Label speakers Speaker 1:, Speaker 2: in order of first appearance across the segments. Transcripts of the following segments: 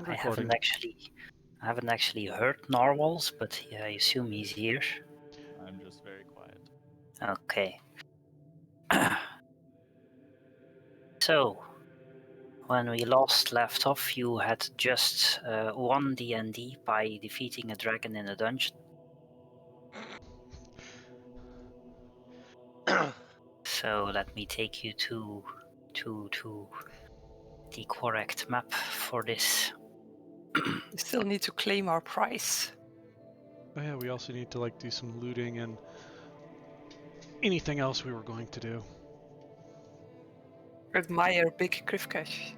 Speaker 1: I haven't actually heard narwhals, but yeah, I assume he's here.
Speaker 2: I'm just very quiet.
Speaker 1: Okay. So, when we left off, you had just won D&D by defeating a dragon in a dungeon. So let me take you to the correct map for this.
Speaker 3: We still need to claim our prize.
Speaker 4: Oh yeah, we also need to like do some looting and anything else we were going to do.
Speaker 3: Admire Big Krivkash.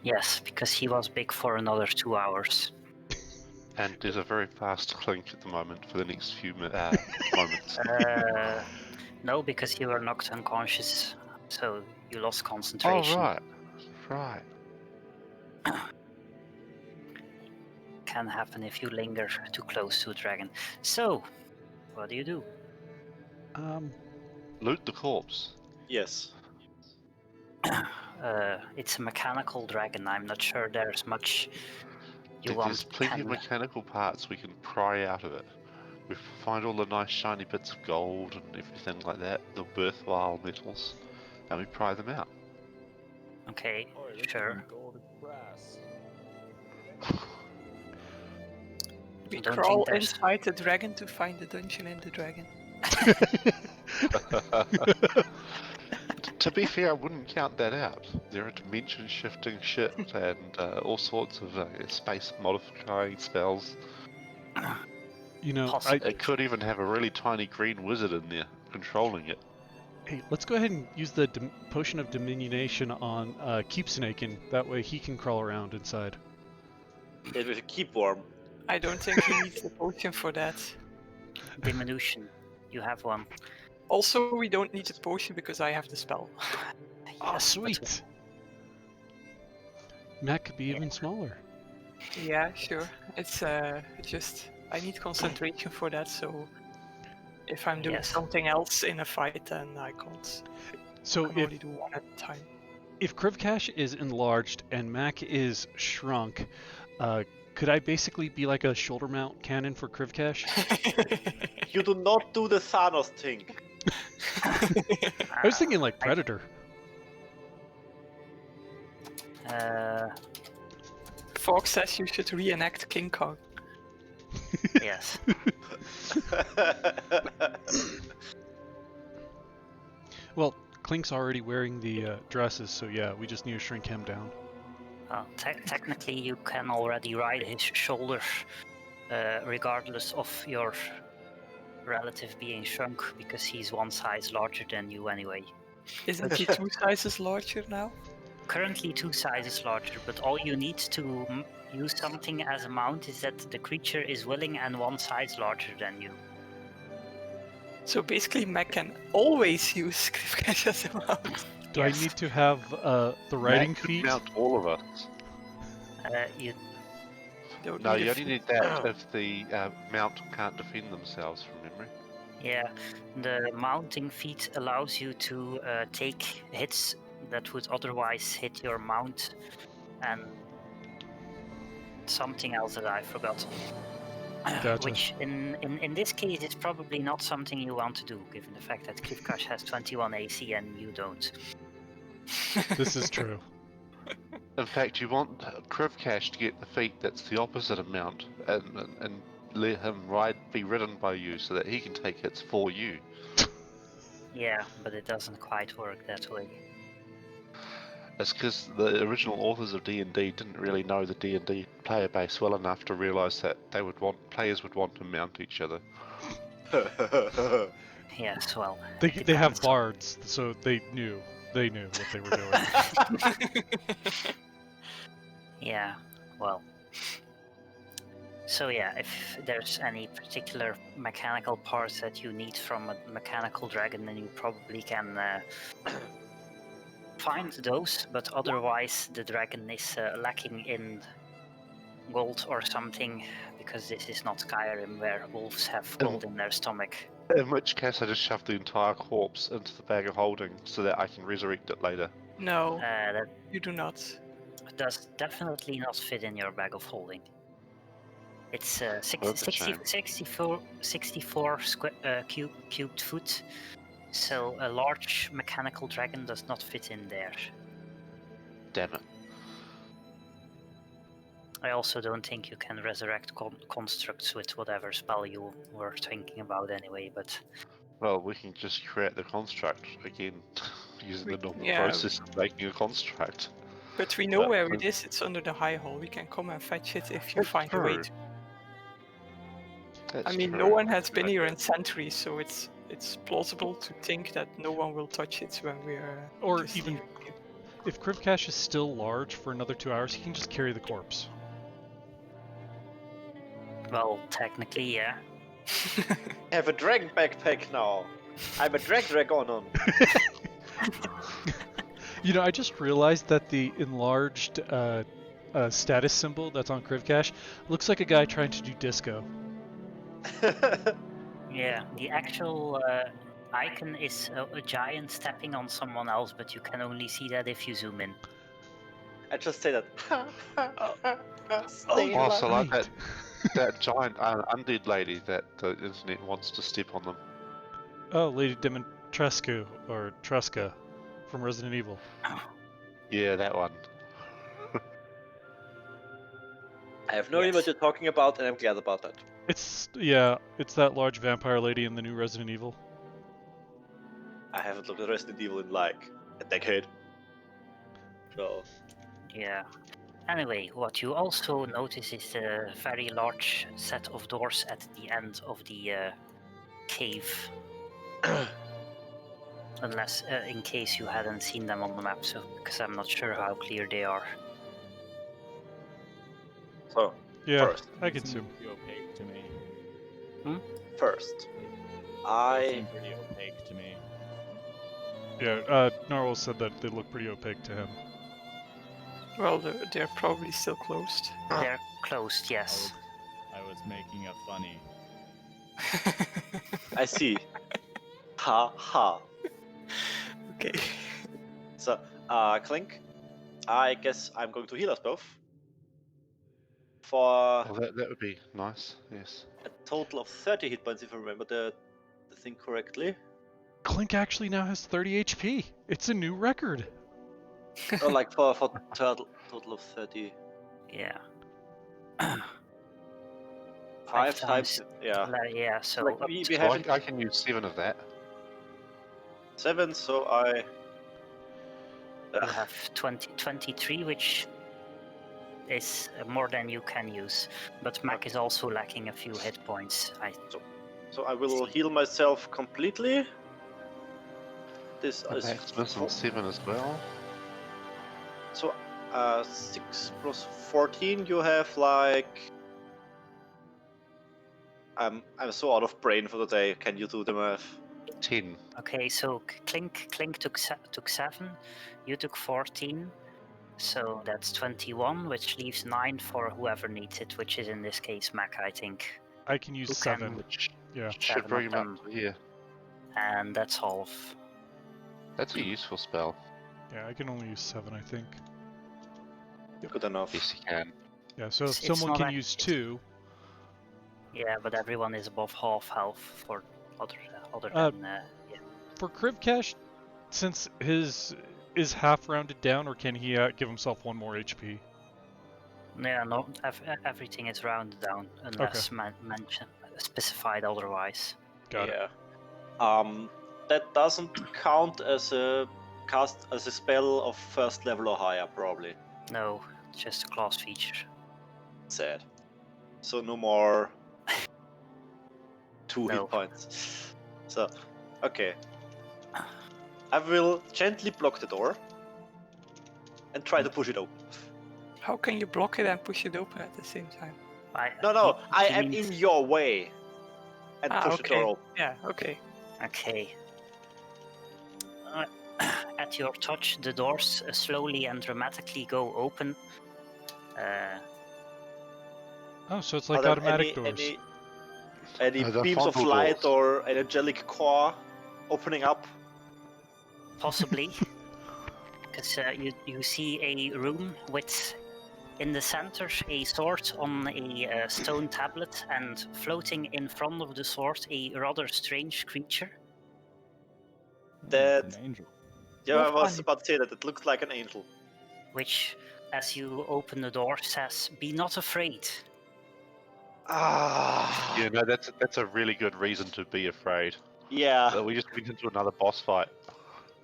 Speaker 1: Yes, because he was big for another 2 hours.
Speaker 5: And there's a very fast clink at the moment for the next few moments.
Speaker 1: No, because you were knocked unconscious, so you lost
Speaker 5: Oh,
Speaker 1: concentration.
Speaker 5: right.
Speaker 1: Can happen if you linger too close to a dragon. So, what do?
Speaker 5: Loot the corpse.
Speaker 6: Yes.
Speaker 1: It's a mechanical dragon. I'm not sure there's much you want.
Speaker 5: There's plenty of mechanical parts we can pry out of it. We find all the nice shiny bits of gold and everything like that, the worthwhile metals, and we pry them out.
Speaker 1: Okay,
Speaker 2: Oh, this
Speaker 1: sure.
Speaker 2: isn't gold, it's brass.
Speaker 3: We
Speaker 1: Don't
Speaker 3: crawl
Speaker 1: think there's-
Speaker 3: inside the dragon to find the dungeon in the dragon.
Speaker 5: To be fair, I wouldn't count that out. There are dimension shifting shit and all sorts of space modifying spells.
Speaker 4: You know,
Speaker 1: Possibly.
Speaker 5: It could even have a really tiny green wizard in there controlling it.
Speaker 4: hey, let's go ahead and use the potion of dominionation on Keepsnake, and that way he can crawl around inside.
Speaker 6: It will keep warm.
Speaker 3: I don't think we need the potion for that.
Speaker 1: Diminution. You have one.
Speaker 3: Also, we don't need the potion because I have the spell.
Speaker 4: Oh,
Speaker 1: Yes,
Speaker 4: sweet! Matt could be even smaller.
Speaker 3: Yeah, sure. It's just I need concentration for that. So if I'm doing
Speaker 1: Yes.
Speaker 3: something else in a fight, then I can't.
Speaker 4: So
Speaker 3: I can only do one at a time.
Speaker 4: if Krivkash is enlarged and Mac is shrunk, could I basically be like a shoulder mount cannon for Krivkash?
Speaker 6: You do not do the Thanos thing.
Speaker 4: I was thinking like Predator.
Speaker 3: Fox says you should reenact King Kong.
Speaker 1: Yes.
Speaker 4: Well, Clink's already wearing the dresses, so yeah, we just need to shrink him down.
Speaker 1: Technically, you can already ride his shoulder, regardless of your relative being shrunk, because he's one size larger than you anyway.
Speaker 3: Isn't he 2 sizes larger now?
Speaker 1: Currently 2 sizes larger, but all you need to use something as a mount is that the creature is willing and 1 size larger than you.
Speaker 3: So basically, Mac can always use Krivkash as a mount.
Speaker 4: Do
Speaker 1: Yes.
Speaker 4: I need to have the riding
Speaker 5: Matt could
Speaker 4: feet?
Speaker 5: mount all of us.
Speaker 1: You
Speaker 3: Don't
Speaker 5: No,
Speaker 3: need
Speaker 5: you
Speaker 3: a
Speaker 5: only
Speaker 3: feat.
Speaker 5: need that if the mount can't defend themselves from memory.
Speaker 1: Yeah, the mounting feat allows you to take hits that would otherwise hit your mount, and something else that I forgot.
Speaker 4: Gotcha.
Speaker 1: Which in this case is probably not something you want to do, given the fact that Krivkash has 21 AC and you don't.
Speaker 4: This is true.
Speaker 5: In fact, you want Krivkash to get the feat that's the opposite amount and let him be ridden by you so that he can take hits for you.
Speaker 1: Yeah, but it doesn't quite work that way.
Speaker 5: It's because the original authors of D&D didn't really know the D&D player base well enough to realise that players would want to mount each other.
Speaker 1: Yes, well.
Speaker 4: They have
Speaker 1: depends.
Speaker 4: bards, so they knew what they were doing.
Speaker 1: Yeah, well. So yeah, if there's any particular mechanical parts that you need from a mechanical dragon, then you probably can find those, but otherwise the dragon is lacking in gold or something, because this is not Skyrim where wolves have gold in their stomach.
Speaker 5: In which case I just shove the entire corpse into the bag of holding so that I can resurrect it later.
Speaker 3: No,
Speaker 1: That
Speaker 3: you do not.
Speaker 1: does definitely not fit in your bag of holding. It's
Speaker 5: Worth a chance.
Speaker 1: 64 cubed foot, so a large mechanical dragon does not fit in there.
Speaker 5: Damn it.
Speaker 1: I also don't think you can resurrect constructs with whatever spell you were thinking about anyway, but
Speaker 5: Well, we can just create the construct again, using the normal
Speaker 3: Yeah.
Speaker 5: process of making a construct.
Speaker 3: But we know
Speaker 5: But
Speaker 3: where
Speaker 5: the-
Speaker 3: it is. It's under the high hall. We can come and fetch it if you
Speaker 5: That's
Speaker 3: find a way
Speaker 5: true.
Speaker 3: to.
Speaker 5: That's
Speaker 3: I mean, no
Speaker 5: true.
Speaker 3: one has been
Speaker 2: Good
Speaker 3: here
Speaker 2: idea.
Speaker 3: in centuries, so it's plausible to think that no one will touch it when we're
Speaker 4: Or
Speaker 3: just
Speaker 4: even-
Speaker 3: leaving you.
Speaker 4: If Krivkash is still large for another 2 hours, he can just carry the corpse.
Speaker 1: well, technically, yeah.
Speaker 6: I have a dragon backpack now. I'm a dragon.
Speaker 4: You know, I just realized that the enlarged status symbol that's on Krivkash looks like a guy trying to do disco.
Speaker 1: Yeah, the actual icon is a giant stepping on someone else, but you can only see that if you zoom in.
Speaker 6: I just say that. Stay
Speaker 5: Oh, so like
Speaker 4: Right.
Speaker 5: that giant undead lady that the internet wants to step on them.
Speaker 4: Oh, Lady Dimitrescu, or Truska, from Resident Evil.
Speaker 5: Yeah, that one.
Speaker 6: I have no idea what
Speaker 1: Yes.
Speaker 6: you're talking about, and I'm glad about that.
Speaker 4: It's that large vampire lady in the new Resident Evil.
Speaker 6: I haven't looked at Resident Evil in like a decade. So,
Speaker 1: Yeah. Anyway, what you also notice is a very large set of doors at the end of the cave. Unless, in case you hadn't seen them on the map, so because I'm not sure how clear they are.
Speaker 6: so
Speaker 4: Yeah,
Speaker 6: First.
Speaker 4: I can
Speaker 2: Seems
Speaker 4: zoom.
Speaker 2: pretty opaque to me.
Speaker 6: first,
Speaker 2: They
Speaker 6: I
Speaker 2: seem pretty opaque to me.
Speaker 4: Yeah, Narwhal said that they look pretty opaque to him.
Speaker 3: Well, they're probably still closed.
Speaker 1: They're closed, yes.
Speaker 2: I was making a funny.
Speaker 6: I see. Ha ha.
Speaker 3: Okay.
Speaker 6: So, Clink, I guess I'm going to heal us both for
Speaker 5: Oh, that would be nice. Yes.
Speaker 6: a total of 30 hit points, if I remember the thing correctly.
Speaker 4: Clink actually now has 30 HP. It's a new record.
Speaker 6: Or like for total of 30.
Speaker 1: Yeah.
Speaker 6: 5 times. Yeah.
Speaker 1: Yeah, so
Speaker 6: Like
Speaker 1: up
Speaker 6: we
Speaker 1: to
Speaker 5: Well,
Speaker 6: haven't
Speaker 5: I can use 7 of that.
Speaker 6: 7, so I.
Speaker 1: you have 23, which is more than you can use. But Mac is also lacking a few hit points.
Speaker 6: So I will heal myself completely. This is
Speaker 5: Max missing 7 as well.
Speaker 6: so 6 plus 14. You have like. I'm so out of brain for the day. Can you do the math?
Speaker 5: 10.
Speaker 1: Okay, so Clink took 7, you took 14, so that's 21, which leaves 9 for whoever needs it, which is in this case Mac, I think.
Speaker 4: I can use
Speaker 1: Who can-
Speaker 4: 7.
Speaker 5: Which
Speaker 4: Yeah.
Speaker 5: should
Speaker 1: 7
Speaker 5: bring
Speaker 1: of
Speaker 5: him
Speaker 1: them.
Speaker 5: up to here.
Speaker 1: And that's all of.
Speaker 5: That's a useful spell.
Speaker 4: Yeah, I can only use 7, I think.
Speaker 6: Good enough.
Speaker 5: Yes, you can.
Speaker 4: Yeah, so if
Speaker 1: It's
Speaker 4: someone
Speaker 1: not
Speaker 4: can
Speaker 1: a-
Speaker 4: use 2,
Speaker 1: Yeah, but everyone is above half health for other
Speaker 4: Uh,
Speaker 1: than yeah.
Speaker 4: for Krivkash, since his is half rounded down, or can he give himself 1 more HP?
Speaker 1: Yeah, no, everything is rounded down unless mentioned specified otherwise.
Speaker 4: Got it.
Speaker 6: Yeah. That doesn't count as a spell of first level or higher, probably.
Speaker 1: No, it's just a class feature.
Speaker 6: Sad. So no more 2
Speaker 1: No.
Speaker 6: hit points. So, okay. I will gently block the door and try to push it open.
Speaker 3: How can you block it and push it open at the same time?
Speaker 6: No, I
Speaker 1: he
Speaker 6: am
Speaker 1: means-
Speaker 6: in your way and push the door
Speaker 3: okay.
Speaker 6: open.
Speaker 3: Yeah, okay.
Speaker 1: Okay. At your touch, the doors slowly and dramatically go open.
Speaker 4: Oh, so it's
Speaker 6: Are
Speaker 4: like
Speaker 6: there
Speaker 4: automatic doors.
Speaker 6: Any
Speaker 5: They're
Speaker 6: beams of
Speaker 5: frontal
Speaker 6: light
Speaker 5: doors.
Speaker 6: or an angelic core opening up?
Speaker 1: Possibly, because you see a room with, in the center, a sword on a stone tablet, and floating in front of the sword, a rather strange creature.
Speaker 6: That-
Speaker 2: It's an angel.
Speaker 6: Yeah, I was
Speaker 3: funny.
Speaker 6: about to say that it looks like an angel.
Speaker 1: Which, as you open the door, says, "Be not afraid."
Speaker 6: Ah.
Speaker 5: Yeah, no, that's a really good reason to be afraid.
Speaker 6: Yeah.
Speaker 5: We just went into another boss fight.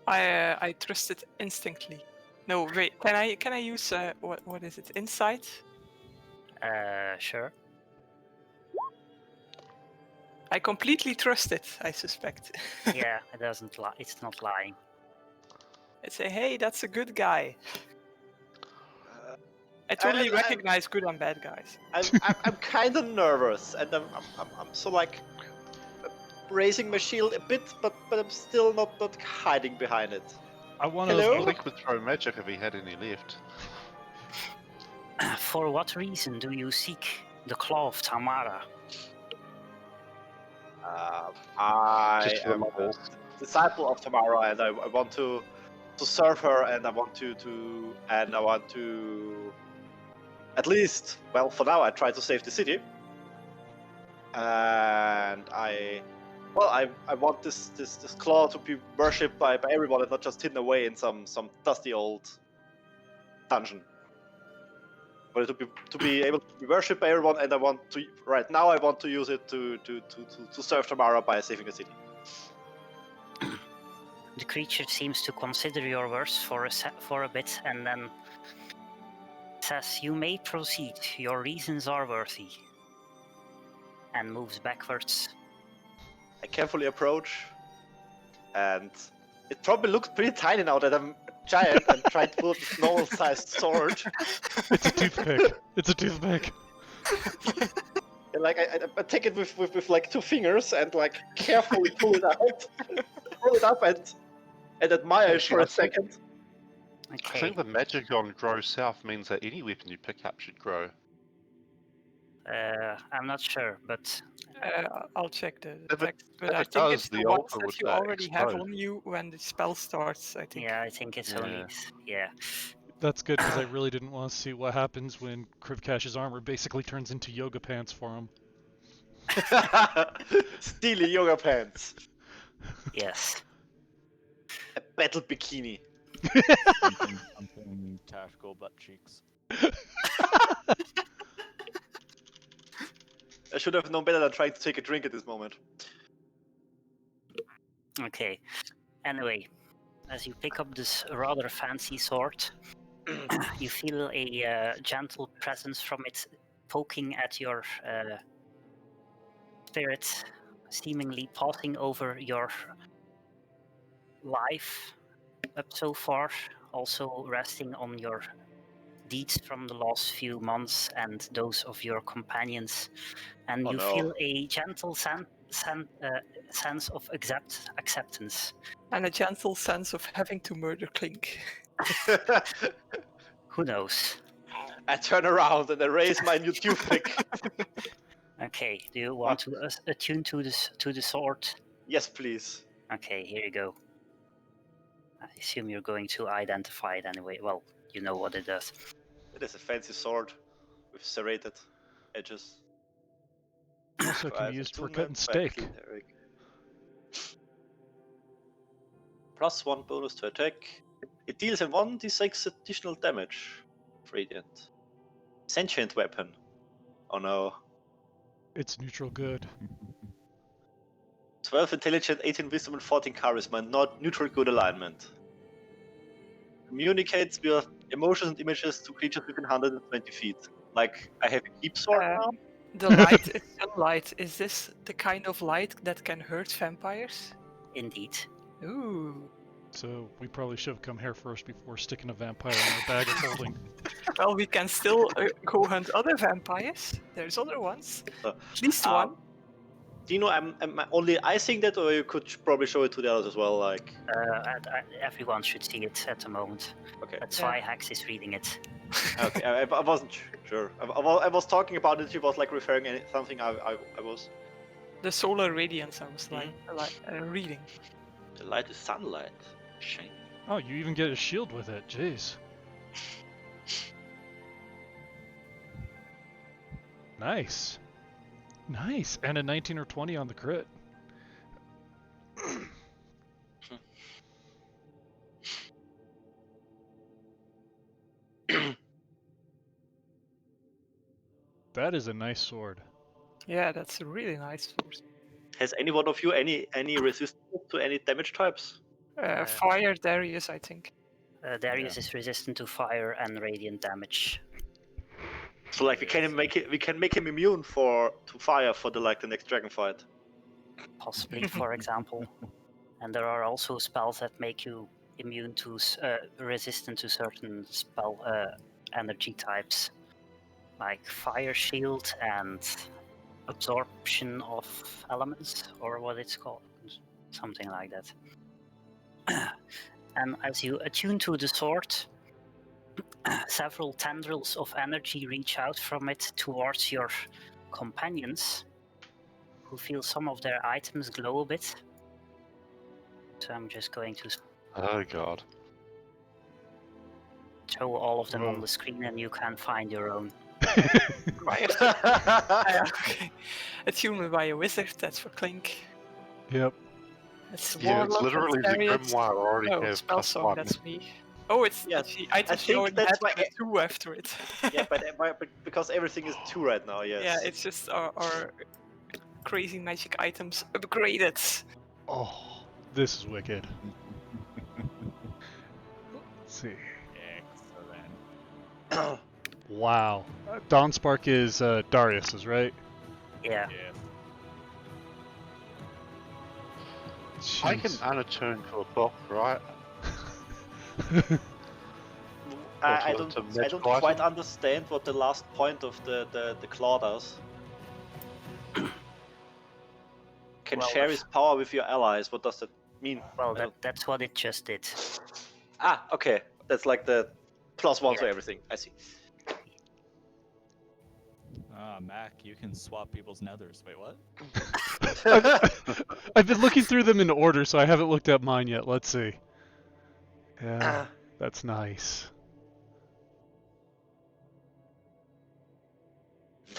Speaker 3: I trust it instantly. No, wait. Can I use what is it? Insight?
Speaker 1: Sure.
Speaker 3: I completely trust it. I suspect.
Speaker 1: Yeah, it doesn't lie. It's not lying.
Speaker 3: I say, hey, that's a good guy.
Speaker 6: Uh,
Speaker 3: I totally
Speaker 6: I-
Speaker 3: recognize good and bad guys.
Speaker 6: I'm kind of nervous, and I'm so like raising my shield a bit, but I'm still not hiding behind it.
Speaker 4: I want
Speaker 6: Hello?
Speaker 4: to.
Speaker 5: Clink would throw magic if he had any left.
Speaker 1: For what reason do you seek the claw of Tamara?
Speaker 6: I
Speaker 5: Just for the
Speaker 6: am a
Speaker 5: levels.
Speaker 6: disciple of Tamara, and I want to serve her, and I want to at least, well, for now I try to save the city, and I want this claw to be worshipped by everyone and not just hidden away in some dusty old dungeon. But to be able to be worshipped by everyone, and I want to use it to serve Tamara by saving the city.
Speaker 1: The creature seems to consider your words for a bit, and then says, "You may proceed. Your reasons are worthy," and moves backwards.
Speaker 6: I carefully approach, and it probably looks pretty tiny now that I'm giant and trying to pull up this normal-sized sword.
Speaker 4: It's a toothpick. It's a toothpick.
Speaker 6: And like I take it with like 2 fingers and like carefully pull it out, pull it up, and admire it for a second.
Speaker 5: I
Speaker 1: Okay.
Speaker 5: think the magic on grow south means that any weapon you pick up should grow.
Speaker 1: I'm not sure, but
Speaker 3: I'll check the
Speaker 5: If it-
Speaker 3: text, but
Speaker 5: if
Speaker 3: I
Speaker 5: it
Speaker 3: think
Speaker 5: does,
Speaker 3: it's the
Speaker 5: the
Speaker 3: ones
Speaker 5: altar
Speaker 3: that
Speaker 5: would,
Speaker 3: you already have
Speaker 5: explode.
Speaker 3: on you when the spell starts. I think.
Speaker 1: yeah, I think it's only
Speaker 5: Yeah.
Speaker 1: yeah.
Speaker 4: That's good because I really didn't want to see what happens when Krivkash's armor basically turns into yoga pants for him.
Speaker 6: Steely yoga pants,
Speaker 1: Yes.
Speaker 6: a battle bikini.
Speaker 2: Something tactical butt cheeks.
Speaker 6: I should have known better than trying to take a drink at this moment.
Speaker 1: Okay. Anyway, as you pick up this rather fancy sword, you feel a gentle presence from it poking at your spirit, seemingly pausing over your life up so far, also resting on your deeds from the last few months and those of your companions. And
Speaker 6: Oh,
Speaker 1: you
Speaker 6: no.
Speaker 1: feel a gentle sense of acceptance.
Speaker 3: And a gentle sense of having to murder Clink.
Speaker 1: Who knows?
Speaker 6: I turn around and I raise my new toothpick.
Speaker 1: Okay, do you want to attune to the sword?
Speaker 6: Yes, please.
Speaker 1: Okay, here you go. I assume you're going to identify it anyway. Well, you know what it does.
Speaker 6: It is a fancy sword with serrated edges.
Speaker 4: Also can be used for cutting steak.
Speaker 6: +1 bonus to attack. It deals in 1d6 additional damage. Radiant. Sentient weapon. Oh no.
Speaker 4: It's neutral good.
Speaker 6: 12 intelligent, 18 wisdom, and 14 charisma. Not neutral good alignment. Communicates via emotions and images to creatures within 120 feet. Like, I have a keep sword now?
Speaker 3: The light is sunlight. Is this the kind of light that can hurt vampires?
Speaker 1: Indeed.
Speaker 3: Ooh.
Speaker 4: So we probably should have come here first before sticking a vampire in our bag of holding.
Speaker 3: Well, we can still go hunt other vampires. There's other ones. At least one.
Speaker 6: Do you know, am I only I seeing that, or you could probably show it to the others as well? Like,
Speaker 1: Everyone should see it at the moment.
Speaker 6: okay,
Speaker 1: That's
Speaker 3: Yeah.
Speaker 1: why Hex is reading it.
Speaker 6: okay, I wasn't sure. I was talking about it. She was like referring to something. I was.
Speaker 3: The solar radiance. I was reading.
Speaker 6: The light is sunlight. Shiny.
Speaker 4: Oh, you even get a shield with it. Jeez. Nice. Nice. And a 19 or 20 on the crit. That is a nice sword.
Speaker 3: Yeah, that's a really nice sword.
Speaker 6: Has any one of you any resistance to any damage types?
Speaker 3: Fire Darius, I think.
Speaker 1: Darius is resistant to fire and radiant damage.
Speaker 6: So like we can make him immune to fire for the next dragon fight.
Speaker 1: Possibly, for example. And there are also spells that make you immune to resistant to certain spell energy types, like fire shield and absorption of elements, or what it's called, something like that. And as you attune to the sword, several tendrils of energy reach out from it towards your companions, who feel some of their items glow a bit. So I'm just going to
Speaker 5: Oh god.
Speaker 1: show all of them on
Speaker 5: Whoa.
Speaker 1: the screen, and you can find your own.
Speaker 3: Okay. Attunement by a wizard, that's for Clink.
Speaker 4: Yep.
Speaker 3: It's
Speaker 5: Yeah, it's
Speaker 3: Warlock,
Speaker 5: literally
Speaker 3: that's
Speaker 5: the
Speaker 3: Darius.
Speaker 5: grimoire already
Speaker 3: Oh,
Speaker 5: have
Speaker 3: spell
Speaker 5: plus
Speaker 3: song,
Speaker 5: 1.
Speaker 3: that's me. Oh, it's
Speaker 6: Yeah,
Speaker 3: actually item
Speaker 6: think
Speaker 3: showing
Speaker 6: that's
Speaker 3: that
Speaker 6: why
Speaker 3: with a 2 after it.
Speaker 6: Yeah, but because everything is 2 right now, yes.
Speaker 3: Yeah, it's just our crazy magic items upgraded.
Speaker 4: Oh, this is wicked. Let's see.
Speaker 2: Excellent.
Speaker 4: Wow. Dawnspark is Darius's, right?
Speaker 1: Yeah.
Speaker 2: Yeah.
Speaker 5: I can
Speaker 4: Jeez.
Speaker 5: unattune to a book, right?
Speaker 6: I
Speaker 5: to
Speaker 6: don't
Speaker 5: magical
Speaker 6: quite
Speaker 5: item?
Speaker 6: understand what the last point of the claw does. Can
Speaker 1: Well,
Speaker 6: share his power with your allies. What does that mean?
Speaker 1: Well,
Speaker 6: I don't-
Speaker 1: that's what it just did.
Speaker 6: Ah, okay. That's like the +1 to
Speaker 1: Yeah.
Speaker 6: everything. I see.
Speaker 2: Ah, Mac, you can swap people's nethers. Wait, what?
Speaker 4: I've been looking through them in order, so I haven't looked at mine yet. Let's see. Yeah, that's nice.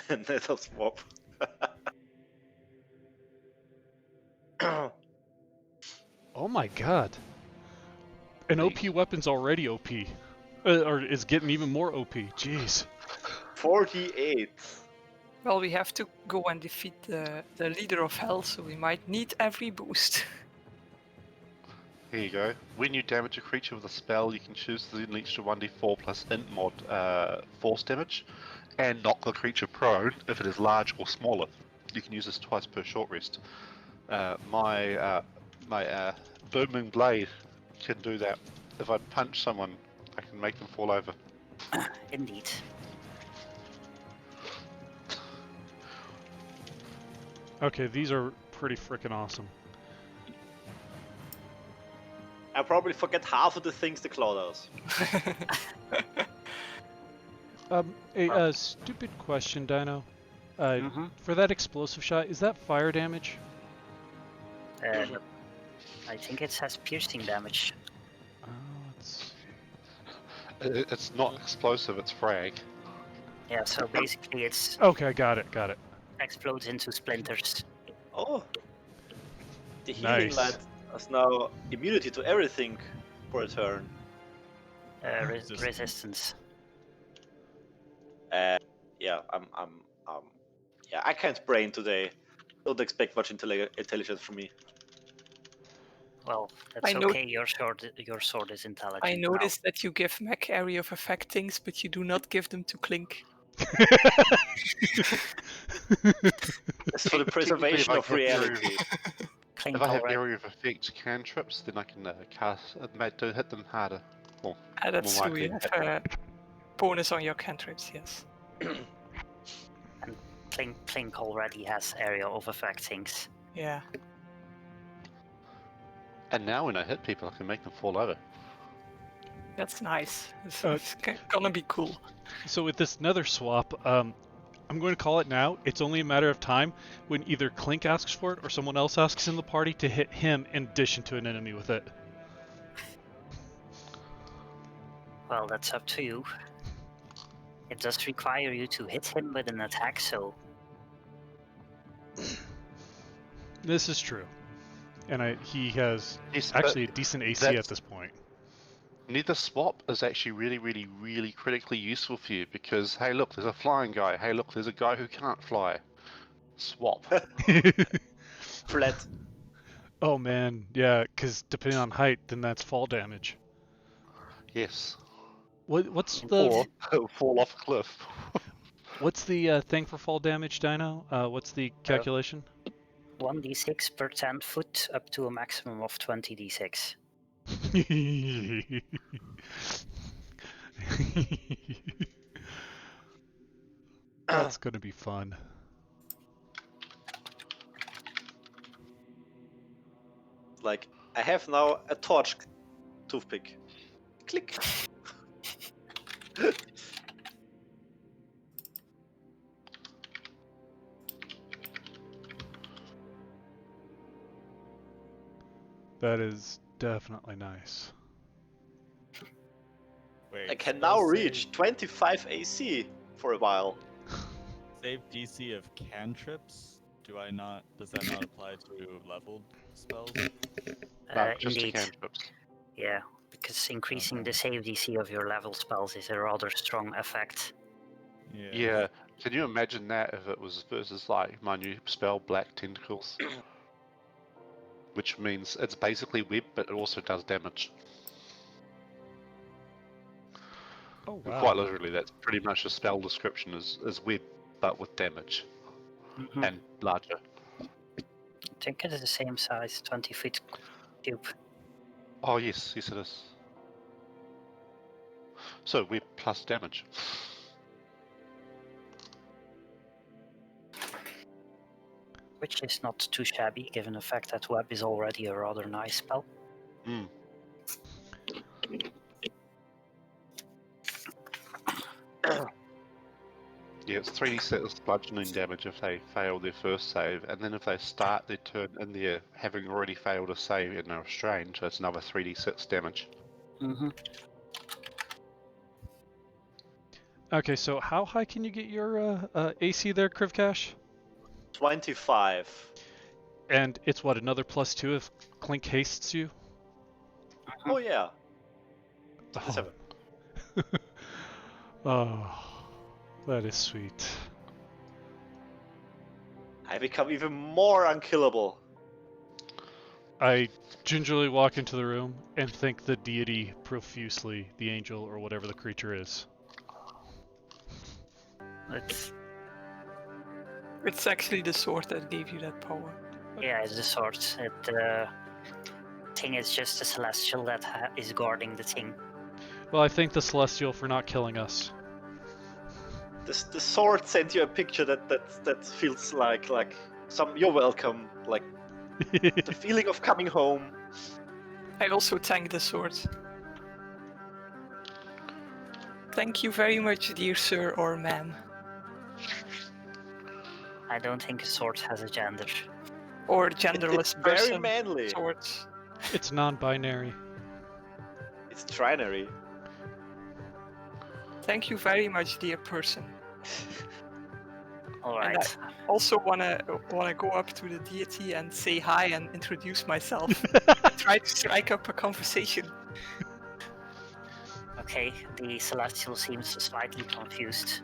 Speaker 6: Nether swap.
Speaker 4: Oh my god. An OP weapon's already OP. Or is getting even more OP. Jeez.
Speaker 6: 48.
Speaker 3: Well, we have to go and defeat the leader of hell, so we might need every boost.
Speaker 5: Here you go. When you damage a creature with a spell, you can choose to unleash the 1d4 plus int mod force damage, and knock the creature prone if it is large or smaller. You can use this twice per short rest. My booming blade can do that. If I punch someone, I can make them fall over.
Speaker 1: Indeed.
Speaker 4: Okay, these are pretty freaking awesome.
Speaker 6: I probably forget half of the things the claw does.
Speaker 4: A stupid question, Dino.
Speaker 1: Mhm.
Speaker 4: For that explosive shot, is that fire damage?
Speaker 1: I think it has piercing damage.
Speaker 4: Let's
Speaker 5: It's not explosive, it's frag.
Speaker 1: Yeah, so basically it's
Speaker 4: Okay, got it.
Speaker 1: explodes into splinters.
Speaker 6: Oh. The healing
Speaker 4: Nice.
Speaker 6: light has now immunity to everything for a turn.
Speaker 1: Resistance.
Speaker 6: Yeah, yeah, I can't brain today. Don't expect much intelligence from me.
Speaker 1: Well,
Speaker 3: I
Speaker 1: that's
Speaker 3: know-
Speaker 1: okay. Your sword is intelligent.
Speaker 3: I
Speaker 1: now.
Speaker 3: noticed that you give Mac area of effect things, but you do not give them to Clink.
Speaker 6: It's for the preservation of reality.
Speaker 1: Clink
Speaker 5: If I have
Speaker 1: already-
Speaker 5: area of effect cantrips, then I can cast to hit them harder. Well,
Speaker 3: That's
Speaker 5: more
Speaker 3: true, you
Speaker 5: likely.
Speaker 3: have a bonus on your cantrips, yes.
Speaker 1: Clink already has area of effect things.
Speaker 3: Yeah.
Speaker 5: and now when I hit people, I can make them fall over.
Speaker 3: That's nice. It's,
Speaker 4: Uh,
Speaker 3: it's gonna be cool.
Speaker 4: So with this nether swap, I'm going to call it now. It's only a matter of time when either Clink asks for it or someone else asks in the party to hit him in addition to an enemy with it.
Speaker 1: Well, that's up to you. It does require you to hit him with an attack, so
Speaker 4: This is true. And he has
Speaker 5: Yes,
Speaker 4: actually a
Speaker 5: but
Speaker 4: decent AC
Speaker 5: that's-
Speaker 4: at this point.
Speaker 5: Nether swap is actually really, really, really critically useful for you because, hey, look, there's a flying guy. Hey, look, there's a guy who can't fly. Swap.
Speaker 6: Flat.
Speaker 4: Oh man, yeah, because depending on height, then that's fall damage.
Speaker 5: Yes.
Speaker 4: What's the
Speaker 5: Or fall off a cliff.
Speaker 4: thing for fall damage, Dino? What's the calculation?
Speaker 1: 1d6 per 10 foot up to a maximum of 20d6.
Speaker 4: That's gonna be fun.
Speaker 6: Like, I have now a torch toothpick. Click.
Speaker 4: That is definitely nice.
Speaker 2: Wait,
Speaker 6: I can
Speaker 2: spell
Speaker 6: now
Speaker 2: save-
Speaker 6: reach 25 AC for a while.
Speaker 2: Save DC of cantrips. Does that not apply to leveled spells?
Speaker 5: But just to
Speaker 1: Indeed,
Speaker 5: cantrips.
Speaker 1: yeah, because increasing
Speaker 2: Okay.
Speaker 1: the save DC of your level spells is a rather strong effect.
Speaker 5: Yeah. Can you imagine that if it was versus like my new spell, Black Tentacles? Which means it's basically web, but it also does damage.
Speaker 4: Oh
Speaker 5: And
Speaker 4: wow.
Speaker 5: quite literally, that's pretty much the spell description is web, but with damage and larger.
Speaker 1: I think it is the same size, 20 feet cube.
Speaker 5: Oh yes, yes it is. So web plus damage.
Speaker 1: Which is not too shabby, given the fact that web is already a rather nice spell.
Speaker 5: Mm. Yeah, it's 3d6 bludgeoning damage if they fail their first save, and then if they start their turn in there having already failed a save and are restrained, so it's another 3d6 damage.
Speaker 1: Mm-hmm.
Speaker 4: Okay, so how high can you get your AC there, Krivkash?
Speaker 6: 25.
Speaker 4: And it's what, another +2 if Clink hastes you?
Speaker 6: Oh yeah.
Speaker 4: Oh.
Speaker 6: 7.
Speaker 4: Oh, that is sweet.
Speaker 6: I become even more unkillable.
Speaker 4: I gingerly walk into the room and thank the deity profusely, the angel or whatever the creature is.
Speaker 3: It's actually the sword that gave you that power.
Speaker 1: Yeah, it's the sword. Thing is just a celestial that is guarding the thing.
Speaker 4: Well, I thank the celestial for not killing us.
Speaker 6: The sword sent you a picture that feels like some. You're welcome. Like the feeling of coming home.
Speaker 3: I also thank the sword. Thank you very much, dear sir or ma'am.
Speaker 1: I don't think a sword has a gender.
Speaker 3: Or genderless
Speaker 6: It's very
Speaker 3: person.
Speaker 6: manly.
Speaker 3: Swords.
Speaker 4: It's non-binary.
Speaker 6: It's trinary.
Speaker 3: Thank you very much, dear person.
Speaker 1: Alright.
Speaker 3: Also wanna go up to the deity and say hi and introduce myself. Try to strike up a conversation.
Speaker 1: Okay, the celestial seems slightly confused,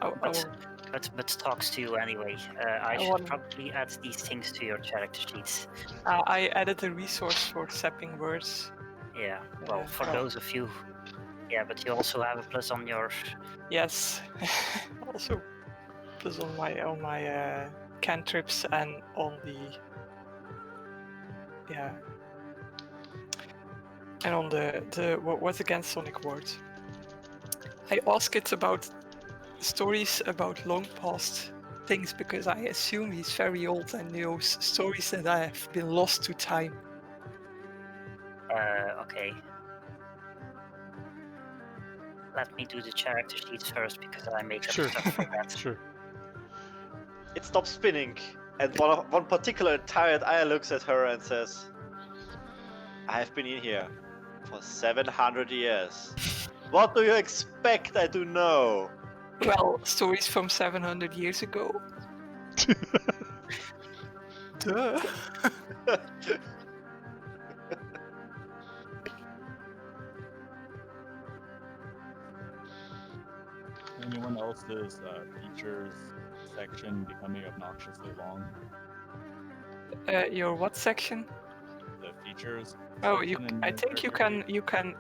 Speaker 3: Oh,
Speaker 1: but talks to you anyway. I
Speaker 3: I
Speaker 1: should
Speaker 3: want-
Speaker 1: probably add these things to your character sheets.
Speaker 3: I added a resource for sapping words.
Speaker 1: Yeah, well, for
Speaker 3: well.
Speaker 1: those of you... Yeah, but you also have a plus on your...
Speaker 3: Yes. Also, plus on my cantrips and on the and on the what's against Sonic words. I ask it about stories about long past things because I assume he's very old and knows stories that I have been lost to time.
Speaker 1: Okay. Let me do the character sheets first because I make up
Speaker 4: Sure.
Speaker 1: stuff for that.
Speaker 4: Sure.
Speaker 6: It stops spinning, and one particular tired eye looks at her and says, "I have been in here For 700 years. What do you expect I do know?
Speaker 3: Well, stories from 700 years ago. Duh.
Speaker 2: Anyone else's features section becoming obnoxiously long?
Speaker 3: Your what section?
Speaker 2: The features.
Speaker 3: Oh,
Speaker 2: section in
Speaker 3: I
Speaker 2: your
Speaker 3: think you
Speaker 2: character
Speaker 3: can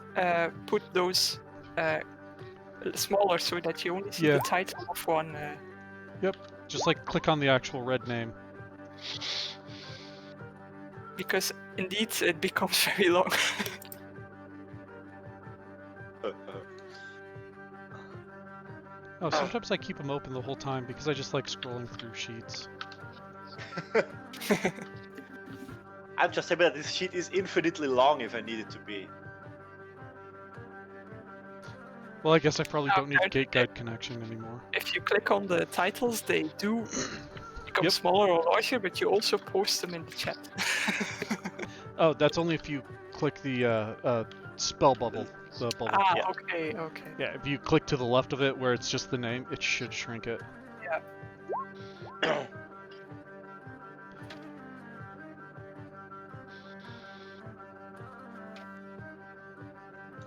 Speaker 3: put those smaller so that you only see
Speaker 4: Yeah.
Speaker 3: the title of one.
Speaker 4: Just like click on the actual red name.
Speaker 3: Because indeed it becomes very long.
Speaker 4: Oh, sometimes I keep them open the whole time because I just like scrolling through sheets.
Speaker 6: I'm just happy that this sheet is infinitely long if I need it to be.
Speaker 4: Well, I guess I probably don't need
Speaker 3: Apparently
Speaker 4: gate guide connection anymore.
Speaker 3: If you click on the titles, they do become
Speaker 4: Yep.
Speaker 3: smaller or larger, but you also post them in the chat.
Speaker 4: Oh, that's only if you click the spell bubble. The bubble.
Speaker 3: Ah,
Speaker 6: Yeah.
Speaker 3: okay.
Speaker 4: Yeah, if you click to the left of it where it's just the name, it should shrink it.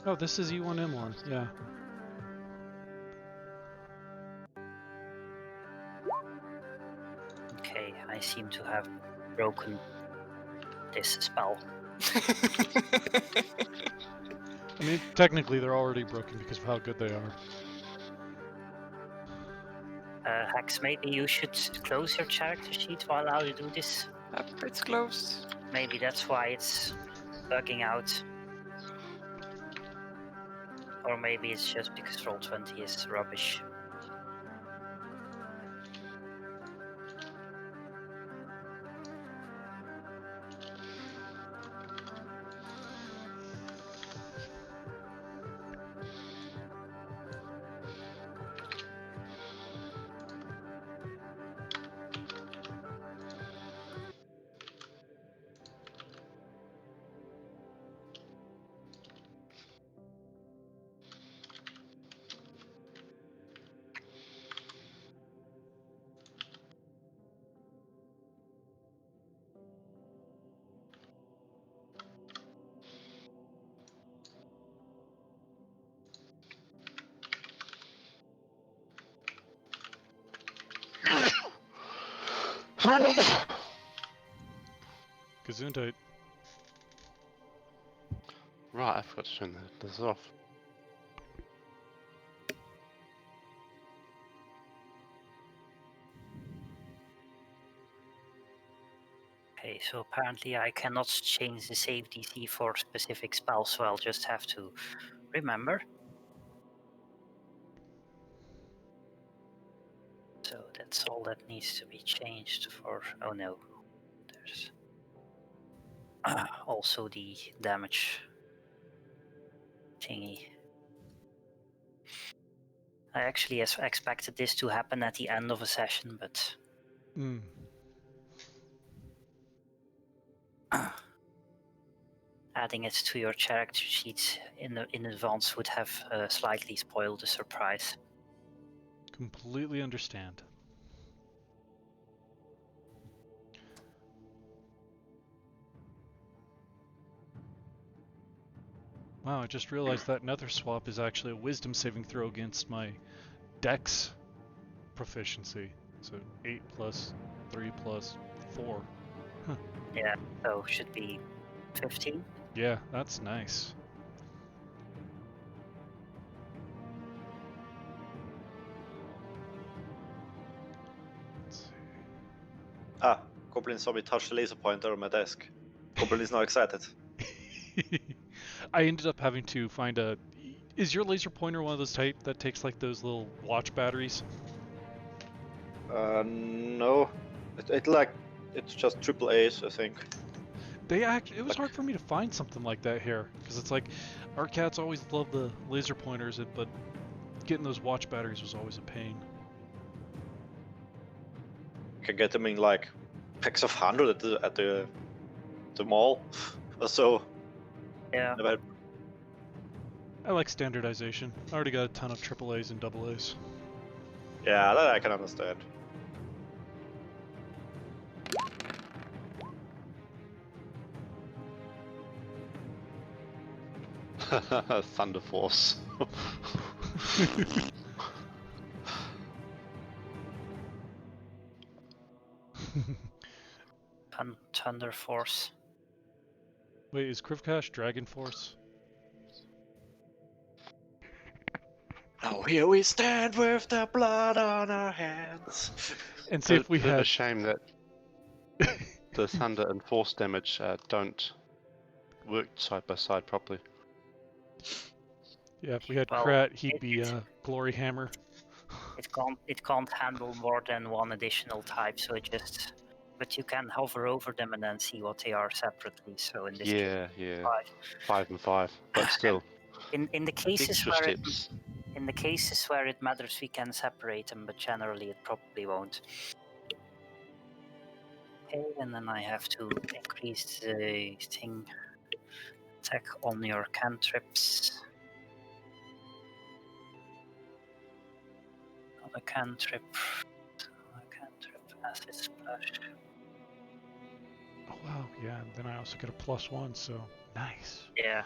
Speaker 4: Oh, this is E1M1, yeah.
Speaker 1: Okay, I seem to have broken this spell.
Speaker 4: I mean, technically they're already broken because of how good they are.
Speaker 1: Hex, maybe you should close your character sheet while I do this.
Speaker 3: It's closed.
Speaker 1: Maybe that's why it's bugging out. Or maybe it's just because Roll20 is rubbish.
Speaker 4: Gesundheit.
Speaker 5: Right, I forgot to turn this off.
Speaker 1: Okay, so apparently I cannot change the save DC for specific spells, so I'll just have to remember. So that's all that needs to be changed for... Oh no, there's also the damage thingy. I actually expected this to happen at the end of a session, but adding it to your character sheet in advance would have slightly spoiled the surprise.
Speaker 4: Completely understand. Wow, I just realized that Nether Swap is actually a wisdom saving throw against my Dex proficiency. So 8 plus 3 plus 4.
Speaker 1: Yeah, so should be 15.
Speaker 4: Yeah, that's nice. Let's see.
Speaker 6: Ah, Goblin saw me touch the laser pointer on my desk. Goblin is now excited.
Speaker 4: I ended up having to find a... Is your laser pointer one of those type that takes like those little watch batteries?
Speaker 6: No. It's just triple A's, I think.
Speaker 4: It was hard for me to find something like that here, because it's like, our cats always love the laser pointers, but getting those watch batteries was always a pain.
Speaker 6: You can get them in like packs of 100 at the mall or so.
Speaker 1: Yeah.
Speaker 4: I like standardization. I already got a ton of AAAs and AAs.
Speaker 6: Yeah, that I can understand.
Speaker 5: Thunder Force.
Speaker 1: Thunder Force.
Speaker 4: Wait, is Krivkash Dragon Force?
Speaker 6: Now here we stand with the blood on our hands.
Speaker 4: And see if we
Speaker 5: Bit of a
Speaker 4: had.
Speaker 5: shame that the thunder and force damage don't work side by side properly.
Speaker 4: Yeah, if we had
Speaker 1: Well,
Speaker 4: Krat, he'd
Speaker 1: it-
Speaker 4: be
Speaker 1: it-
Speaker 4: Glory Hammer.
Speaker 1: It can't handle more than one additional type, so it just. But you can hover over them and then see what they are separately. So in this
Speaker 5: Yeah,
Speaker 1: case,
Speaker 5: yeah.
Speaker 1: 5.
Speaker 5: 5 and 5, but still,
Speaker 1: In the cases
Speaker 5: extra
Speaker 1: where
Speaker 5: steps.
Speaker 1: in the cases where it matters, we can separate them, but generally it probably won't. Okay, and then I have to increase the thing attack on your cantrips. Another cantrip. Another cantrip. Acid splash.
Speaker 4: Oh wow, yeah. And then I also get a +1, so nice.
Speaker 1: Yeah.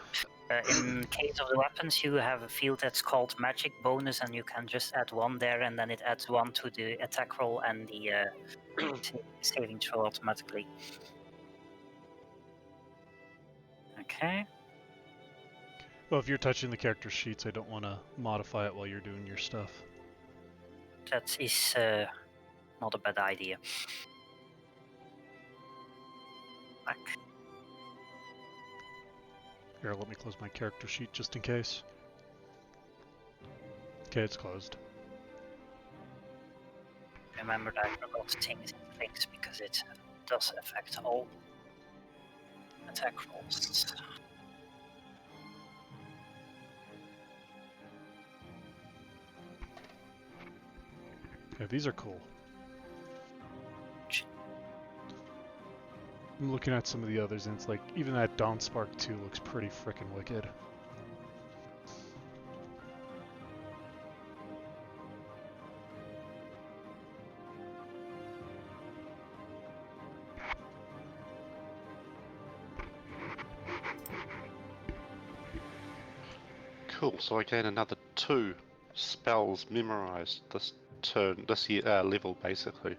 Speaker 1: In case of the weapons, you have a field that's called magic bonus, and you can just add 1 there, and then it adds 1 to the attack roll and the saving throw automatically. Okay.
Speaker 4: Well, if you're touching the character sheets, I don't want to modify it while you're doing your stuff.
Speaker 1: That is not a bad idea. Back.
Speaker 4: Here, let me close my character sheet just in case. Okay, it's closed.
Speaker 1: Remember that I forgot things in things because it does affect all attack rolls.
Speaker 4: Yeah, these are cool. I'm looking at some of the others, and it's like, even that Dawn Spark 2 looks pretty frickin' wicked.
Speaker 5: Cool, so I gain another 2 spells memorized this turn, this year, level basically.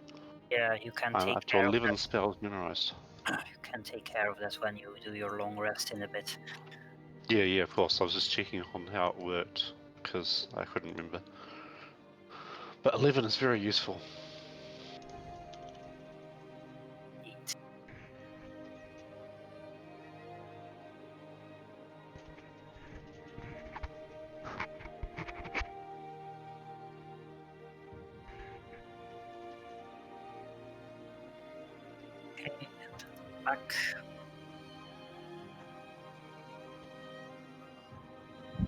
Speaker 1: Yeah, you can
Speaker 5: I'm
Speaker 1: take
Speaker 5: up to
Speaker 1: care of
Speaker 5: 11
Speaker 1: that.
Speaker 5: spells memorized.
Speaker 1: You can take care of that when you do your long rest in a bit.
Speaker 5: Yeah, of course. I was just checking on how it worked because I couldn't remember. But 11 is very useful.
Speaker 1: Okay, and back.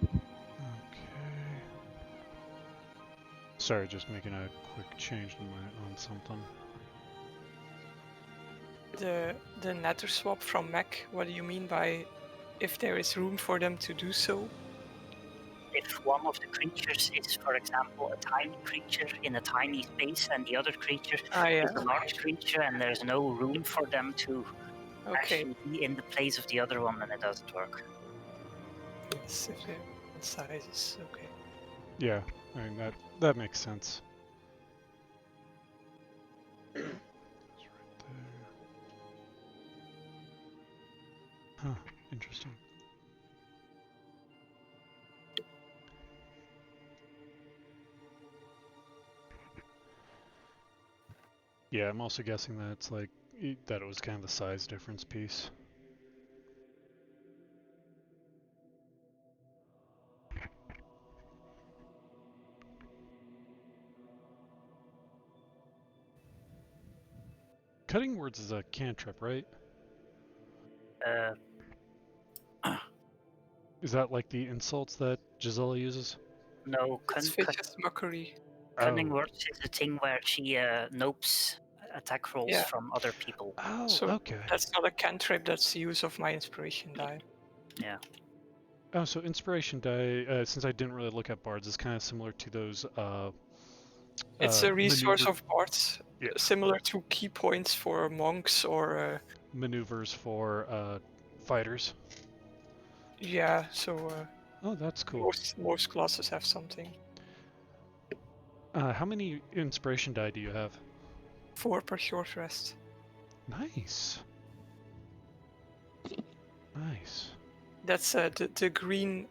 Speaker 4: Okay. Sorry, just making a quick change on something.
Speaker 3: The nether swap from Mac, what do you mean by if there is room for them to do so?
Speaker 1: If one of the creatures is, for example, a tiny creature in a tiny space, and the other creature is a large creature, and there's no room for them to
Speaker 3: Okay.
Speaker 1: actually be in the place of the other one, then it doesn't work.
Speaker 3: Yes, if they're in sizes, okay.
Speaker 4: Yeah, I mean, that makes sense. It's right there. Huh, interesting. Yeah, I'm also guessing that it's like, that it was kind of the size difference piece. Cutting words is a cantrip, right? Is that like the insults that Gisela uses?
Speaker 1: No,
Speaker 3: It's vicious mockery.
Speaker 1: Cunning Words is a thing where she nopes attack rolls
Speaker 3: Yeah.
Speaker 1: from other people.
Speaker 4: Oh,
Speaker 3: So
Speaker 4: okay.
Speaker 3: that's not a cantrip, that's the use of my inspiration die.
Speaker 1: Yeah.
Speaker 4: Oh, so inspiration die, since I didn't really look at bards, is kind of similar to those
Speaker 3: It's a resource
Speaker 4: maneuver-
Speaker 3: of bards,
Speaker 4: Yeah.
Speaker 3: similar to key points for monks or
Speaker 4: maneuvers for fighters.
Speaker 3: yeah. So
Speaker 4: Oh, that's cool.
Speaker 3: most classes have something.
Speaker 4: How many inspiration die do you have?
Speaker 3: 4 per short rest.
Speaker 4: Nice. Nice.
Speaker 3: That's the green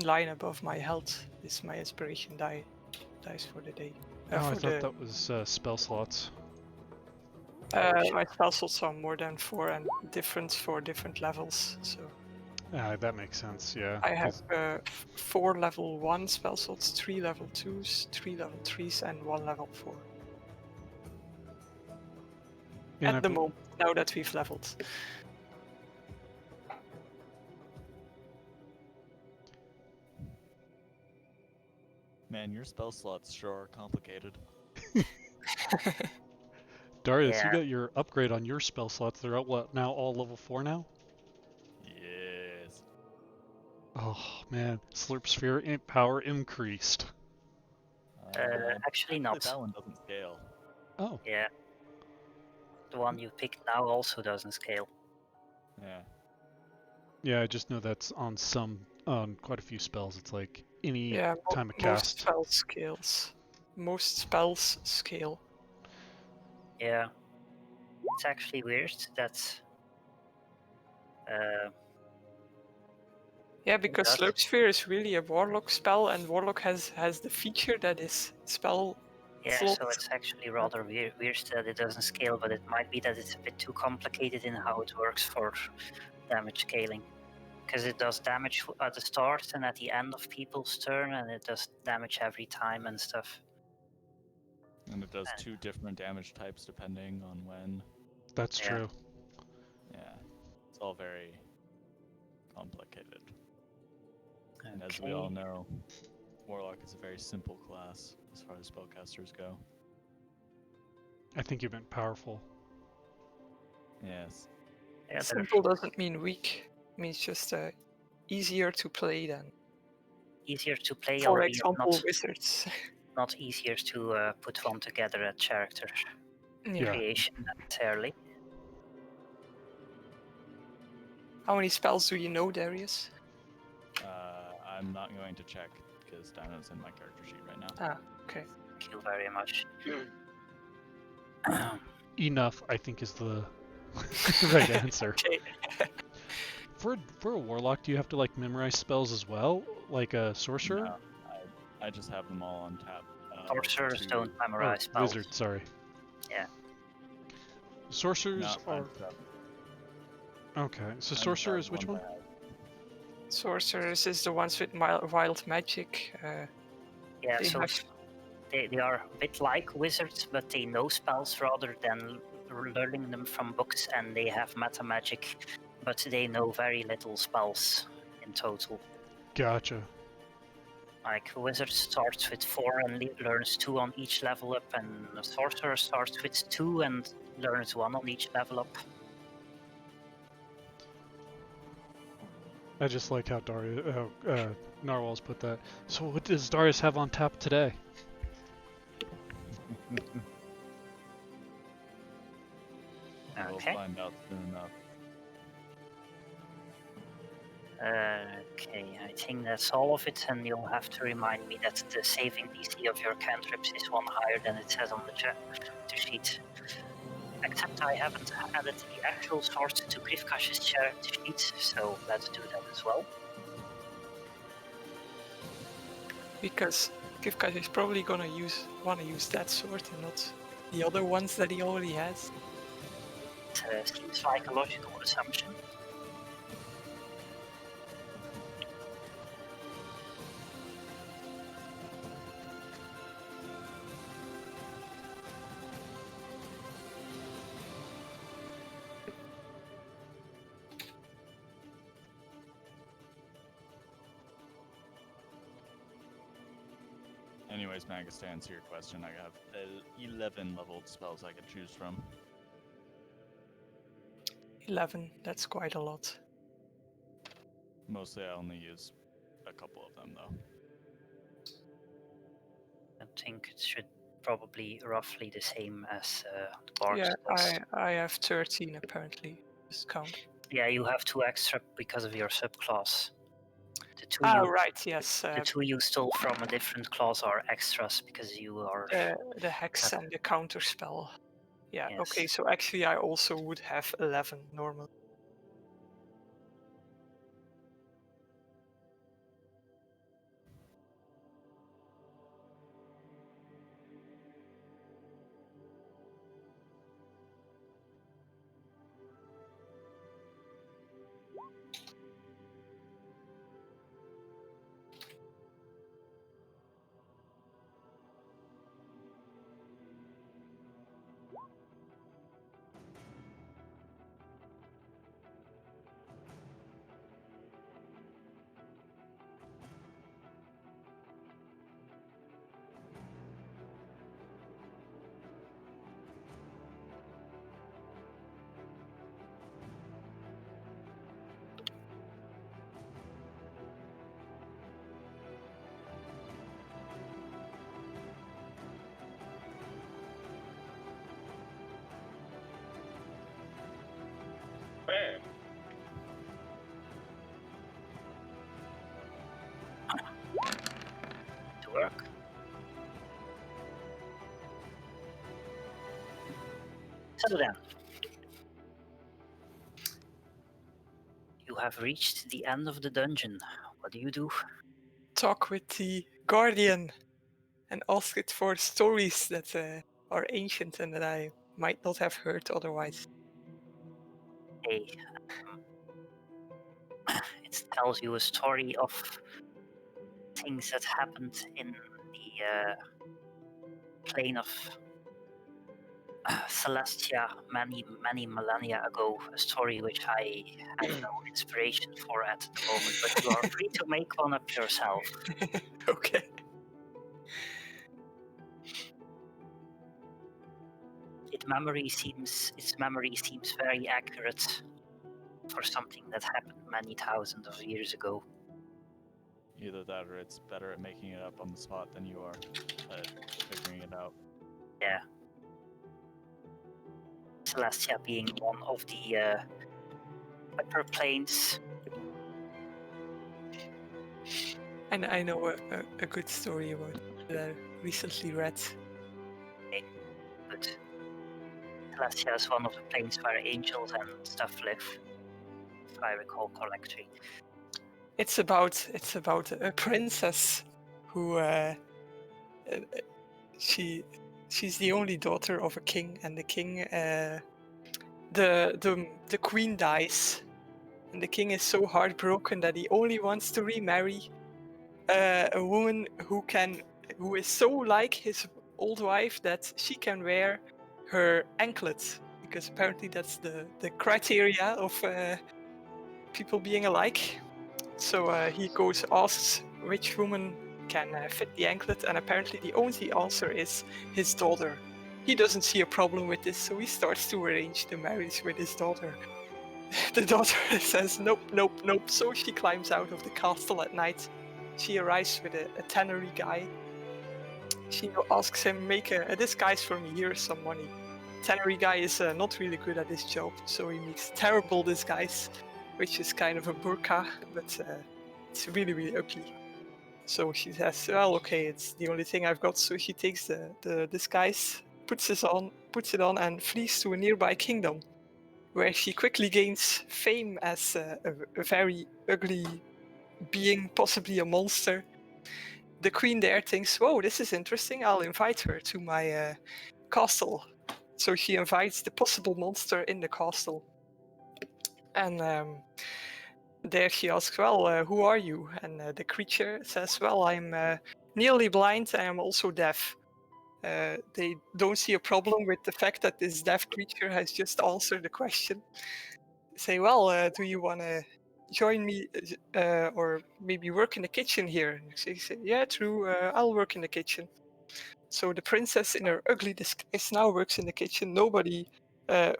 Speaker 3: line above my health is my inspiration dice for the day.
Speaker 4: Oh, I
Speaker 3: for
Speaker 4: thought that was spell slots.
Speaker 3: my spell slots are more than 4 and different for different levels. So
Speaker 4: That makes sense, yeah.
Speaker 3: I have
Speaker 4: 'cause-
Speaker 3: 4 level 1 spell slots, 3 level 2s, 3 level 3s, and 1 level 4.
Speaker 4: and I
Speaker 3: At the
Speaker 4: bel-
Speaker 3: moment, now that we've leveled.
Speaker 2: Man, your spell slots sure are complicated.
Speaker 4: Darius, you
Speaker 1: Yeah.
Speaker 4: got your upgrade on your spell slots. They're at what now? All level 4 now?
Speaker 2: Yes.
Speaker 4: Oh man, Slurp Sphere power increased.
Speaker 1: Actually not.
Speaker 2: That one doesn't scale.
Speaker 4: Oh,
Speaker 1: Yeah. The one you picked now also doesn't scale.
Speaker 2: Yeah.
Speaker 4: yeah. I just know that's on quite a few spells. It's like any
Speaker 3: Yeah,
Speaker 4: time of
Speaker 3: most
Speaker 4: cast.
Speaker 3: spells scales. Most spells scale.
Speaker 1: Yeah. It's actually weird that
Speaker 3: Yeah, because
Speaker 1: does.
Speaker 3: Slurp Sphere is really a Warlock spell, and Warlock has the feature that is spell
Speaker 1: yeah,
Speaker 3: slot.
Speaker 1: so it's actually rather weird that it doesn't scale, but it might be that it's a bit too complicated in how it works for damage scaling. Because it does damage at the start and at the end of people's turn, and it does damage every time and stuff.
Speaker 2: And it does 2 different damage types depending on when.
Speaker 4: That's
Speaker 1: Yeah.
Speaker 4: true.
Speaker 2: Yeah. It's all very complicated. And as we all know, Warlock is a very simple class as far as spellcasters go.
Speaker 4: I think you meant powerful.
Speaker 2: Yes.
Speaker 1: Yeah,
Speaker 3: Simple doesn't mean weak. It means just easier to play than,
Speaker 1: easier to play,
Speaker 3: for
Speaker 1: albeit
Speaker 3: example, wizards.
Speaker 1: not easier to put one together at character
Speaker 4: Yeah.
Speaker 1: creation necessarily.
Speaker 3: How many spells do you know, Darius?
Speaker 2: I'm not going to check because Dino's in my character sheet right now.
Speaker 3: Ah, okay.
Speaker 1: Thank you very much.
Speaker 4: Enough, I think, is the right answer.
Speaker 3: Okay.
Speaker 4: For a warlock, do you have to like memorize spells as well, like a sorcerer?
Speaker 2: No, I just have them all on tap.
Speaker 1: Sorcerers don't memorize spells.
Speaker 4: Wizard, sorry.
Speaker 1: Yeah.
Speaker 4: Sorcerers are okay. So sorcerers, which one?
Speaker 3: Sorcerers is the ones with wild magic.
Speaker 1: Yeah,
Speaker 3: They
Speaker 1: so
Speaker 3: have-
Speaker 1: they are a bit like wizards, but they know spells rather than learning them from books, and they have meta magic, but they know very little spells in total.
Speaker 4: Gotcha.
Speaker 1: Like a wizard starts with 4 and learns 2 on each level up, and a sorcerer starts with 2 and learns 1 on each level up.
Speaker 4: I just like how Narwhal's put that. So what does Darius have on tap today?
Speaker 2: We'll
Speaker 1: Okay.
Speaker 2: find out soon enough.
Speaker 1: Okay, I think that's all of it, and you'll have to remind me that the saving DC of your cantrips is 1 higher than it says on the character sheet. Except I haven't added the actual source to Grifkash's character sheet, so let's do that as well.
Speaker 3: Because Kivkash is probably gonna wanna use that sword and not the other ones that he already has.
Speaker 1: It seems like a logical assumption.
Speaker 2: Anyways, Magus, to answer your question, I have 11 leveled spells I could choose from.
Speaker 3: 11, that's quite a lot.
Speaker 2: Mostly I only use a couple of them though.
Speaker 1: I think it should probably roughly the same as the bard
Speaker 3: Yeah,
Speaker 1: does.
Speaker 3: I have 13 apparently. Just count.
Speaker 1: Yeah, you have 2 extra because of your subclass. The two
Speaker 3: Ah,
Speaker 1: you
Speaker 3: right, yes.
Speaker 1: the 2 you stole from a different class are extras because you are
Speaker 3: The hex and the counter spell. Yeah,
Speaker 1: yes.
Speaker 3: okay, so actually I also would have 11 normally.
Speaker 6: Bam.
Speaker 1: To work. So then, you have reached the end of the dungeon. What do you do?
Speaker 3: Talk with the Guardian and ask it for stories that are ancient and that I might not have heard otherwise.
Speaker 1: Hey, it tells you a story of things that happened in the plane of Celestia many millennia ago. A story which I have no inspiration for at the moment, but you are free to make one up yourself.
Speaker 3: Okay.
Speaker 1: Its memory seems very accurate for something that happened many thousands of years ago.
Speaker 2: Either that or it's better at making it up on the spot than you are at figuring it out.
Speaker 1: Yeah. Celestia being one of the upper planes.
Speaker 3: And I know a good story about it that I recently read.
Speaker 1: But Celestia is one of the planes where angels and stuff live, if I recall correctly.
Speaker 3: It's about a princess who she's the only daughter of a king, and the king the queen dies, and the king is so heartbroken that he only wants to remarry a woman who is so like his old wife that she can wear her anklet, because apparently that's the criteria of people being alike. So he goes asks which woman can fit the anklet, and apparently the only answer is his daughter. He doesn't see a problem with this, so he starts to arrange the marriage with his daughter. The daughter says nope, nope, nope. So she climbs out of the castle at night. She arrives with a tannery guy. She asks him, make a disguise for me, here's some money. Tannery guy is not really good at his job, so he makes terrible disguise, which is kind of a burqa, but it's really, really ugly. So she says, well, okay, it's the only thing I've got. So she takes the disguise, puts it on, and flees to a nearby kingdom, where she quickly gains fame as a very ugly being, possibly a monster. The queen there thinks, whoa, this is interesting, I'll invite her to my castle. So she invites the possible monster in the castle. And there she asks, well, who are you? And the creature says, well, I'm nearly blind, I am also deaf. They don't see a problem with the fact that this deaf creature has just answered the question. Say, well, do you want to join me or maybe work in the kitchen here? And she said, yeah, true, I'll work in the kitchen. So the princess in her ugly disguise now works in the kitchen. Nobody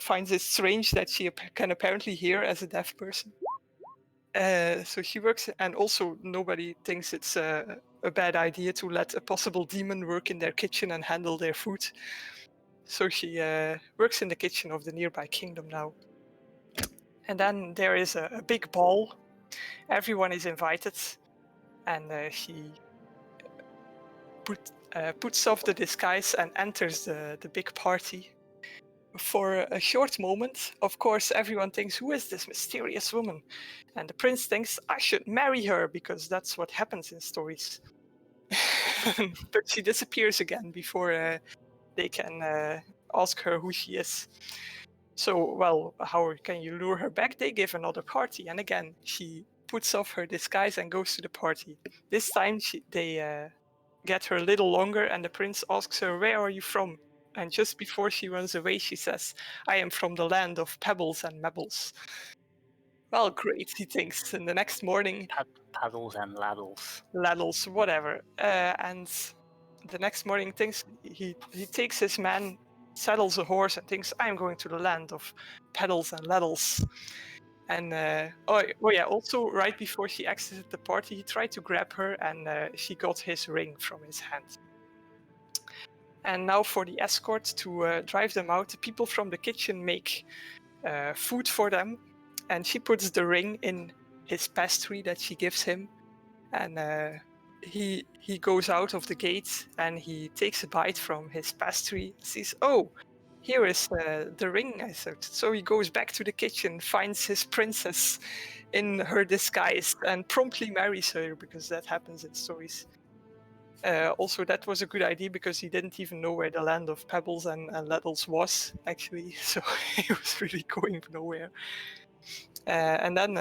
Speaker 3: finds it strange that she can apparently hear as a deaf person. So she works, and also nobody thinks it's a bad idea to let a possible demon work in their kitchen and handle their food. So she works in the kitchen of the nearby kingdom now. And then there is a big ball. Everyone is invited, and she puts off the disguise and enters the big party. For a short moment, of course, everyone thinks, who is this mysterious woman? And the prince thinks, I should marry her, because that's what happens in stories. But she disappears again before they can ask her who she is. So, well, how can you lure her back? They give another party, and again, she puts off her disguise and goes to the party. This time, they get her a little longer, and the prince asks her, where are you from? And just before she runs away, she says, I am from the land of pebbles and mebbles. Well, great, he thinks. And the next morning,
Speaker 1: Paddles and ladles.
Speaker 3: ladles, whatever. And the next morning, thinks he takes his man, saddles a horse, and thinks, I'm going to the land of pedals and ladles. And oh yeah, also right before she exited the party, he tried to grab her, and she got his ring from his hand. And now for the escort to drive them out, the people from the kitchen make food for them, and she puts the ring in his pastry that she gives him, and he goes out of the gate and he takes a bite from his pastry, says, oh, here is the ring, I said. So he goes back to the kitchen, finds his princess in her disguise, and promptly marries her, because that happens in stories. Also, that was a good idea, because he didn't even know where the land of pebbles and ladles was, actually. So he was really going nowhere. And then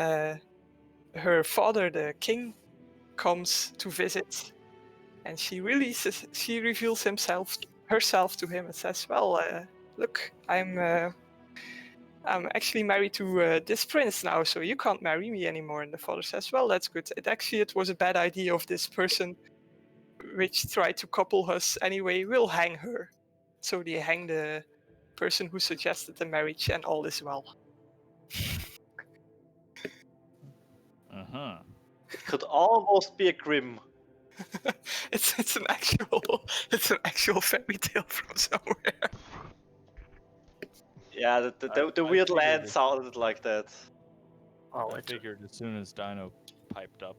Speaker 3: her father, the king, comes to visit, and she reveals herself to him and says, well, look, I'm actually married to this prince now, so you can't marry me anymore. And the father says, well, that's good. It was a bad idea of this person which tried to couple us anyway. We'll hang her. So they hang the person who suggested the marriage, and all is well.
Speaker 2: Uh-huh.
Speaker 6: It could almost be a grim.
Speaker 3: it's an actual fairy tale from somewhere.
Speaker 6: Yeah, the
Speaker 2: I
Speaker 6: weird
Speaker 2: figured
Speaker 6: land
Speaker 2: it.
Speaker 6: sounded like that.
Speaker 1: Oh,
Speaker 2: I
Speaker 1: it,
Speaker 2: figured as soon as Dino piped up.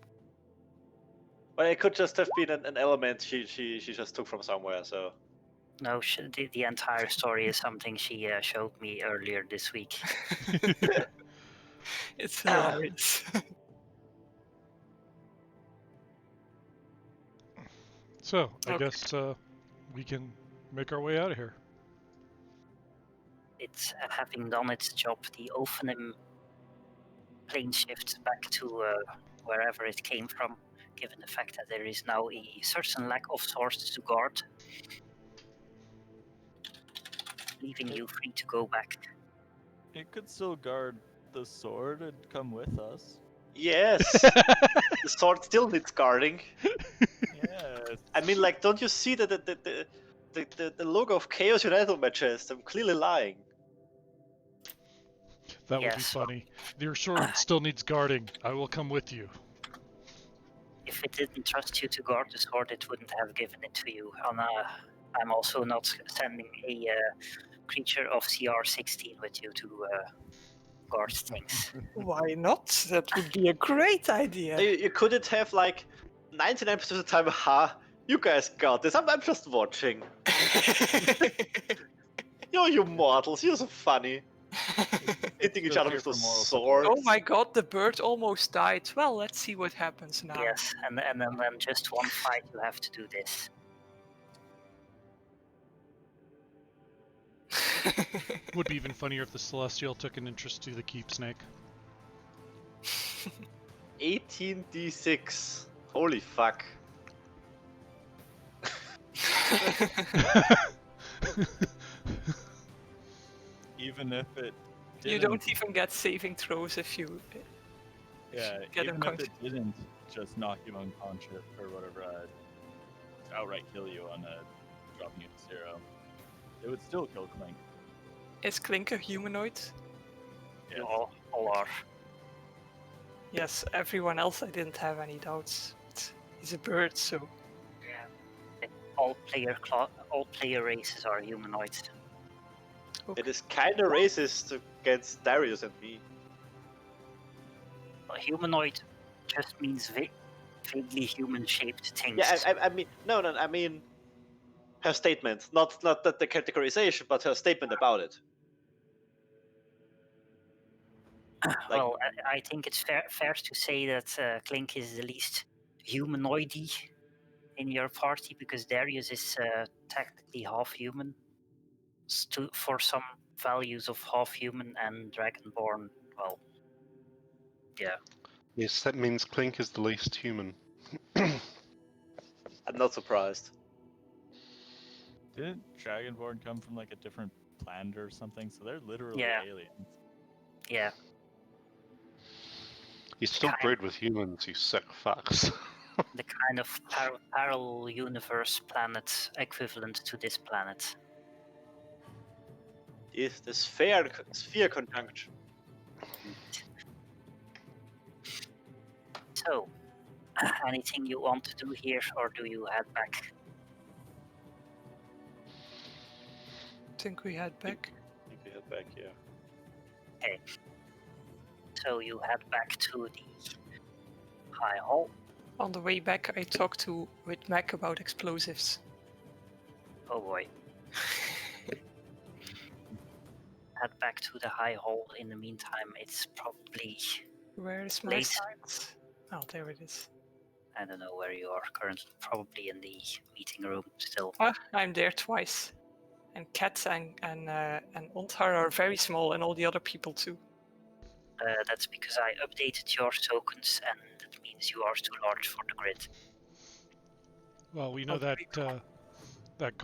Speaker 6: But it could just have been an element she just took from somewhere. So
Speaker 1: no, the entire story is something she showed me earlier this week.
Speaker 3: It's hilarious.
Speaker 4: So, I
Speaker 3: Okay.
Speaker 4: guess we can make our way out of here.
Speaker 1: It's having done its job, the Ophanim plane shifts back to wherever it came from, given the fact that there is now a certain lack of sources to guard, leaving you free to go back.
Speaker 2: It could still guard the sword and come with us.
Speaker 6: yes, the sword still needs guarding.
Speaker 2: Yes.
Speaker 6: I mean, like, don't you see that the logo of Chaos United on my chest? I'm clearly lying.
Speaker 4: That would be
Speaker 1: Yes.
Speaker 4: funny. Your sword still needs guarding. I will come with you.
Speaker 1: If it didn't trust you to guard the sword, it wouldn't have given it to you. And I'm also not sending a creature of CR16 with you to guard things.
Speaker 3: Why not? That would be a great idea.
Speaker 6: You couldn't have, like, 99% of the time, you guys got this. I'm just watching. You mortals, you're so funny. Hitting each
Speaker 2: Just
Speaker 6: other
Speaker 2: here
Speaker 6: with
Speaker 2: for
Speaker 6: those
Speaker 2: moral
Speaker 6: swords.
Speaker 3: Oh my god, the bird almost died. Well, let's see what happens now.
Speaker 1: Yes, and then just one fight you have to do this.
Speaker 4: Would be even funnier if the Celestial took an interest to the keep snake.
Speaker 6: 18d6. Holy fuck.
Speaker 2: Even if it didn't,
Speaker 3: You don't even get saving throws if you
Speaker 2: yeah,
Speaker 3: get
Speaker 2: even if
Speaker 3: unconscious.
Speaker 2: it didn't just knock you unconscious or whatever, outright kill you on dropping it to 0, it would still kill Clink.
Speaker 3: Is Clink a humanoid?
Speaker 2: Yes.
Speaker 1: All are.
Speaker 3: Yes, everyone else I didn't have any doubts. But he's a bird, so
Speaker 1: All player races are humanoids.
Speaker 3: okay.
Speaker 6: It is kind of racist against Darius and me.
Speaker 1: A humanoid just means vaguely human-shaped things.
Speaker 6: Yeah, I mean, no, I mean her statement, not the categorization, but her statement about it. Like,
Speaker 1: Well, I think it's fair to say that Clink is the least humanoidy in your party because Darius is technically half human. For some values of half human and dragonborn, well, yeah.
Speaker 5: Yes, that means Clink is the least human.
Speaker 6: I'm not surprised.
Speaker 2: Didn't Dragonborn come from like a different planet or something? So they're literally
Speaker 1: Yeah.
Speaker 2: aliens.
Speaker 1: Yeah,
Speaker 5: He's still
Speaker 1: Kind-
Speaker 5: bred with humans, you sick fucks.
Speaker 1: the kind of parallel universe planet equivalent to this planet.
Speaker 6: Is the sphere conjunction?
Speaker 1: So, anything you want to do here, or do you head back?
Speaker 3: I think we head back.
Speaker 6: I think we head back here.
Speaker 1: So you head back to the High Hall.
Speaker 3: On the way back, I talked with Mac about explosives.
Speaker 1: Oh boy. Head back to the High Hall. In the meantime, it's probably,
Speaker 3: Where's my
Speaker 1: Late.
Speaker 3: signs? Oh, there it is.
Speaker 1: I don't know where you are currently, probably in the meeting room still.
Speaker 3: Ah, I'm there twice. And Kat and Onthar are very small, and all the other people too.
Speaker 1: That's because I updated your tokens, and that means you are too large for the grid.
Speaker 4: Well, we know
Speaker 3: Oh,
Speaker 4: that
Speaker 3: very
Speaker 4: that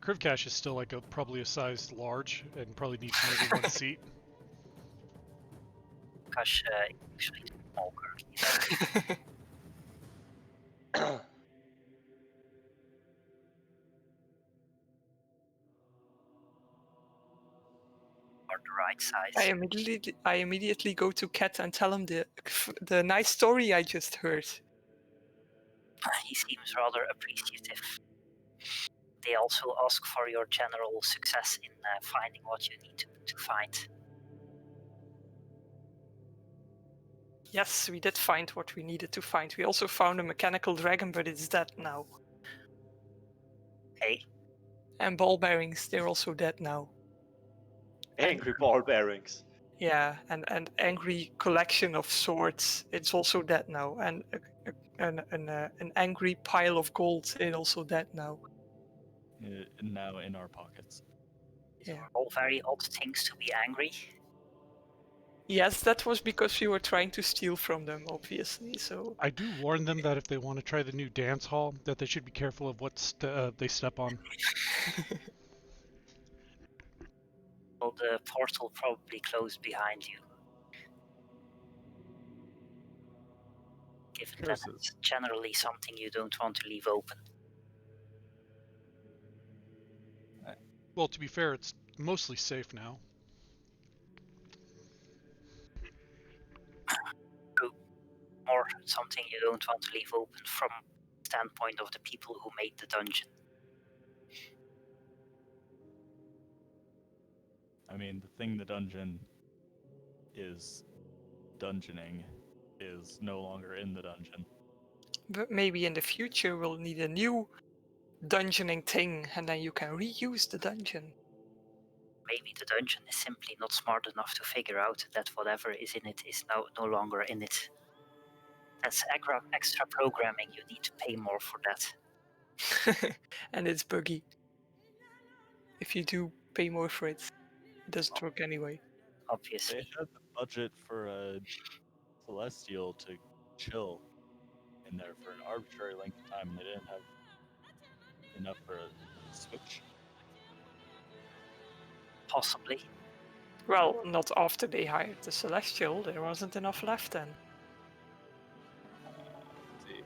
Speaker 4: Krivcash is still like probably a size large and probably needs more than one seat.
Speaker 1: Because actually too small currently. Or the right size.
Speaker 3: I immediately go to Kat and tell him the nice story I just heard.
Speaker 1: He seems rather appreciative. They also ask for your general success in finding what you need to find.
Speaker 3: Yes, we did find what we needed to find. We also found a mechanical dragon, but it's dead now.
Speaker 1: Okay,
Speaker 3: And ball bearings, they're also dead now.
Speaker 6: Angry ball bearings.
Speaker 3: Yeah, and angry collection of swords, it's also dead now. And an angry pile of gold, it's also dead now.
Speaker 2: Now in our pockets.
Speaker 1: these
Speaker 3: Yeah.
Speaker 1: are all very odd things to be angry.
Speaker 3: Yes, that was because we were trying to steal from them, obviously. So
Speaker 4: I do warn them that if they want to try the new dance hall, that they should be careful of what they step on.
Speaker 1: Well, the portal probably closed behind you. Given that
Speaker 2: Curses.
Speaker 1: it's generally something you don't want to leave open.
Speaker 4: Well, to be fair, it's mostly safe now.
Speaker 1: Or something you don't want to leave open from the standpoint of the people who made the dungeon.
Speaker 2: I mean, the thing the dungeon is dungeoning is no longer in the dungeon.
Speaker 3: but maybe in the future we'll need a new dungeoning thing, and then you can reuse the dungeon.
Speaker 1: Maybe the dungeon is simply not smart enough to figure out that whatever is in it is now no longer in it. That's extra programming, you need to pay more for that.
Speaker 3: And it's buggy. If you do pay more for it, it doesn't work anyway.
Speaker 1: Obviously.
Speaker 2: They had the budget for a celestial to chill in there for an arbitrary length of time, and they didn't have enough for a switch.
Speaker 1: Possibly.
Speaker 3: Well, not after they hired the Celestial, there wasn't enough left then.
Speaker 2: Let's see.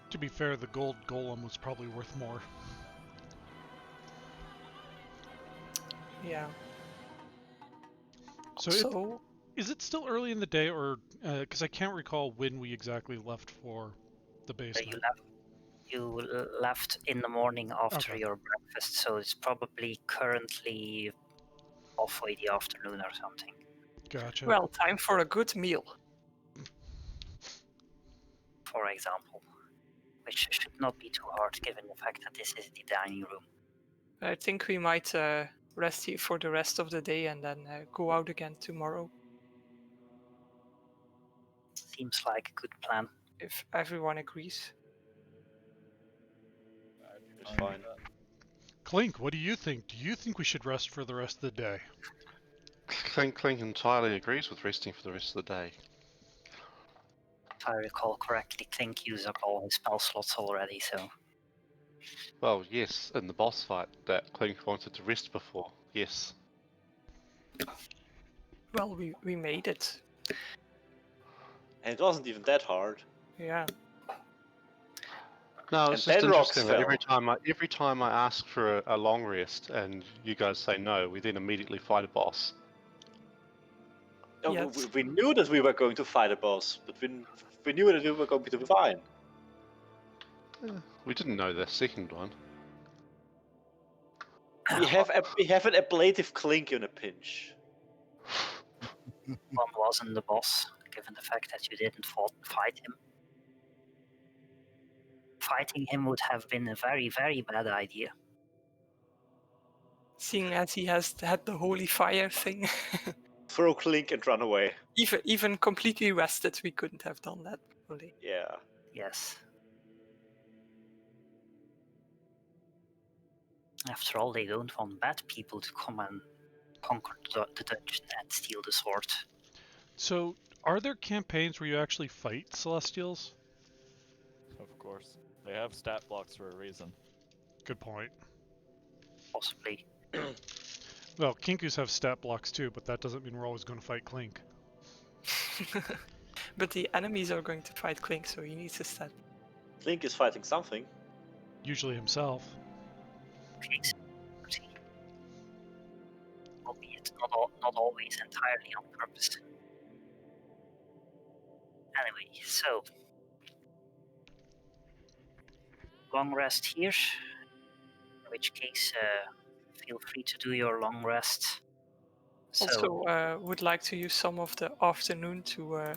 Speaker 4: To be fair, the gold golem was probably worth more.
Speaker 3: Yeah.
Speaker 4: So,
Speaker 3: So
Speaker 4: is it still early in the day, or because I can't recall when we exactly left for the basement?
Speaker 1: You left in the morning after
Speaker 4: Okay.
Speaker 1: your breakfast, so it's probably currently halfway the afternoon or something.
Speaker 4: Gotcha.
Speaker 3: well, time for a good meal.
Speaker 1: For example, which should not be too hard given the fact that this is the dining room.
Speaker 3: I think we might rest here for the rest of the day and then go out again tomorrow
Speaker 1: Seems like a good plan.
Speaker 3: if everyone agrees.
Speaker 6: It's fine.
Speaker 4: Clink, what do you think? Do you think we should rest for the rest of the day?
Speaker 5: Clink entirely agrees with resting for the rest of the day.
Speaker 1: If I recall correctly, Clink used up all his spell slots already, so
Speaker 5: Well, yes, in the boss fight that Clink wanted to rest before. Yes.
Speaker 3: Well, we made it.
Speaker 6: And it wasn't even that hard.
Speaker 3: Yeah.
Speaker 5: No, it's
Speaker 6: And
Speaker 5: just
Speaker 6: then rocks
Speaker 5: interesting that
Speaker 6: fell.
Speaker 5: every time I ask for a long rest and you guys say no, we then immediately fight a boss.
Speaker 6: No,
Speaker 3: Yes.
Speaker 6: we knew that we were going to fight a boss, but we knew that we were going to be fine.
Speaker 5: We didn't know the second one.
Speaker 6: We have an ablative Clink in a pinch.
Speaker 1: one wasn't the boss, given the fact that you didn't fight him. Fighting him would have been a very, very bad idea.
Speaker 3: Seeing as he has had the holy fire thing,
Speaker 6: Throw Clink and run away.
Speaker 3: even completely rested, we couldn't have done that probably.
Speaker 6: Yeah.
Speaker 1: Yes. After all, they don't want bad people to come and conquer the dungeon and steal the sword.
Speaker 4: So, are there campaigns where you actually fight Celestials?
Speaker 2: Of course. They have stat blocks for a reason.
Speaker 4: Good point.
Speaker 1: Possibly.
Speaker 4: Well, Kinkus have stat blocks too, but that doesn't mean we're always going to fight Clink.
Speaker 3: But the enemies are going to fight Clink, so he needs to stand.
Speaker 6: Clink is fighting something.
Speaker 4: Usually himself.
Speaker 1: Clink's duty. Albeit not always entirely on purpose. Anyway, so long rest here. In which case, feel free to do your long rest. So,
Speaker 3: Also, would like to use some of the afternoon to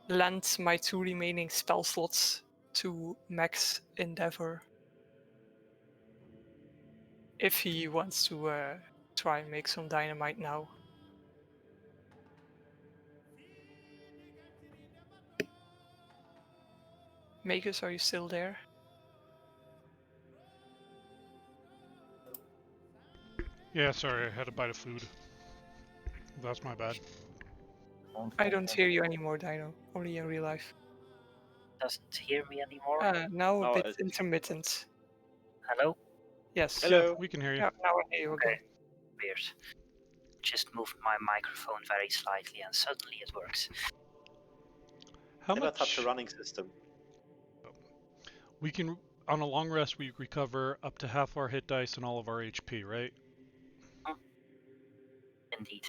Speaker 3: lend my 2 remaining spell slots to Max Endeavor. If he wants to try and make some dynamite now. Magus, are you still there?
Speaker 4: Yeah, sorry, I had a bite of food. That's my bad.
Speaker 3: I don't hear you anymore, Dino. Only in real life.
Speaker 1: doesn't hear me anymore.
Speaker 3: Now a
Speaker 6: Oh,
Speaker 3: bit
Speaker 6: it's-
Speaker 3: intermittent.
Speaker 1: Hello?
Speaker 3: Yes.
Speaker 6: Hello.
Speaker 4: Yeah, we can hear you.
Speaker 3: Yeah, now I hear you again.
Speaker 1: Okay. Weird. Just moved my microphone very slightly and suddenly it works.
Speaker 4: How
Speaker 6: Never
Speaker 4: much?
Speaker 6: touch a running system.
Speaker 4: We can, on a long rest, we recover up to half our hit dice and all of our HP, right?
Speaker 1: Indeed.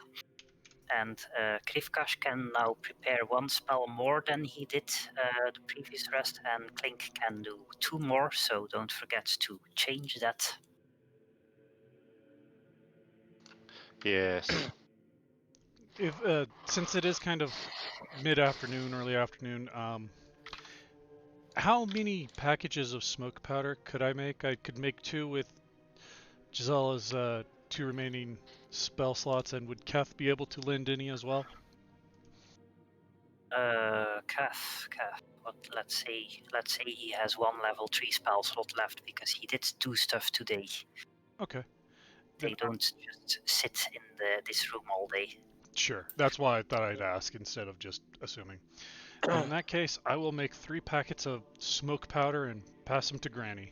Speaker 1: And Krivkash can now prepare 1 spell more than he did the previous rest, and Clink can do 2 more, so don't forget to change that.
Speaker 5: Yes.
Speaker 4: If since it is kind of mid-afternoon, early afternoon, how many packages of smoke powder could I make? I could make 2 with Gisella's 2 remaining spell slots, and would Keth be able to lend any as well?
Speaker 1: Kath, but let's say he has 1 level 3 spell slot left because he did do stuff today.
Speaker 4: Okay.
Speaker 1: They don't just sit in this room all day.
Speaker 4: Sure. That's why I thought I'd ask instead of just assuming. In that case, I will make 3 packets of smoke powder and pass them to Granny.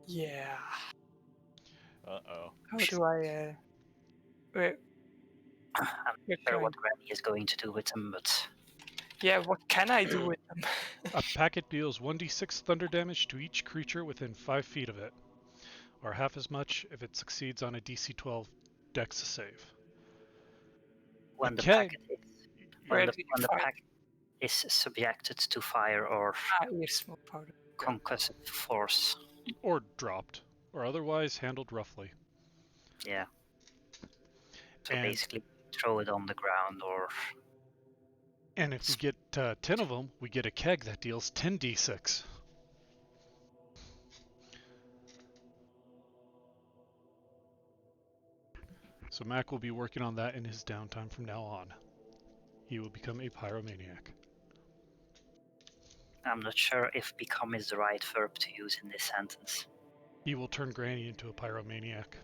Speaker 3: Yeah.
Speaker 2: Uh-oh.
Speaker 3: How do I... Wait.
Speaker 1: I'm
Speaker 3: You're
Speaker 1: not sure
Speaker 3: trying-
Speaker 1: what Granny is going to do with them, but
Speaker 3: Yeah, what can I do with them?
Speaker 4: A packet deals 1d6 thunder damage to each creature within 5 feet of it, or half as much if it succeeds on a DC 12 Dex save.
Speaker 1: When the
Speaker 4: keg-
Speaker 1: packet is
Speaker 3: Where
Speaker 1: when
Speaker 3: do you
Speaker 1: the
Speaker 3: find
Speaker 1: packet is subjected to fire or
Speaker 3: your smoke powder?
Speaker 1: concussive force.
Speaker 4: Or dropped, or otherwise handled roughly.
Speaker 1: Yeah. So
Speaker 4: And-
Speaker 1: basically, throw it on the ground or.
Speaker 4: And if we get 10 of them, we get a keg that deals 10d6. So Mac will be working on that in his downtime from now on. He will become a pyromaniac.
Speaker 1: I'm not sure if become is the right verb to use in this sentence.
Speaker 4: He will turn Granny into a pyromaniac.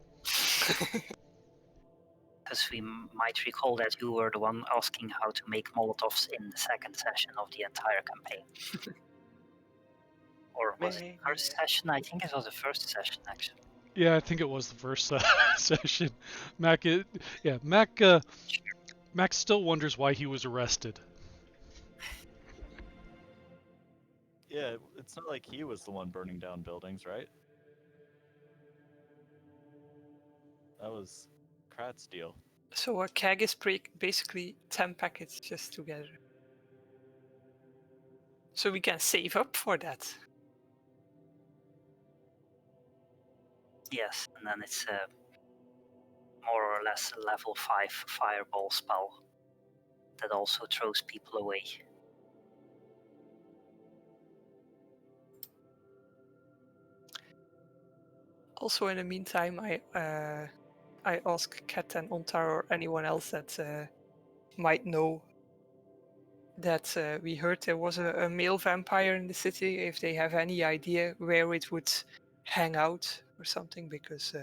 Speaker 1: Because we might recall that you were the one asking how to make Molotovs in the second session of the entire campaign. Or was it the first session? I think it was the first session, actually.
Speaker 4: Yeah, I think it was the first session. Mac still wonders why he was arrested.
Speaker 2: Yeah, it's not like he was the one burning down buildings, right? That was Krat's deal.
Speaker 3: So a keg is basically 10 packets just together. So we can save up for that.
Speaker 1: Yes, and then it's more or less a level 5 fireball spell that also throws people away.
Speaker 3: Also, in the meantime, I ask Kat and Ontar or anyone else that might know that we heard there was a male vampire in the city, if they have any idea where it would hang out or something, because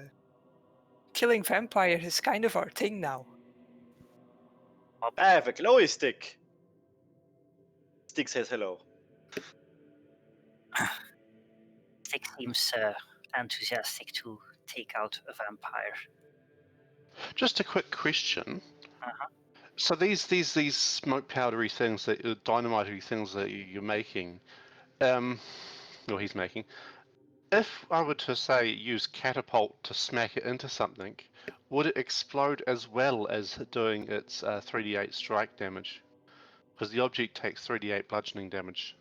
Speaker 3: killing vampires is kind of our thing now.
Speaker 6: I have a glowy stick. Stick says hello.
Speaker 1: Stick seems enthusiastic to take out a vampire.
Speaker 5: Just a quick question.
Speaker 1: Uh-huh.
Speaker 5: So these smoke powdery things, that dynamite-y things that you're making, or he's making. If I were to say use catapult to smack it into something, would it explode as well as doing its 3d8 strike damage? Because the object takes 3d8 bludgeoning damage.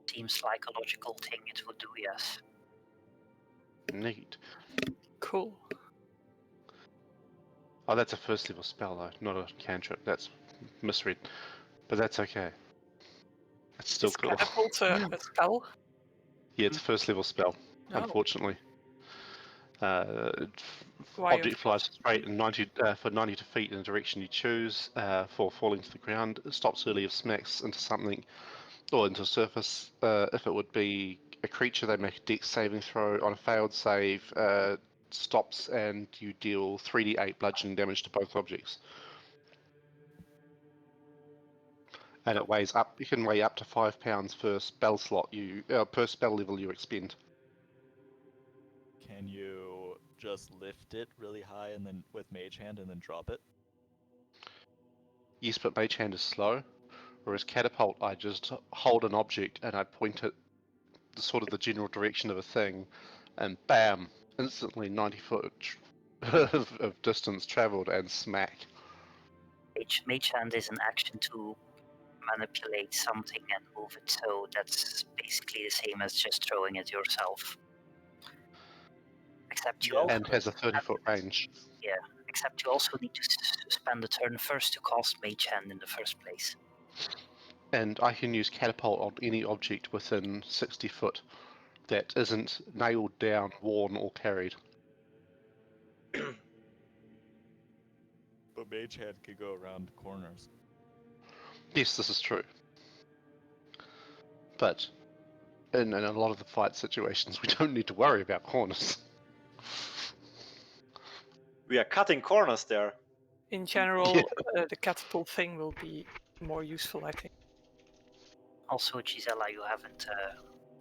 Speaker 1: Seems like a logical thing it would do, yes.
Speaker 5: Neat.
Speaker 3: Cool.
Speaker 5: Oh, that's a first level spell though, not a cantrip. That's misread, but that's okay. It's still
Speaker 3: Is
Speaker 5: cool.
Speaker 3: catapult a spell?
Speaker 5: Yeah, it's a first level spell.
Speaker 3: No.
Speaker 5: Unfortunately.
Speaker 3: Why
Speaker 5: Object flies straight in 90 for 90 feet in the direction you choose. For falling to the ground, it stops early if smacks into something or into a surface. If it would be a creature, they make a dex saving throw. On a failed save, stops and you deal 3d8 bludgeoning damage to both objects. And it weighs up. You can weigh up to 5 pounds per spell slot per spell level you expend.
Speaker 2: Can you just lift it really high and then with Mage Hand and then drop it?
Speaker 5: Yes, but Mage Hand is slow. Whereas Catapult, I just hold an object and I point it sort of the general direction of a thing, and bam, instantly 90 foot of distance traveled and smack.
Speaker 1: Mage Hand is an action to manipulate something and move it, so that's basically the same as just throwing it yourself. Except you
Speaker 2: Yeah.
Speaker 1: also
Speaker 5: And has a 30-foot range.
Speaker 1: except you also need to spend a turn first to cast Mage Hand in the first place.
Speaker 5: And I can use Catapult on any object within 60 foot that isn't nailed down, worn, or carried.
Speaker 2: But Mage Hand can go around corners.
Speaker 5: Yes, this is true. But in a lot of the fight situations, we don't need to worry about corners.
Speaker 6: We are cutting corners there.
Speaker 3: In general, the catapult thing will be more useful, I think.
Speaker 1: Also, Gisela, you haven't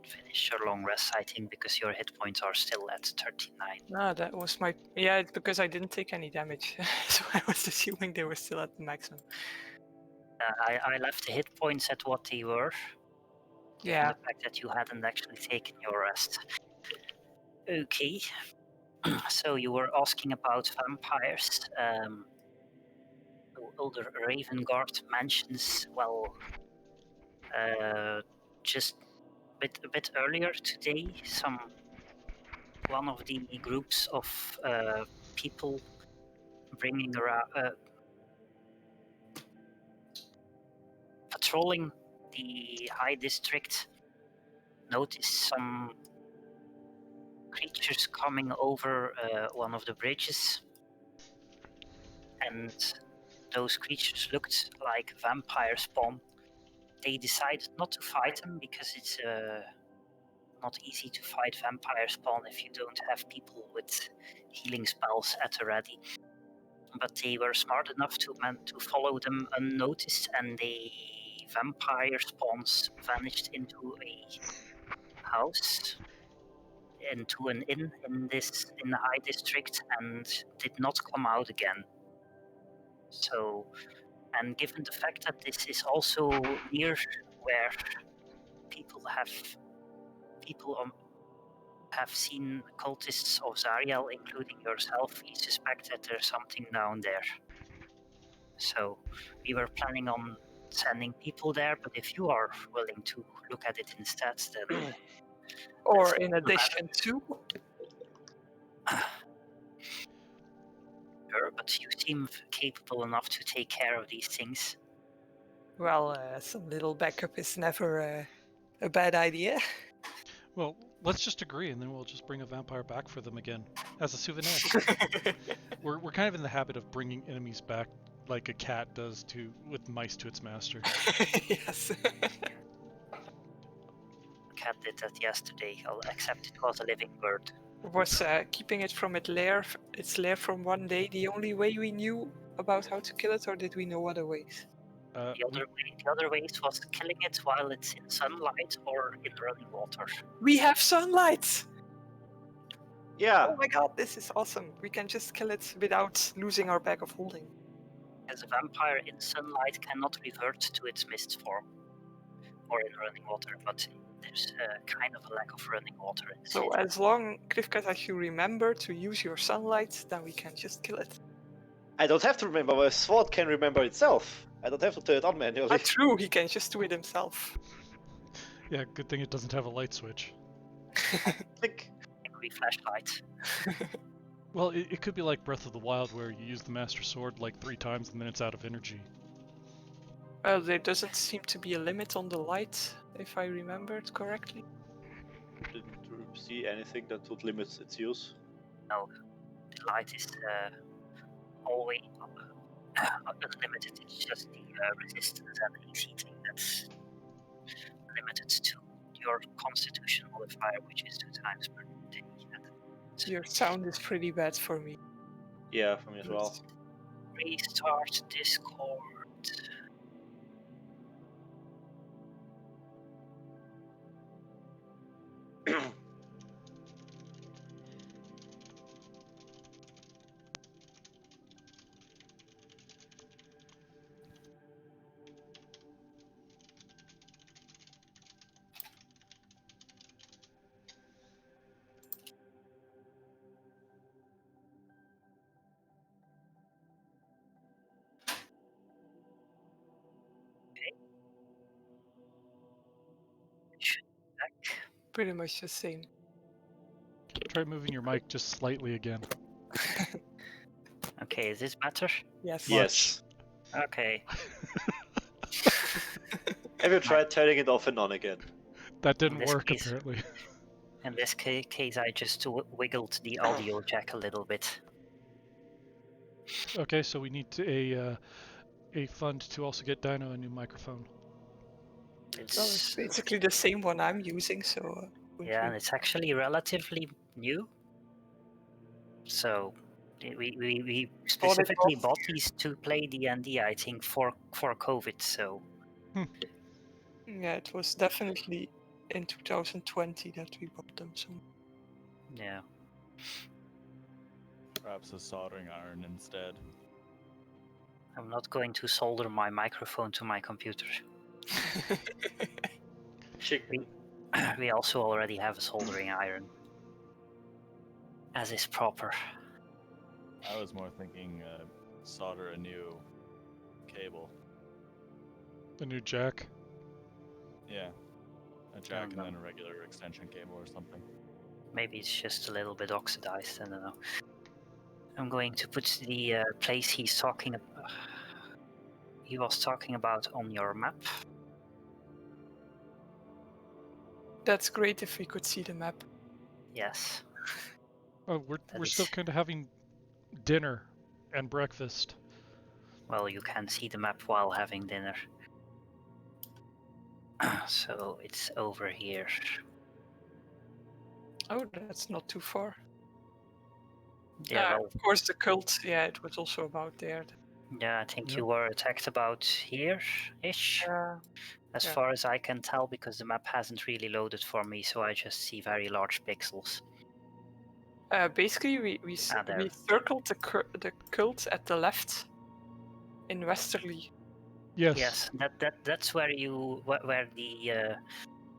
Speaker 1: finished your long rest, I think, because your hit points are still at 39.
Speaker 3: No, that was my... Yeah, it's because I didn't take any damage. So I was assuming they were still at the maximum.
Speaker 1: I left the hit points at what they were, given
Speaker 3: Yeah.
Speaker 1: the fact that you hadn't actually taken your rest. Okay. So you were asking about vampires. Elder Ravengard mentions, well, just a bit earlier today, one of the groups of people bringing around, patrolling the High District, noticed some creatures coming over one of the bridges, and those creatures looked like vampire spawn. They decided not to fight them because it's not easy to fight vampire spawn if you don't have people with healing spells at the ready. But they were smart enough to follow them unnoticed, and the vampire spawns vanished into a house, into an inn in the High District, and did not come out again. So, and given the fact that this is also near where people have seen cultists of Zariel, including yourself, we suspect that there's something down there. So we were planning on sending people there, but if you are willing to look at it instead, then
Speaker 3: Or in addition to.
Speaker 1: sure, but you seem capable enough to take care of these things.
Speaker 3: Well, some little backup is never a bad idea.
Speaker 4: Well, let's just agree, and then we'll just bring a vampire back for them again as a souvenir. We're kind of in the habit of bringing enemies back like a cat does with mice to its master.
Speaker 3: Yes.
Speaker 1: Cat did that yesterday, except it was a living bird.
Speaker 3: Was keeping it from its lair from one day the only way we knew about how to kill it, or did we know other ways?
Speaker 1: The other ways was killing it while it's in sunlight or in running water.
Speaker 3: We have sunlight!
Speaker 6: Yeah.
Speaker 3: Oh my god, this is awesome. We can just kill it without losing our bag of holding.
Speaker 1: As a vampire in sunlight cannot revert to its mist form or in running water, but there's kind of a lack of running water in the
Speaker 3: So
Speaker 1: city.
Speaker 3: as long, Krivka, as you remember to use your sunlight, then we can just kill it.
Speaker 6: I don't have to remember, my sword can remember itself. I don't have to turn it on manually.
Speaker 3: But true, he can just do it himself.
Speaker 4: Yeah, good thing it doesn't have a light switch.
Speaker 6: Click.
Speaker 1: Angry flashlight.
Speaker 4: Well, it could be like Breath of the Wild, where you use the Master Sword like 3 times and then it's out of energy.
Speaker 3: Well, there doesn't seem to be a limit on the light, if I remembered correctly.
Speaker 6: Didn't see anything that would limit its use.
Speaker 1: No, the light is always unlimited. It's just the resistance and the heating that's limited to your constitution modifier, which is 2 times per day.
Speaker 3: Your sound is pretty bad for me.
Speaker 6: Yeah, for me as well.
Speaker 1: Restart Discord.
Speaker 3: Pretty much the same.
Speaker 4: Try moving your mic just slightly again.
Speaker 1: Okay, is this better?
Speaker 3: Yes.
Speaker 6: Yes.
Speaker 1: Okay.
Speaker 6: Have you tried turning it off and on again?
Speaker 4: That didn't
Speaker 1: this
Speaker 4: work,
Speaker 1: case-
Speaker 4: apparently.
Speaker 1: In this case, I just wiggled the audio jack a little bit.
Speaker 4: Okay, so we need a fund to also get Dino a new microphone.
Speaker 3: Well, it's
Speaker 1: It's
Speaker 3: basically the same one I'm using, so...
Speaker 1: yeah, and it's actually relatively new. So we specifically bought these to play D&D, I think, for COVID. So
Speaker 3: Yeah, it was definitely in 2020 that we bought them. So
Speaker 1: yeah.
Speaker 2: Perhaps a soldering iron instead.
Speaker 1: I'm not going to solder my microphone to my computer. We also already have a soldering iron. as is proper.
Speaker 2: I was more thinking solder a new cable.
Speaker 4: The new jack.
Speaker 2: Yeah. A jack and
Speaker 1: no.
Speaker 2: then a regular extension cable or something.
Speaker 1: Maybe it's just a little bit oxidized, I don't know. I'm going to put the place he was talking about on your map.
Speaker 3: That's great if we could see the map.
Speaker 1: Yes.
Speaker 4: Oh, we're
Speaker 1: That
Speaker 4: still
Speaker 1: is-
Speaker 4: kind of having dinner and breakfast.
Speaker 1: Well, you can see the map while having dinner. So it's over here.
Speaker 3: Oh, that's not too far.
Speaker 1: Yeah, well,
Speaker 3: Of course, the cult, yeah, it was also about there.
Speaker 1: yeah, I think
Speaker 4: Yep.
Speaker 1: you were attacked about here-ish, as
Speaker 3: yeah.
Speaker 1: far as I can tell, because the map hasn't really loaded for me, so I just see very large pixels.
Speaker 3: Basically, we
Speaker 1: There.
Speaker 3: circled the cult at the left in Westerly.
Speaker 4: Yes.
Speaker 1: That's where the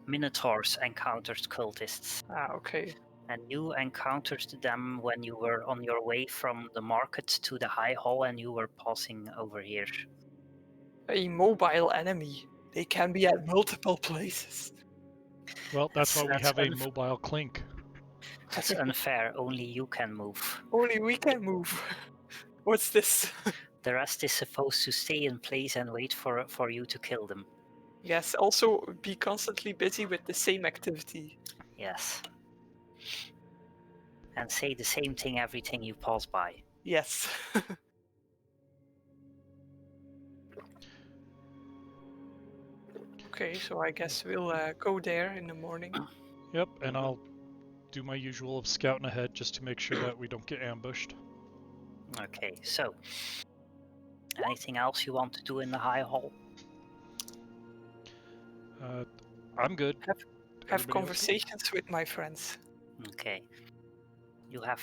Speaker 1: Minotaurs encountered cultists.
Speaker 3: Ah, okay.
Speaker 1: And you encountered them when you were on your way from the market to the High Hall, and you were passing over here.
Speaker 3: A mobile enemy. They can be at multiple places.
Speaker 4: Well, that's why we
Speaker 1: That's
Speaker 4: have a mobile Clink.
Speaker 1: That's unfair. Only you can move.
Speaker 3: Only we can move. What's this?
Speaker 1: The rest is supposed to stay in place and wait for you to kill them.
Speaker 3: Yes, also be constantly busy with the same activity.
Speaker 1: Yes. And say the same thing everything you pass by.
Speaker 3: Yes. Okay, so I guess we'll go there in the morning.
Speaker 4: Yep, and I'll do my usual of scouting ahead just to make sure that we don't get ambushed.
Speaker 1: Okay, so anything else you want to do in the High Hall?
Speaker 4: I'm good.
Speaker 3: Have
Speaker 4: Everybody else good?
Speaker 3: conversations with my friends.
Speaker 1: Okay. You have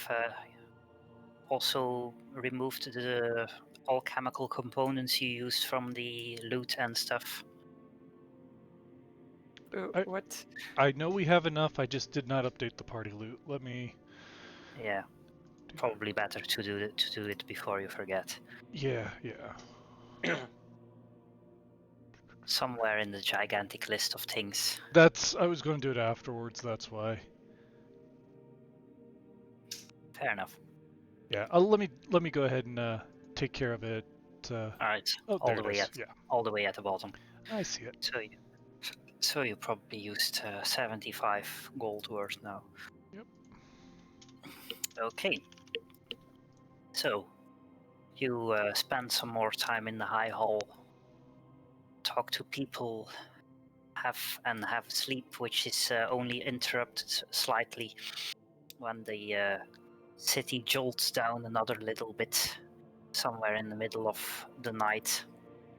Speaker 1: also removed the alchemical components you used from the loot and stuff.
Speaker 3: What?
Speaker 4: I know we have enough, I just did not update the party loot. Let me...
Speaker 1: Yeah, probably better to do it before you forget.
Speaker 4: Yeah.
Speaker 1: Somewhere in the gigantic list of things.
Speaker 4: I was going to do it afterwards, that's why.
Speaker 1: Fair enough.
Speaker 4: Yeah, let me go ahead and take care of it.
Speaker 1: All right.
Speaker 4: Oh,
Speaker 1: all
Speaker 4: there
Speaker 1: the
Speaker 4: it
Speaker 1: way
Speaker 4: is.
Speaker 1: at all the way at the bottom.
Speaker 4: I see it.
Speaker 1: So you probably used 75 gold worth now.
Speaker 4: Yep.
Speaker 1: Okay. So you spend some more time in the High Hall, talk to people, have sleep, which is only interrupted slightly when the city jolts down another little bit somewhere in the middle of the night.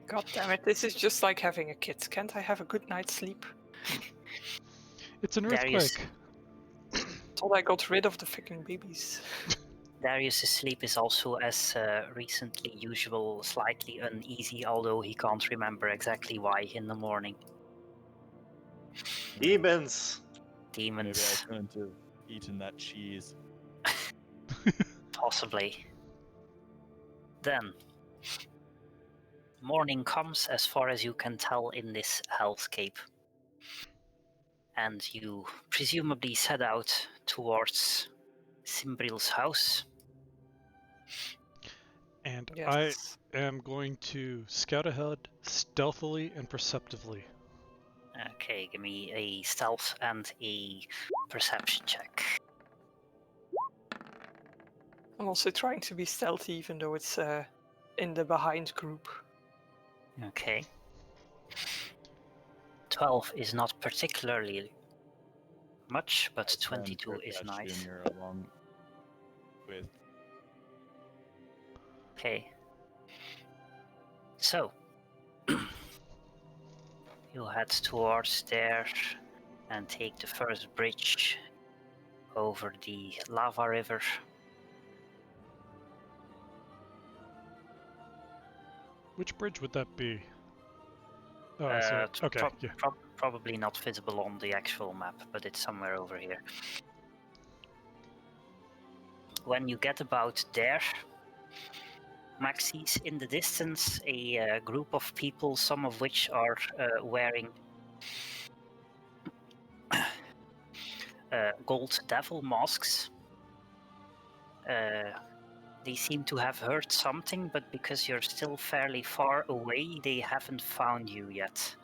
Speaker 3: God damn it, this is just like having a kid. Can't I have a good night's sleep?
Speaker 4: It's an
Speaker 1: Darius-
Speaker 4: earthquake.
Speaker 3: Thought I got rid of the freaking babies.
Speaker 1: Darius' sleep is also, as recently usual, slightly uneasy, although he can't remember exactly why in the morning.
Speaker 6: Demons!
Speaker 2: Maybe I
Speaker 1: Demons,
Speaker 2: couldn't have eaten that cheese.
Speaker 1: possibly. Then, morning comes as far as you can tell in this hellscape. And you presumably set out towards Simbril's house.
Speaker 4: And
Speaker 3: Yes.
Speaker 4: I am going to scout ahead stealthily and perceptively.
Speaker 1: Okay, give me a stealth and a perception check.
Speaker 3: I'm also trying to be stealthy even though it's in the behind group.
Speaker 1: Okay. 12 is not particularly much, but
Speaker 2: I send
Speaker 1: 22 is
Speaker 2: Kirkatch
Speaker 1: nice.
Speaker 2: Jr. along with
Speaker 1: Okay. So, you head towards there and take the first bridge over the lava river.
Speaker 4: Which bridge would that be? Oh, I see it. Okay, yeah.
Speaker 1: Probably not visible on the actual map, but it's somewhere over here. when you get about there, Max sees in the distance a group of people, some of which are wearing gold devil masks. They seem to have heard something, but because you're still fairly far away, they haven't found you yet.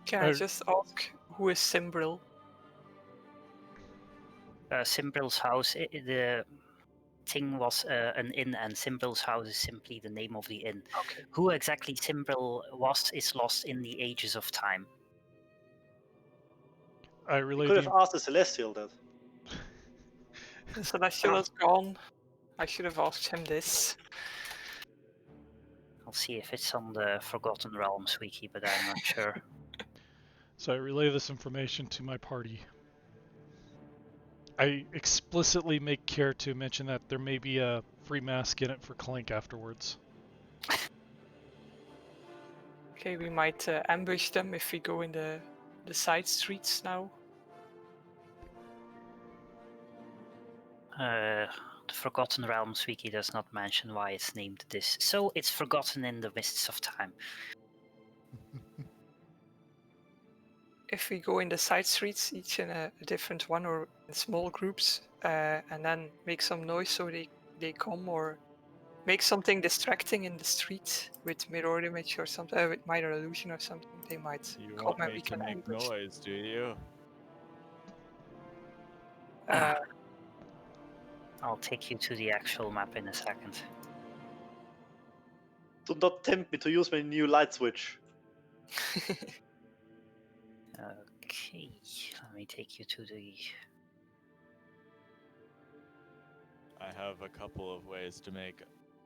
Speaker 3: Can I just ask, who is Simbril?
Speaker 1: Simbril's house, the thing was an inn, and Simbril's house is simply the name of the inn.
Speaker 3: Okay.
Speaker 1: Who exactly Simbril was is lost in the ages of time.
Speaker 4: I
Speaker 6: You
Speaker 4: relay
Speaker 6: could
Speaker 4: the
Speaker 6: have asked the Celestial that.
Speaker 3: The Celestial is gone. I should have asked him this.
Speaker 1: I'll see if it's on the Forgotten Realms wiki, but I'm not sure.
Speaker 4: So I relay this information to my party. I explicitly make care to mention that there may be a free mask in it for Clink afterwards.
Speaker 3: Okay, we might ambush them if we go in the side streets now.
Speaker 1: The Forgotten Realms wiki does not mention why it's named this, so it's forgotten in the mists of time.
Speaker 3: If we go in the side streets, each in a different one or in small groups, and then make some noise so they come, or make something distracting in the street with mirror image or something, with minor illusion or something, they might
Speaker 2: You
Speaker 3: come
Speaker 2: want
Speaker 3: and
Speaker 2: me
Speaker 3: we
Speaker 2: to
Speaker 3: can
Speaker 2: make
Speaker 3: ambush.
Speaker 2: noise, do you?
Speaker 1: I'll take you to the actual map in a second.
Speaker 6: Do not tempt me to use my new light switch.
Speaker 1: Okay, let me take you to the...
Speaker 2: I have a couple of ways to make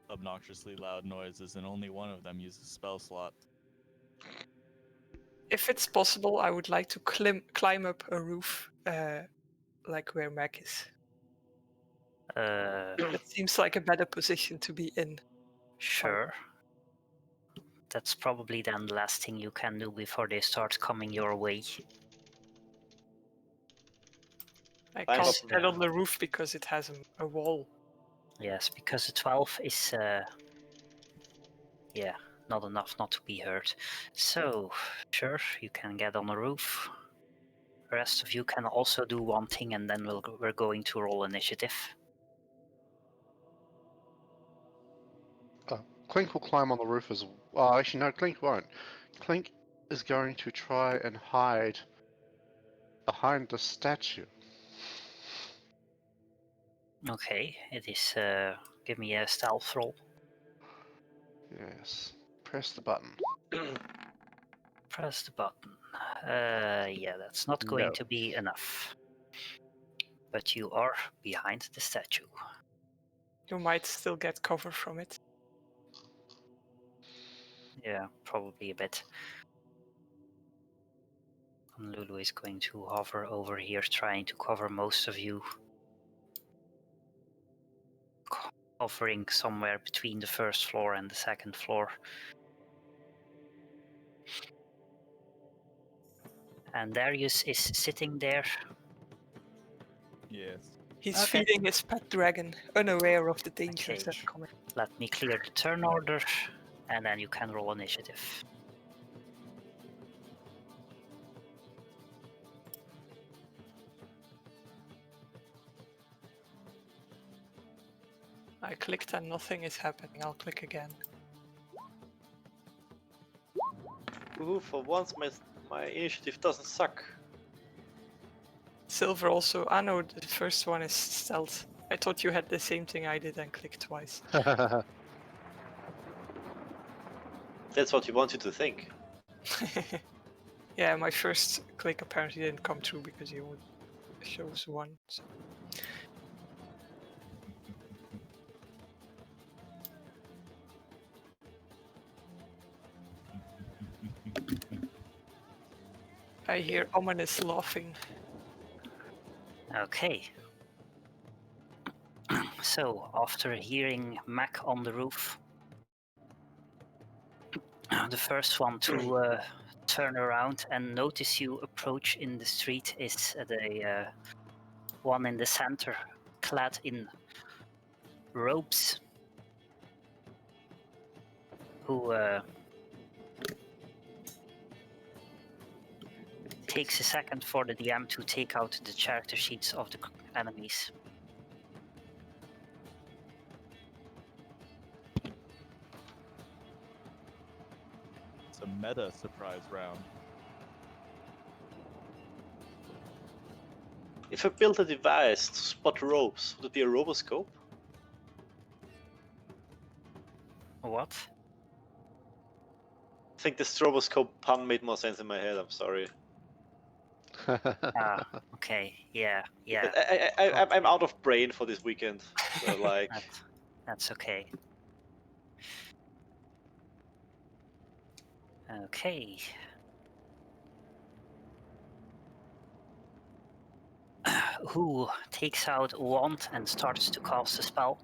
Speaker 2: obnoxiously loud noises, and only one of them uses spell slot.
Speaker 3: If it's possible, I would like to climb up a roof, like where Mac is. That seems like a better position to be in.
Speaker 1: Sure. That's probably then the last thing you can do before they start coming your way.
Speaker 3: I
Speaker 6: Climb
Speaker 3: can't
Speaker 6: up
Speaker 3: stand on the roof because it has a wall.
Speaker 1: Yes, because the 12 is, yeah, not enough not to be heard. So, sure, you can get on the roof. The rest of you can also do one thing, and then we're going to roll initiative.
Speaker 5: Clink will climb on the roof as well. Actually, no, Clink won't. Clink is going to try and hide behind the statue.
Speaker 1: Okay, it is, give me a stealth roll.
Speaker 5: Yes. Press the button.
Speaker 1: Press the button. Yeah, that's not going
Speaker 5: No.
Speaker 1: to be enough. But you are behind the statue.
Speaker 3: You might still get cover from it.
Speaker 1: Yeah, probably a bit. And Lulu is going to hover over here, trying to cover most of you. Hovering somewhere between the first floor and the second floor. And Darius is sitting there.
Speaker 2: Yes.
Speaker 3: He's
Speaker 1: Okay.
Speaker 3: feeding his pet dragon, unaware of the dangers
Speaker 1: Okay.
Speaker 3: that are coming.
Speaker 1: Let me clear the turn order, and then you can roll initiative.
Speaker 3: I clicked and nothing is happening. I'll click again.
Speaker 6: Ooh, for once my initiative doesn't suck.
Speaker 3: Silver also. I know the first one is stealth. I thought you had the same thing I did and clicked twice.
Speaker 6: That's what you wanted to think.
Speaker 3: Yeah, my first click apparently didn't come through because you only shows one. So. I hear ominous laughing.
Speaker 1: Okay. So, after hearing Mac on the roof, the first one to turn around and notice you approach in the street is the one in the center, clad in Ropes, who takes a second for the DM to take out the character sheets of the enemies.
Speaker 2: It's a meta surprise round.
Speaker 6: If I built a device to spot ropes, would it be a roboscope?
Speaker 1: What?
Speaker 6: I think the stroboscope pun made more sense in my head. I'm sorry.
Speaker 1: Ah, okay. Yeah.
Speaker 6: I'm out of brain for this weekend. So like,
Speaker 1: That's okay. Okay. Who takes out a wand and starts to cast a spell?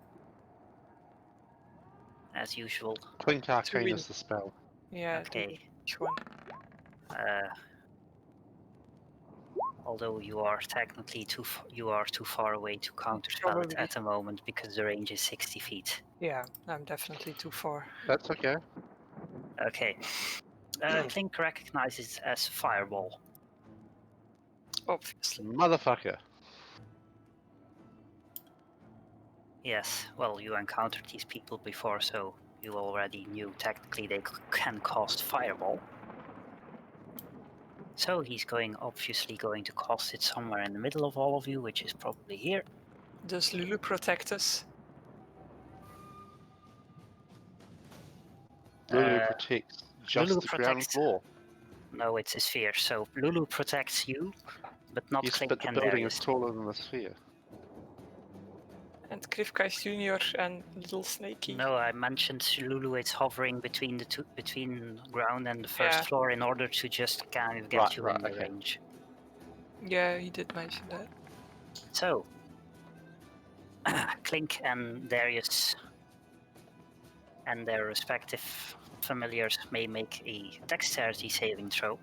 Speaker 1: As usual.
Speaker 5: Clink Arcane
Speaker 3: win.
Speaker 5: is the spell.
Speaker 3: Yeah.
Speaker 1: Okay.
Speaker 3: Which one?
Speaker 1: Although you are technically too far away to counterspell it
Speaker 3: Probably.
Speaker 1: at the moment because the range is 60 feet.
Speaker 3: Yeah, I'm definitely too far.
Speaker 5: That's okay.
Speaker 1: Okay. Clink recognizes as fireball.
Speaker 3: Obviously.
Speaker 5: Motherfucker.
Speaker 1: Yes. Well, you encountered these people before, so you already knew technically they can cast fireball. So he's obviously going to cast it somewhere in the middle of all of you, which is probably here.
Speaker 3: Does Lulu protect us?
Speaker 5: Lulu protects just
Speaker 1: Lulu
Speaker 5: the ground
Speaker 1: protects-
Speaker 5: floor.
Speaker 1: No, it's a sphere. So Lulu protects you, but not
Speaker 5: Yes,
Speaker 1: Clink
Speaker 5: but the
Speaker 1: and
Speaker 5: building
Speaker 1: Darius.
Speaker 5: is taller than the sphere.
Speaker 3: And Krivkais Jr. and Little Snakey.
Speaker 1: No, I mentioned Lulu is hovering between between ground and the first
Speaker 3: Yeah.
Speaker 1: floor in order to just kind of get
Speaker 5: Right,
Speaker 1: you in the
Speaker 5: okay.
Speaker 1: range.
Speaker 3: Yeah, he did mention that.
Speaker 1: So Clink and Darius and their respective familiars may make a dexterity saving throw.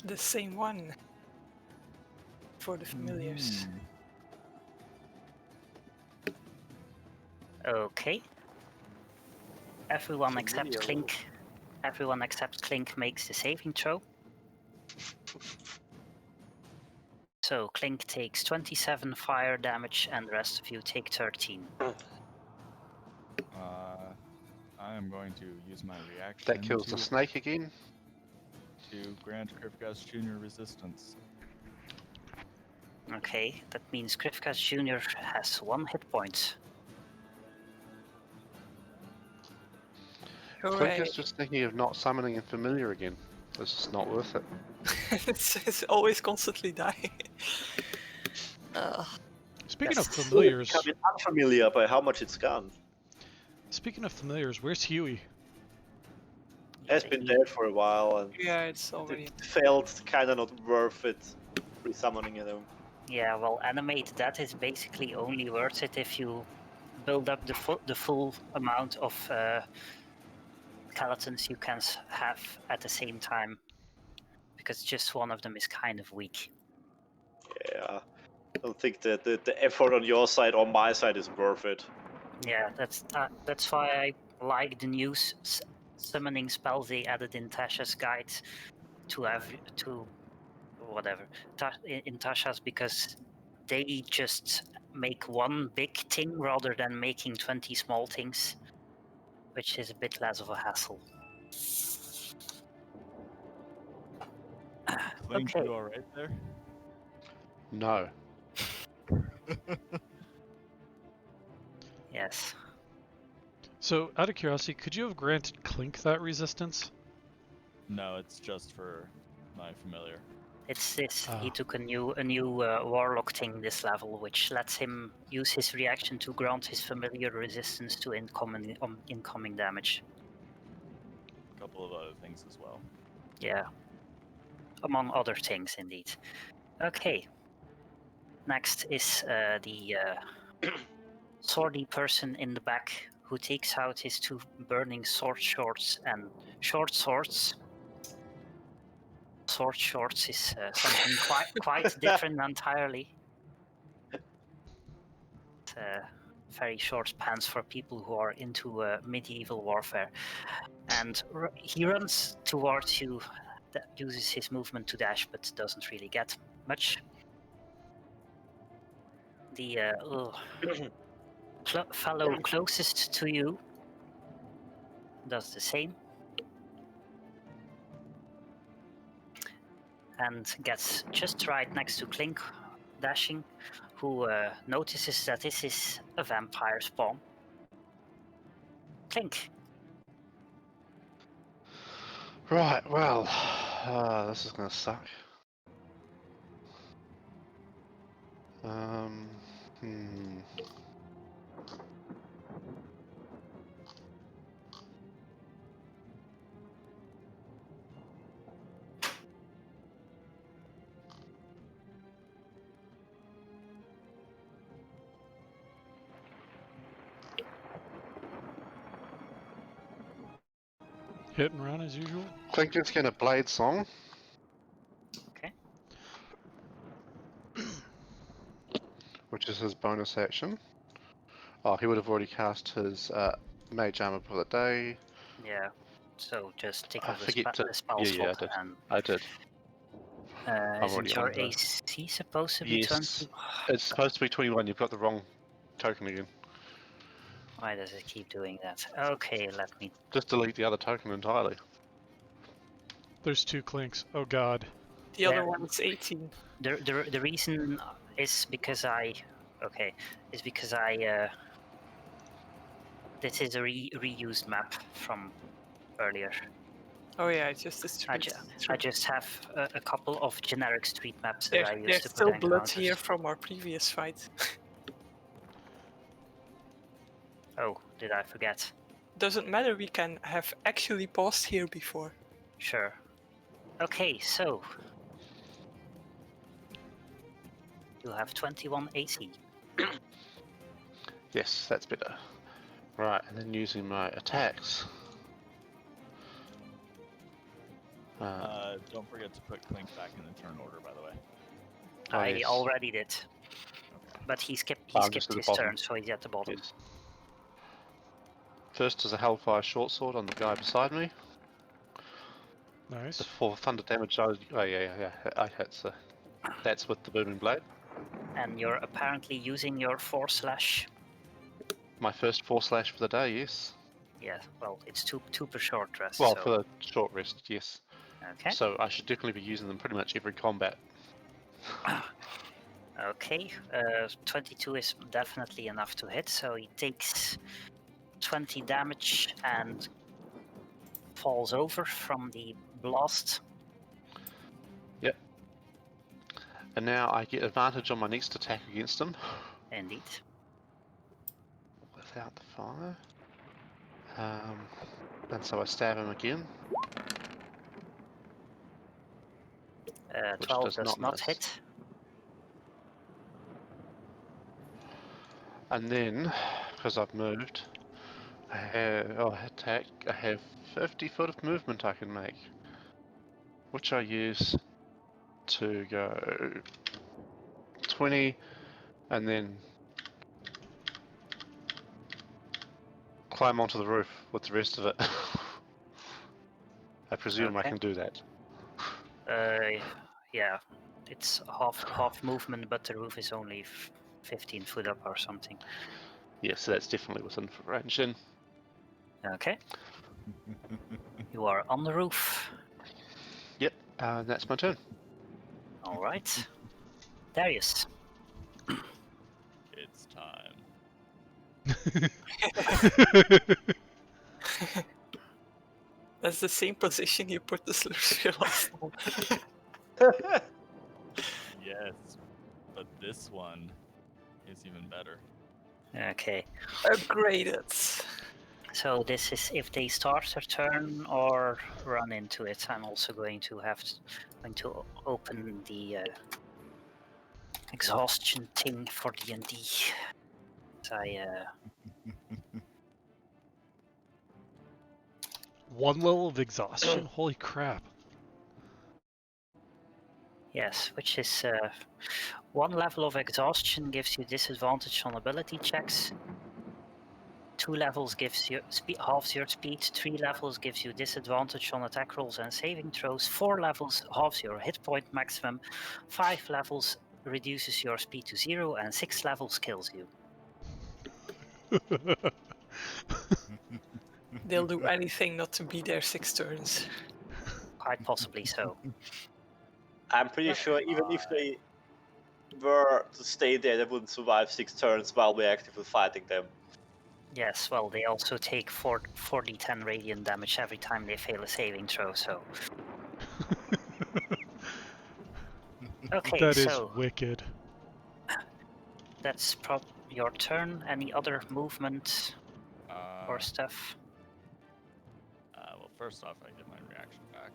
Speaker 3: The same one. For the familiars.
Speaker 1: Okay. Everyone except
Speaker 6: Familiar
Speaker 1: Clink. Everyone except Clink makes the saving throw. So Clink takes 27 fire damage and the rest of you take 13.
Speaker 2: I am going to use my reaction
Speaker 5: That kills the snake again.
Speaker 2: to grant Krivkas Jr. resistance.
Speaker 1: Okay, that means Krivkas Jr. has 1 hit point.
Speaker 5: Clink
Speaker 3: Hooray.
Speaker 5: is just thinking of not summoning a familiar again. It's just not worth it.
Speaker 3: it's always constantly dying.
Speaker 4: Speaking of
Speaker 1: Yes.
Speaker 4: familiars,
Speaker 6: becoming unfamiliar by how much it's gone.
Speaker 4: speaking of familiars, where's Huey?
Speaker 6: Has been dead for a while, and
Speaker 3: Yeah, it's already.
Speaker 6: it felt kind of not worth it resummoning him.
Speaker 1: Yeah, well, animate that is basically only worth it if you build up the full amount of skeletons you can have at the same time, because just one of them is kind of weak.
Speaker 6: Yeah, I don't think that the effort on your side or my side is worth it.
Speaker 1: Yeah, that's why I like the new summoning spells they added in Tasha's guide in Tasha's, because they just make one big thing rather than making 20 small things, which is a bit less of a hassle.
Speaker 2: Clink,
Speaker 1: Okay.
Speaker 2: you alright there?
Speaker 5: No.
Speaker 1: Yes.
Speaker 4: So, out of curiosity, could you have granted Clink that resistance?
Speaker 2: No, it's just for my familiar.
Speaker 1: It's this. He
Speaker 4: Ah.
Speaker 1: took a new warlock thing this level, which lets him use his reaction to grant his familiar resistance to incoming damage.
Speaker 2: A couple of other things as well.
Speaker 1: Yeah. Among other things, indeed. Okay. Next is the swordy person in the back who takes out his 2 burning sword shorts and short swords. sword shorts is something quite different entirely. Very short pants for people who are into medieval warfare. And he runs towards you, uses his movement to dash, but doesn't really get much. The fellow closest to you does the same. And gets just right next to Clink, dashing, who notices that this is a vampire spawn. Clink.
Speaker 5: Right, well, this is gonna suck.
Speaker 4: Hit and run as usual.
Speaker 5: Clink is gonna blade song.
Speaker 1: Okay.
Speaker 5: Which is his bonus action. Oh, he would have already cast his mage armor for the day.
Speaker 1: Yeah. So just tick
Speaker 5: I
Speaker 1: off the
Speaker 5: forget to.
Speaker 1: spell
Speaker 5: Yeah,
Speaker 1: slot
Speaker 5: I did.
Speaker 1: and
Speaker 5: I did.
Speaker 1: isn't
Speaker 5: already
Speaker 1: your
Speaker 5: on the-
Speaker 1: AC supposed to be
Speaker 5: Yes,
Speaker 1: 20?
Speaker 5: it's supposed to be 21. You've got the wrong token again.
Speaker 1: Why does it keep doing that? Okay, let me.
Speaker 5: Just delete the other token entirely.
Speaker 4: There's 2 Clinks. Oh god.
Speaker 3: The other
Speaker 1: Yeah.
Speaker 3: one is 18.
Speaker 1: The reason is because I. Okay, is because I. This is a reused map from earlier.
Speaker 3: Oh yeah, it's just a
Speaker 1: I
Speaker 3: street.
Speaker 1: just have a couple of generic street maps that I
Speaker 3: There's
Speaker 1: used to
Speaker 3: still
Speaker 1: put
Speaker 3: blood
Speaker 1: encounters.
Speaker 3: here from our previous fight.
Speaker 1: Oh, did I forget?
Speaker 3: Doesn't matter, we can have actually paused here before.
Speaker 1: Sure. Okay, so you have 21 AC.
Speaker 5: Yes, that's better. Right, and then using my attacks.
Speaker 2: Don't forget to put Clink back in the turn order, by the way.
Speaker 1: I
Speaker 5: yes.
Speaker 1: already did,
Speaker 2: Okay.
Speaker 1: but he skipped
Speaker 5: I'm just at the
Speaker 1: his
Speaker 5: bottom.
Speaker 1: turn, so he's at the bottom.
Speaker 5: Yes. First is a Hellfire short sword on the guy beside me.
Speaker 4: Nice.
Speaker 5: For thunder damage, I hit, so that's with the booming blade.
Speaker 1: And you're apparently using your 4/.
Speaker 5: My first 4/ for the day, yes.
Speaker 1: Yeah, well, it's two per short rest.
Speaker 5: Well,
Speaker 1: so.
Speaker 5: for the short rest, yes.
Speaker 1: Okay.
Speaker 5: So I should definitely be using them pretty much every combat.
Speaker 1: Okay. 22 is definitely enough to hit, so he takes 20 damage and falls over from the blast.
Speaker 5: Yep. And now I get advantage on my next attack against him.
Speaker 1: Indeed.
Speaker 5: Without the fire. And so I stab him again.
Speaker 1: 12
Speaker 5: does
Speaker 1: does
Speaker 5: not
Speaker 1: not
Speaker 5: miss.
Speaker 1: hit.
Speaker 5: And then, because I've moved, I have 50 foot of movement I can make. Which I use to go 20 and then climb onto the roof with the rest of it. I presume I
Speaker 1: Okay.
Speaker 5: can do that.
Speaker 1: Yeah, it's half movement, but the roof is only 15 foot up or something.
Speaker 5: Yeah, so that's definitely within range then.
Speaker 1: Okay. You are on the roof.
Speaker 5: Yep, and that's my turn.
Speaker 1: All right. Darius.
Speaker 2: It's time.
Speaker 3: That's the same position you put the slurp last time.
Speaker 2: Yes, but this one is even better.
Speaker 1: Okay.
Speaker 3: Upgraded.
Speaker 1: So this is if they start their turn or run into it. I'm also going to open the exhaustion thing for D&D.
Speaker 4: One level of exhaustion? Holy crap.
Speaker 1: Yes, which is 1 level of exhaustion gives you disadvantage on ability checks. 2 levels gives you halves your speed. 3 levels gives you disadvantage on attack rolls and saving throws. 4 levels halves your hit point maximum. 5 levels reduces your speed to 0, and 6 levels kills you.
Speaker 3: They'll do anything not to be there 6 turns.
Speaker 1: Quite possibly so.
Speaker 6: I'm pretty sure even if they were to stay there, they wouldn't survive 6 turns while we're actively fighting them.
Speaker 1: Yes, well, they also take 4d10 radiant damage every time they fail a saving throw, so... Okay,
Speaker 4: That is
Speaker 1: so
Speaker 4: wicked.
Speaker 1: that's your turn. Any other movement or stuff?
Speaker 2: Well, first off, I get my reaction back.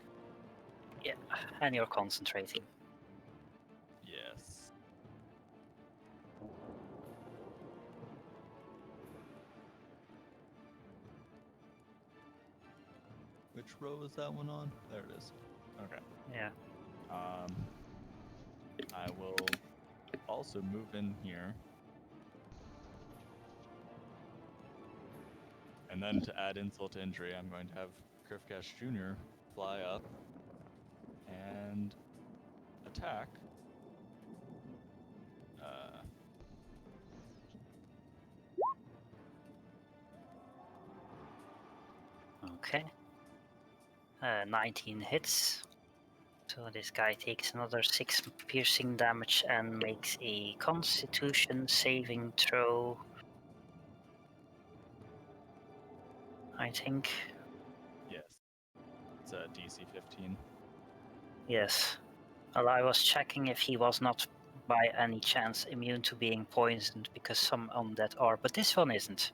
Speaker 1: Yeah, and you're concentrating.
Speaker 2: Yes. Which row is that one on? There it is. Okay.
Speaker 1: Yeah.
Speaker 2: I will also move in here. And then to add insult to injury, I'm going to have Krifkash Jr. fly up and attack.
Speaker 1: Okay. 19 hits. So this guy takes another 6 piercing damage and makes a Constitution saving throw. I think.
Speaker 2: Yes. It's a DC 15.
Speaker 1: Yes. Well, I was checking if he was not by any chance immune to being poisoned, because some undead are, but this one isn't.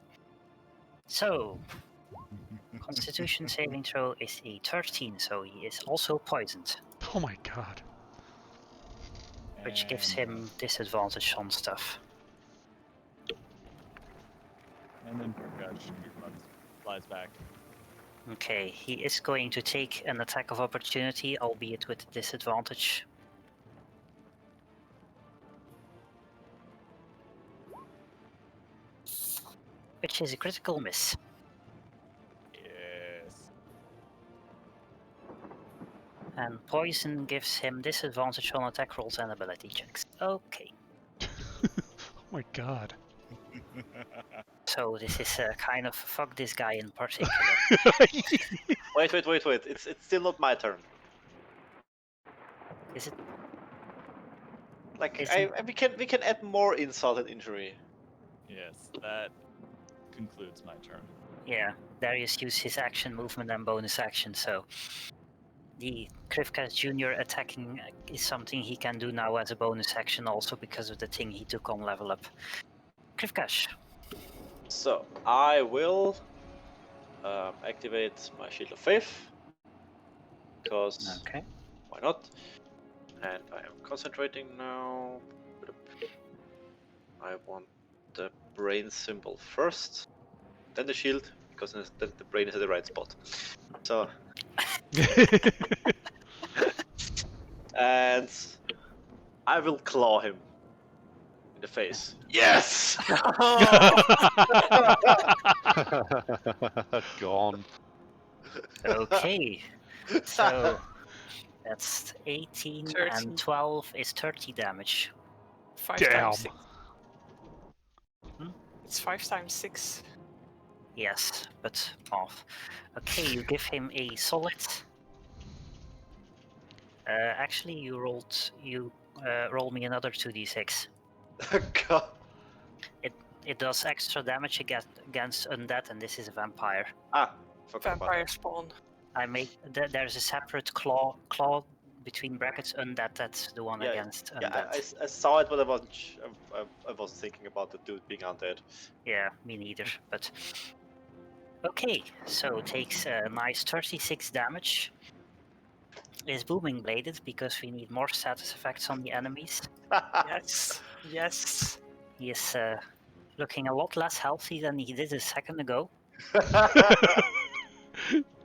Speaker 1: So, Constitution saving throw is a 13, so he is also poisoned.
Speaker 4: Oh my god.
Speaker 1: Which gives him disadvantage on stuff.
Speaker 2: And then Krifkash flies back.
Speaker 1: Okay, he is going to take an attack of opportunity, albeit with disadvantage. Which is a critical miss.
Speaker 2: Yes.
Speaker 1: And poison gives him disadvantage on attack rolls and ability checks. Okay.
Speaker 4: Oh my god.
Speaker 1: So this is a kind of fuck this guy in particular.
Speaker 6: Wait. It's still not my turn.
Speaker 1: Is it?
Speaker 6: Like
Speaker 1: Isn't-
Speaker 6: we can add more insult and injury.
Speaker 2: Yes, that concludes my turn.
Speaker 1: Yeah, Darius used his action, movement, and bonus action, so the Krifkash Jr. attacking is something he can do now as a bonus action, also because of the thing he took on level up. Krifkash.
Speaker 6: So I will activate my Shield of Faith, because
Speaker 1: Okay.
Speaker 6: why not? And I am concentrating now. I want the brain symbol first, then the shield, because then the brain is at the right spot. So, and I will claw him in the face. Yes!
Speaker 5: Gone.
Speaker 1: Okay. So that's 18
Speaker 3: 30.
Speaker 1: and 12 is 30 damage.
Speaker 3: 5
Speaker 4: Damn.
Speaker 3: times 6.
Speaker 1: Hmm?
Speaker 3: It's 5 times 6.
Speaker 1: Yes, but off. Okay, you give him a solid. Actually, you roll me another 2d6.
Speaker 6: God.
Speaker 1: It does extra damage against undead, and this is a vampire.
Speaker 6: Ah, forgot about
Speaker 3: Vampire spawn.
Speaker 1: I made there's a separate claw between brackets undead. That's the one
Speaker 6: Yeah,
Speaker 1: against
Speaker 6: that.
Speaker 1: undead.
Speaker 6: Yeah, I saw it, but I wasn't thinking about the dude being undead.
Speaker 1: Yeah, me neither. But okay, so takes a nice 36 damage. Is booming bladed because we need more status effects on the enemies.
Speaker 3: Yes. Yes.
Speaker 1: He is looking a lot less healthy than he did a second ago.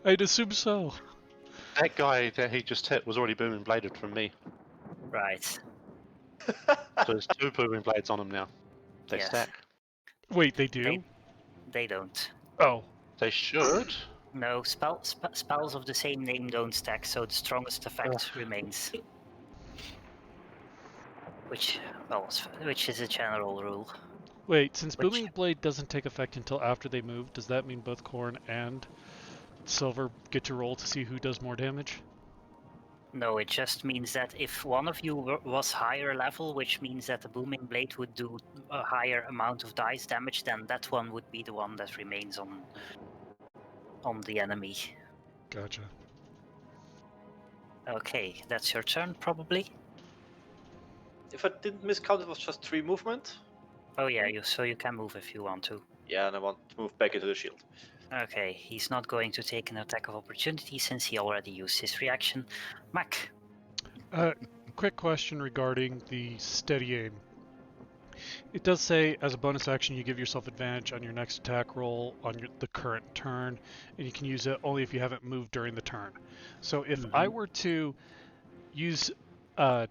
Speaker 4: I'd assume so.
Speaker 5: That guy that he just hit was already booming bladed from me.
Speaker 1: Right.
Speaker 5: So there's 2 booming blades on him now. They
Speaker 1: Yes.
Speaker 5: stack.
Speaker 4: Wait, they do?
Speaker 1: They don't.
Speaker 4: Oh,
Speaker 5: They should.
Speaker 1: No, spells of the same name don't stack, so the strongest effect remains. Which is a general rule.
Speaker 4: wait. Since
Speaker 1: Which-
Speaker 4: Booming Blade doesn't take effect until after they move, does that mean both Corn and Silver get to roll to see who does more damage?
Speaker 1: No, it just means that if one of you was higher level, which means that the booming blade would do a higher amount of dice damage, then that one would be the one that remains on the enemy.
Speaker 4: Gotcha.
Speaker 1: Okay, that's your turn, probably.
Speaker 6: If I didn't miscount, it was just 3 movement.
Speaker 1: Oh yeah, so you can move if you want to.
Speaker 6: Yeah, and I want to move back into the shield.
Speaker 1: Okay, he's not going to take an attack of opportunity since he already used his reaction. Mac.
Speaker 4: Quick question regarding the steady aim. It does say, as a bonus action, you give yourself advantage on your next attack roll on the current turn, and you can use it only if you haven't moved during the turn. So if I were to use my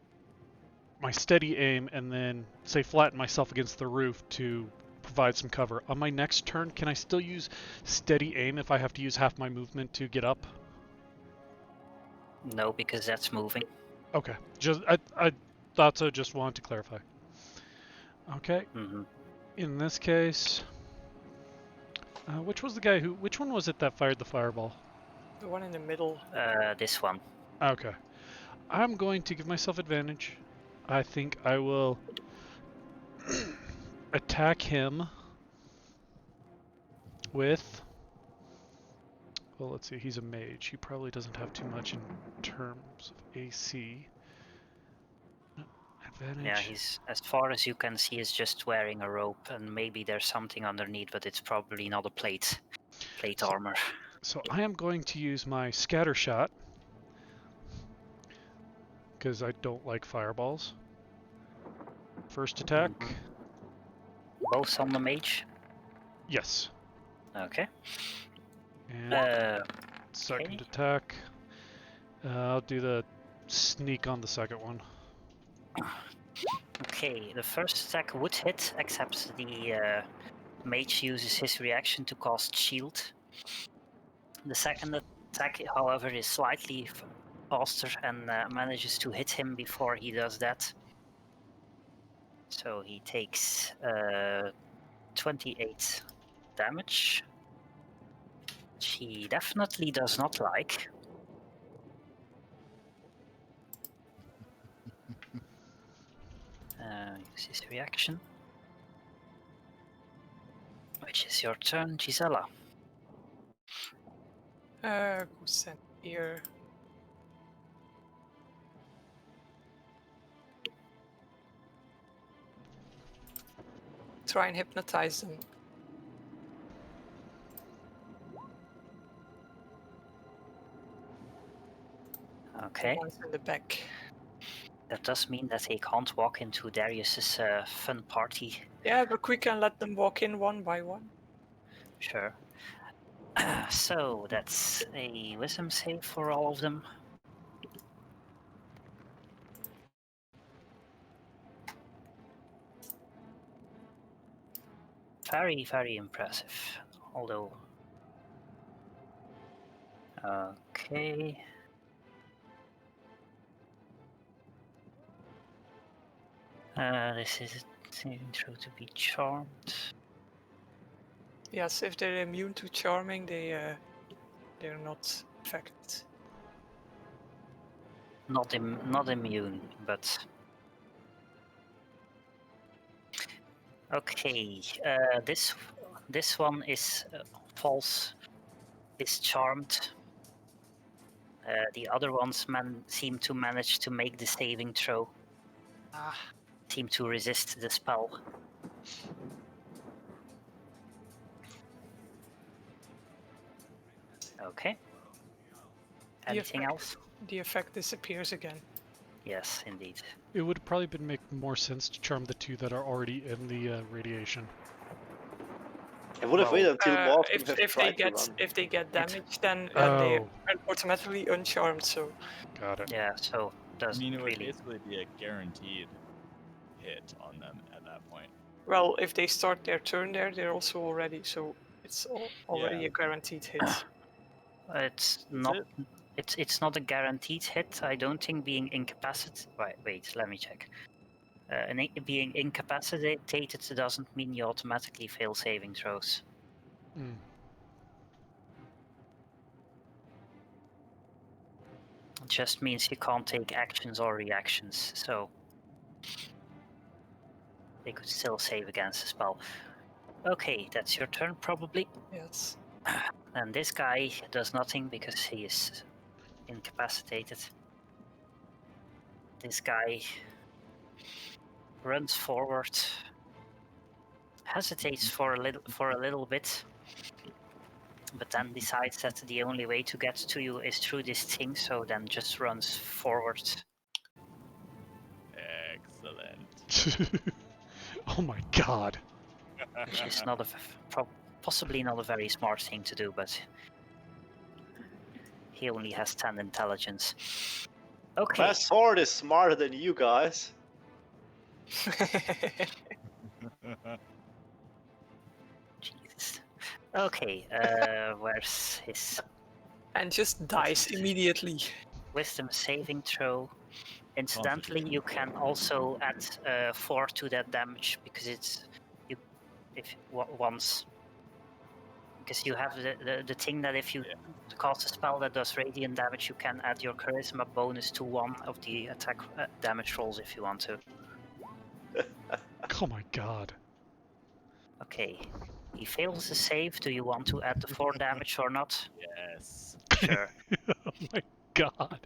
Speaker 4: steady aim and then, say, flatten myself against the roof to provide some cover, on my next turn, can I still use steady aim if I have to use half my movement to get up?
Speaker 1: No, because that's moving.
Speaker 4: Okay, I thought so, just wanted to clarify. Okay. In this case, which one was it that fired the fireball?
Speaker 3: The one in the middle.
Speaker 1: This one.
Speaker 4: Okay. I'm going to give myself advantage. I think I will attack him with, well, let's see, he's a mage. He probably doesn't have too much in terms of AC. Advantage.
Speaker 1: Yeah, he's, as far as you can see, is just wearing a robe, and maybe there's something underneath, but it's probably not a plate armor.
Speaker 4: So I am going to use my scatter shot, because I don't like fireballs. First attack.
Speaker 1: Both on the mage?
Speaker 4: Yes.
Speaker 1: Okay.
Speaker 4: And second attack. I'll do the sneak on the second one.
Speaker 1: Okay, the first attack would hit, except the mage uses his reaction to cast shield. The second attack, however, is slightly faster and manages to hit him before he does that. So he takes 28 damage, which he definitely does not like. Use his reaction. Which is your turn, Gisela.
Speaker 3: Go send here. Try and hypnotize them.
Speaker 1: Okay.
Speaker 3: The ones in the back.
Speaker 1: That does mean that they can't walk into Darius's fun party.
Speaker 3: Yeah, but we can let them walk in one by one.
Speaker 1: Sure. So that's a wisdom save for all of them. Very, very impressive. Although... Okay... this is a saving throw to be charmed.
Speaker 3: Yes, if they're immune to charming, they're not affected.
Speaker 1: Not immune, but... Okay, this one is false, is charmed. The other ones seem to manage to make the saving throw. Seem to resist the spell. Okay. Anything else?
Speaker 3: The effect disappears again.
Speaker 1: Yes, indeed.
Speaker 4: It would probably make more sense to charm the two that are already in the radiation.
Speaker 6: I would have waited until more of them have
Speaker 3: if
Speaker 6: tried to run.
Speaker 3: they get damaged, then
Speaker 4: Oh.
Speaker 3: they're automatically uncharmed. So
Speaker 4: Got it.
Speaker 1: Yeah, so
Speaker 2: I
Speaker 1: doesn't
Speaker 2: mean, it would
Speaker 1: really.
Speaker 2: basically be a guaranteed hit on them at that point.
Speaker 3: Well, if they start their turn there, they're also already, so it's already
Speaker 2: Yeah.
Speaker 3: a guaranteed hit.
Speaker 1: It's
Speaker 2: Is
Speaker 1: not.
Speaker 2: it?
Speaker 1: It's not a guaranteed hit. I don't think being incapacitated. Wait, let me check. Being incapacitated doesn't mean you automatically fail saving throws.
Speaker 4: Mm.
Speaker 1: It just means you can't take actions or reactions, so they could still save against the spell. Okay, that's your turn probably.
Speaker 3: Yes.
Speaker 1: And this guy does nothing because he is incapacitated. This guy runs forward, hesitates for a little bit, but then decides that the only way to get to you is through this thing, so then just runs forward.
Speaker 2: Excellent.
Speaker 4: Oh my god.
Speaker 1: Which is not possibly not a very smart thing to do, but he only has 10 intelligence. Okay.
Speaker 6: My sword is smarter than you guys.
Speaker 1: Jesus. Okay, where's his
Speaker 3: And just dies immediately.
Speaker 1: wisdom saving throw? Incidentally, you can also add 4 to that damage because it's once. Because you have the thing that if you cast a spell that does radiant damage, you can add your charisma bonus to 1 of the attack damage rolls if you want to.
Speaker 4: Oh my god.
Speaker 1: Okay, he fails the save. Do you want to add the 4 damage or not?
Speaker 2: Yes.
Speaker 1: Sure.
Speaker 4: Oh my god.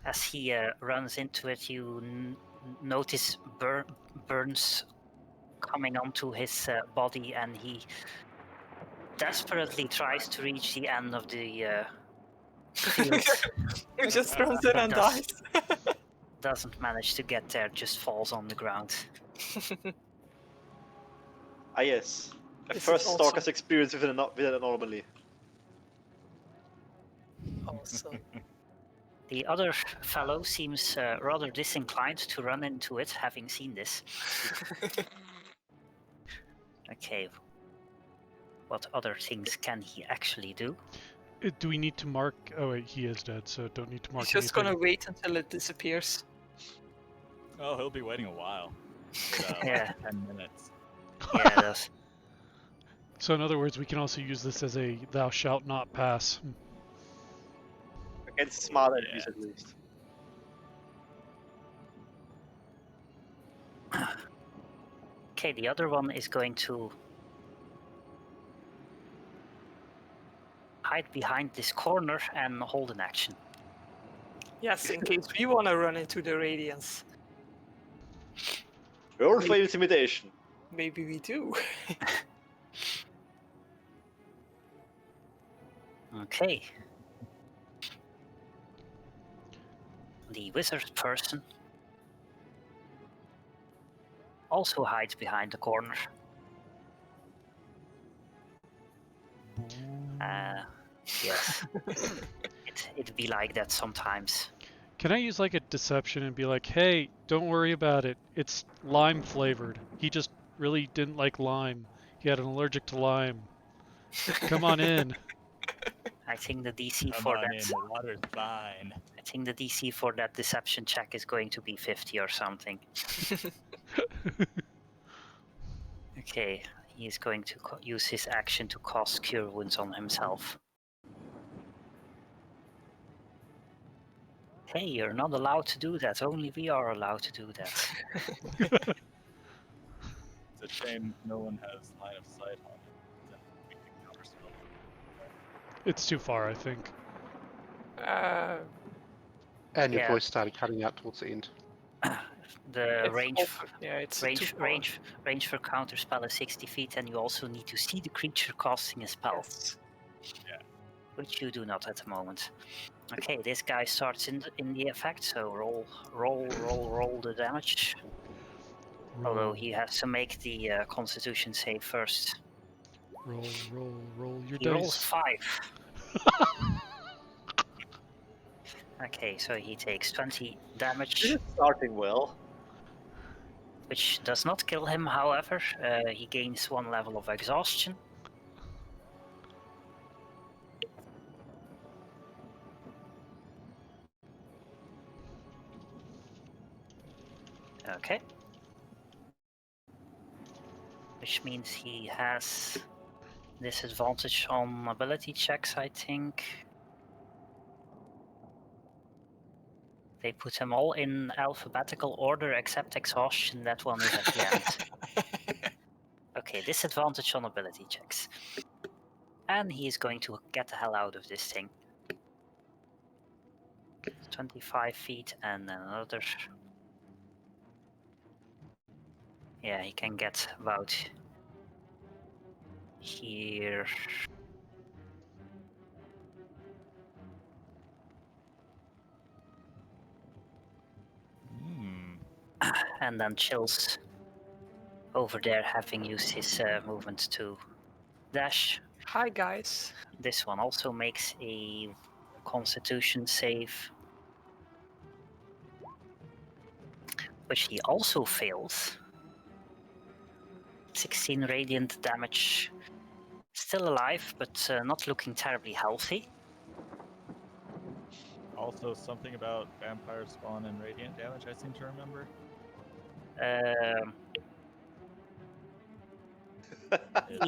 Speaker 1: As he runs into it, you notice burns coming onto his body, and he desperately tries to reach the end of the field.
Speaker 3: He just runs in and dies.
Speaker 1: Doesn't manage to get there, just falls on the ground.
Speaker 6: Ah yes, a
Speaker 3: This is
Speaker 6: first
Speaker 3: awesome.
Speaker 6: Stalker's experience with an anomaly.
Speaker 3: Awesome.
Speaker 1: The other fellow seems rather disinclined to run into it, having seen this. Okay. What other things can he actually do?
Speaker 4: Do we need to mark? Oh wait, he is dead, so don't need to mark
Speaker 3: He's just
Speaker 4: anything.
Speaker 3: gonna wait until it disappears.
Speaker 2: Oh, he'll be waiting a while. About
Speaker 1: Yeah.
Speaker 2: 10 minutes.
Speaker 1: Yeah, it does.
Speaker 4: So in other words, we can also use this as a thou shalt not pass.
Speaker 6: Against smarter enemies at least.
Speaker 1: Okay, the other one is going to hide behind this corner and hold an action.
Speaker 3: Yes, in case we wanna run into the Radiance.
Speaker 6: Roll for intimidation.
Speaker 3: Maybe we do.
Speaker 1: Okay. The wizard person also hides behind the corner. Yes. It'd be like that sometimes.
Speaker 4: Can I use like a deception and be like, hey, don't worry about it. It's lime flavored. He just really didn't like lime. He had an allergic to lime. Come on in.
Speaker 1: I think the DC
Speaker 2: Come
Speaker 1: for
Speaker 2: on
Speaker 1: that.
Speaker 2: in, the water's fine.
Speaker 1: I think the DC for that deception check is going to be 50 or something. Okay, he is going to use his action to cast Cure Wounds on himself. Hey, you're not allowed to do that. Only we are allowed to do that.
Speaker 2: It's a shame no one has line of sight on it. Then we can counterspell.
Speaker 4: It's too far, I think.
Speaker 5: And your
Speaker 1: Yeah.
Speaker 5: voice started cutting out towards the end.
Speaker 1: The
Speaker 3: it's
Speaker 1: range,
Speaker 3: also- yeah, it's too far.
Speaker 1: range for counterspell is 60 feet, and you also need to see the creature casting a spell,
Speaker 3: Yes.
Speaker 1: which you do not at the moment. Okay, this guy starts in the effect, so roll the damage. Although he has to make the Constitution save first.
Speaker 4: Roll your
Speaker 1: He rolls
Speaker 4: dice.
Speaker 1: 5. Okay, so he takes 20
Speaker 6: This
Speaker 1: damage,
Speaker 6: is starting well.
Speaker 1: which does not kill him, however. He gains 1 level of exhaustion. Okay. Which means he has disadvantage on ability checks, I think. They put them all in alphabetical order except exhaustion. That one is at the end. Okay, disadvantage on ability checks. And he is going to get the hell out of this thing. 25 feet and another. Yeah, he can get about here.
Speaker 2: Hmm.
Speaker 1: And then chills over there, having used his movement to dash.
Speaker 3: Hi, guys.
Speaker 1: This one also makes a constitution save, which he also fails. 16 radiant damage. Still alive, but not looking terribly healthy.
Speaker 2: Also, something about vampire spawn and radiant damage, I seem to remember.
Speaker 1: Um,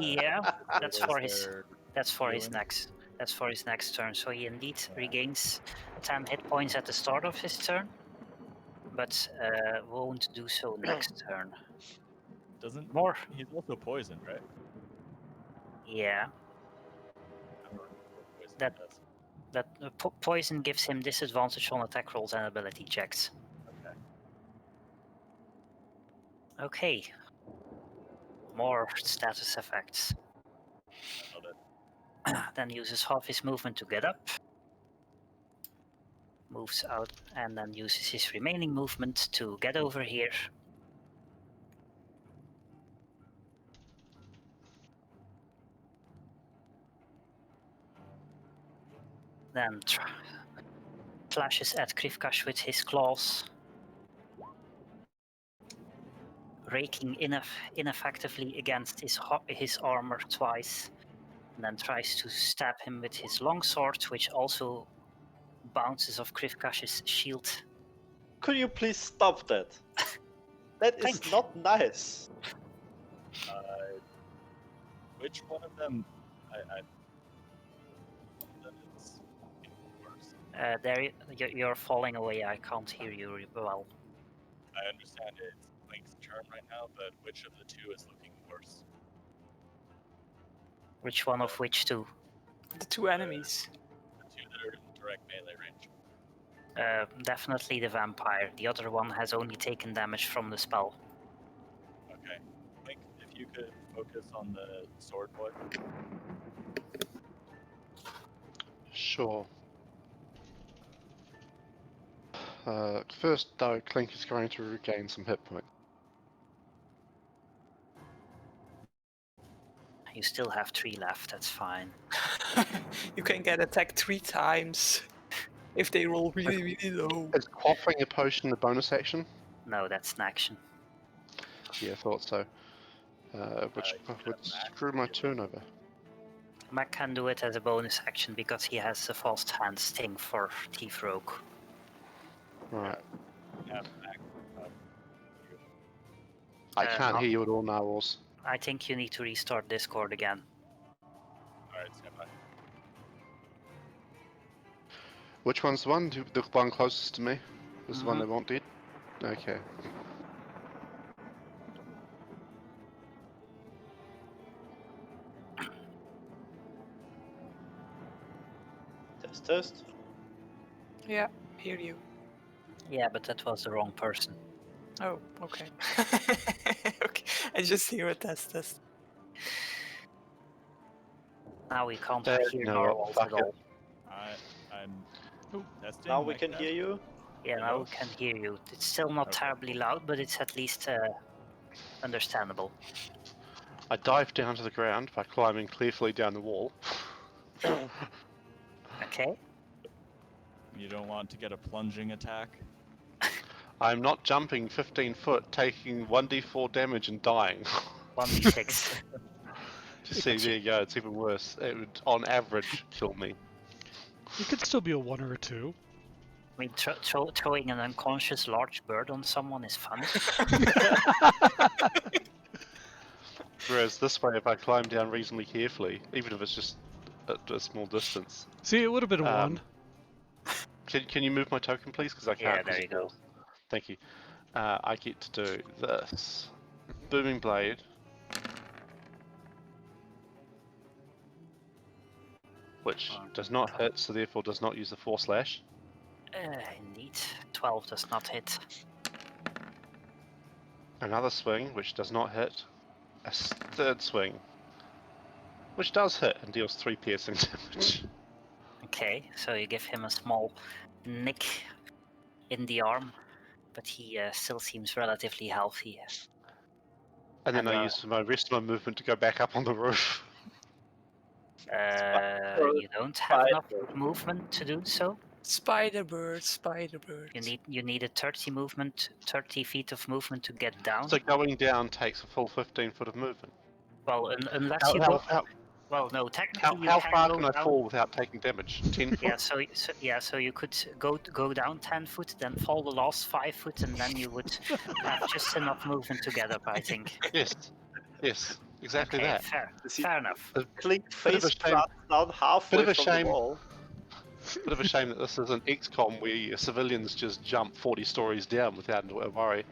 Speaker 1: yeah, that's for his. That's for his
Speaker 2: healing?
Speaker 1: next. That's for his next turn. So he indeed regains 10 hit points at the start of his turn, but won't do so next turn.
Speaker 2: Doesn't
Speaker 1: More.
Speaker 2: he's also poisoned, right?
Speaker 1: Yeah,
Speaker 2: I don't remember what poison
Speaker 1: That-
Speaker 2: does.
Speaker 1: that poison gives him disadvantage on attack rolls and ability checks.
Speaker 2: Okay.
Speaker 1: Okay. More status effects.
Speaker 2: I love it.
Speaker 1: Then uses half his movement to get up. Moves out and then uses his remaining movement to get over here. Then slashes at Krivkash with his claws, raking ineffectively against his armor twice, and then tries to stab him with his longsword, which also bounces off Krivkash's shield.
Speaker 6: Could you please stop that? That is
Speaker 1: Clink.
Speaker 6: not nice.
Speaker 2: Which one of them? I one of them is worse.
Speaker 1: There, you're falling away. I can't hear you well.
Speaker 2: I understand it's Link's turn right now, but which of the two is looking worse?
Speaker 1: Which one of which two?
Speaker 3: The two enemies.
Speaker 2: The two that are in direct melee range.
Speaker 1: Definitely the vampire. The other one has only taken damage from the spell.
Speaker 2: Okay. Link, if you could focus on the sword boy.
Speaker 5: Sure. First, though, Clink is going to regain some hit points.
Speaker 1: You still have 3 left, that's fine.
Speaker 3: You can get attacked 3 times if they roll really, really low.
Speaker 5: Is quaffing a potion a bonus action?
Speaker 1: No, that's an action.
Speaker 5: Yeah, I thought so. Which would screw my turn over.
Speaker 1: Mac can do it as a bonus action because he has a fast hand sting for Thief Rogue.
Speaker 5: Right.
Speaker 2: Yeah, Mac,
Speaker 5: I can't
Speaker 1: no.
Speaker 5: hear you at all now, Ors.
Speaker 1: I think you need to restart Discord again.
Speaker 2: Alright, stand by.
Speaker 5: Which one's the one? The one closest to me? Is the one
Speaker 1: Mhm.
Speaker 5: they want dead? Okay.
Speaker 6: Test.
Speaker 3: Yeah, hear you.
Speaker 1: Yeah, but that was the wrong person.
Speaker 3: Oh, okay. Okay, I just hear a test.
Speaker 1: Now we can't
Speaker 5: You
Speaker 1: hear
Speaker 5: know what,
Speaker 1: narwhals
Speaker 5: fuck
Speaker 1: at
Speaker 5: it.
Speaker 1: all.
Speaker 2: I'm testing.
Speaker 6: Now we
Speaker 2: mic
Speaker 6: can
Speaker 2: test.
Speaker 6: hear you.
Speaker 1: Yeah, now
Speaker 2: Hello?
Speaker 1: we can hear you. It's still not
Speaker 2: Okay,
Speaker 1: terribly loud, but it's at least understandable.
Speaker 5: I dived down to the ground by climbing carefully down the wall.
Speaker 1: Okay.
Speaker 2: You don't want to get a plunging attack?
Speaker 5: I'm not jumping 15 foot, taking 1d4 damage and dying.
Speaker 1: 1d6.
Speaker 5: See, there you go. It's even worse. It would, on average, kill me.
Speaker 4: It could still be a 1 or a 2.
Speaker 1: I mean, throwing an unconscious large bird on someone is fun.
Speaker 5: Whereas this way, if I climb down reasonably carefully, even if it's just at a small distance.
Speaker 4: See, it would have been a 1.
Speaker 5: Can you move my token, please? Because I can't.
Speaker 1: Yeah, there you go.
Speaker 5: Thank you. I get to do this. Booming Blade. Which does not hit, so therefore does not use the Force Slash.
Speaker 1: Indeed. 12 does not hit.
Speaker 5: Another swing, which does not hit. A third swing, which does hit and deals 3 piercing damage.
Speaker 1: Okay, so you give him a small nick in the arm, but he still seems relatively healthy.
Speaker 5: And then I use my rest of my movement to go back up on the roof.
Speaker 1: You don't have enough movement to do so.
Speaker 3: Spider bird, spider bird.
Speaker 1: You need a 30 feet of movement to get down.
Speaker 5: So going down takes a full 15 foot of movement.
Speaker 1: Well, unless you go. Well, no, technically
Speaker 5: how
Speaker 1: you
Speaker 5: far
Speaker 1: go
Speaker 5: can I
Speaker 1: down.
Speaker 5: fall without taking damage? 10 foot?
Speaker 1: So you could go down 10 foot, then fall the last 5 foot, and then you would have just enough movement to get up, I think.
Speaker 5: Yes, exactly
Speaker 1: Okay,
Speaker 5: that.
Speaker 1: fair enough.
Speaker 6: Clink
Speaker 5: Bit
Speaker 6: face
Speaker 5: of a shame.
Speaker 6: plants down halfway
Speaker 5: Bit of a
Speaker 6: from
Speaker 5: shame.
Speaker 6: the wall.
Speaker 5: Bit of a shame that this is an XCOM where civilians just jump 40 stories down without a worry.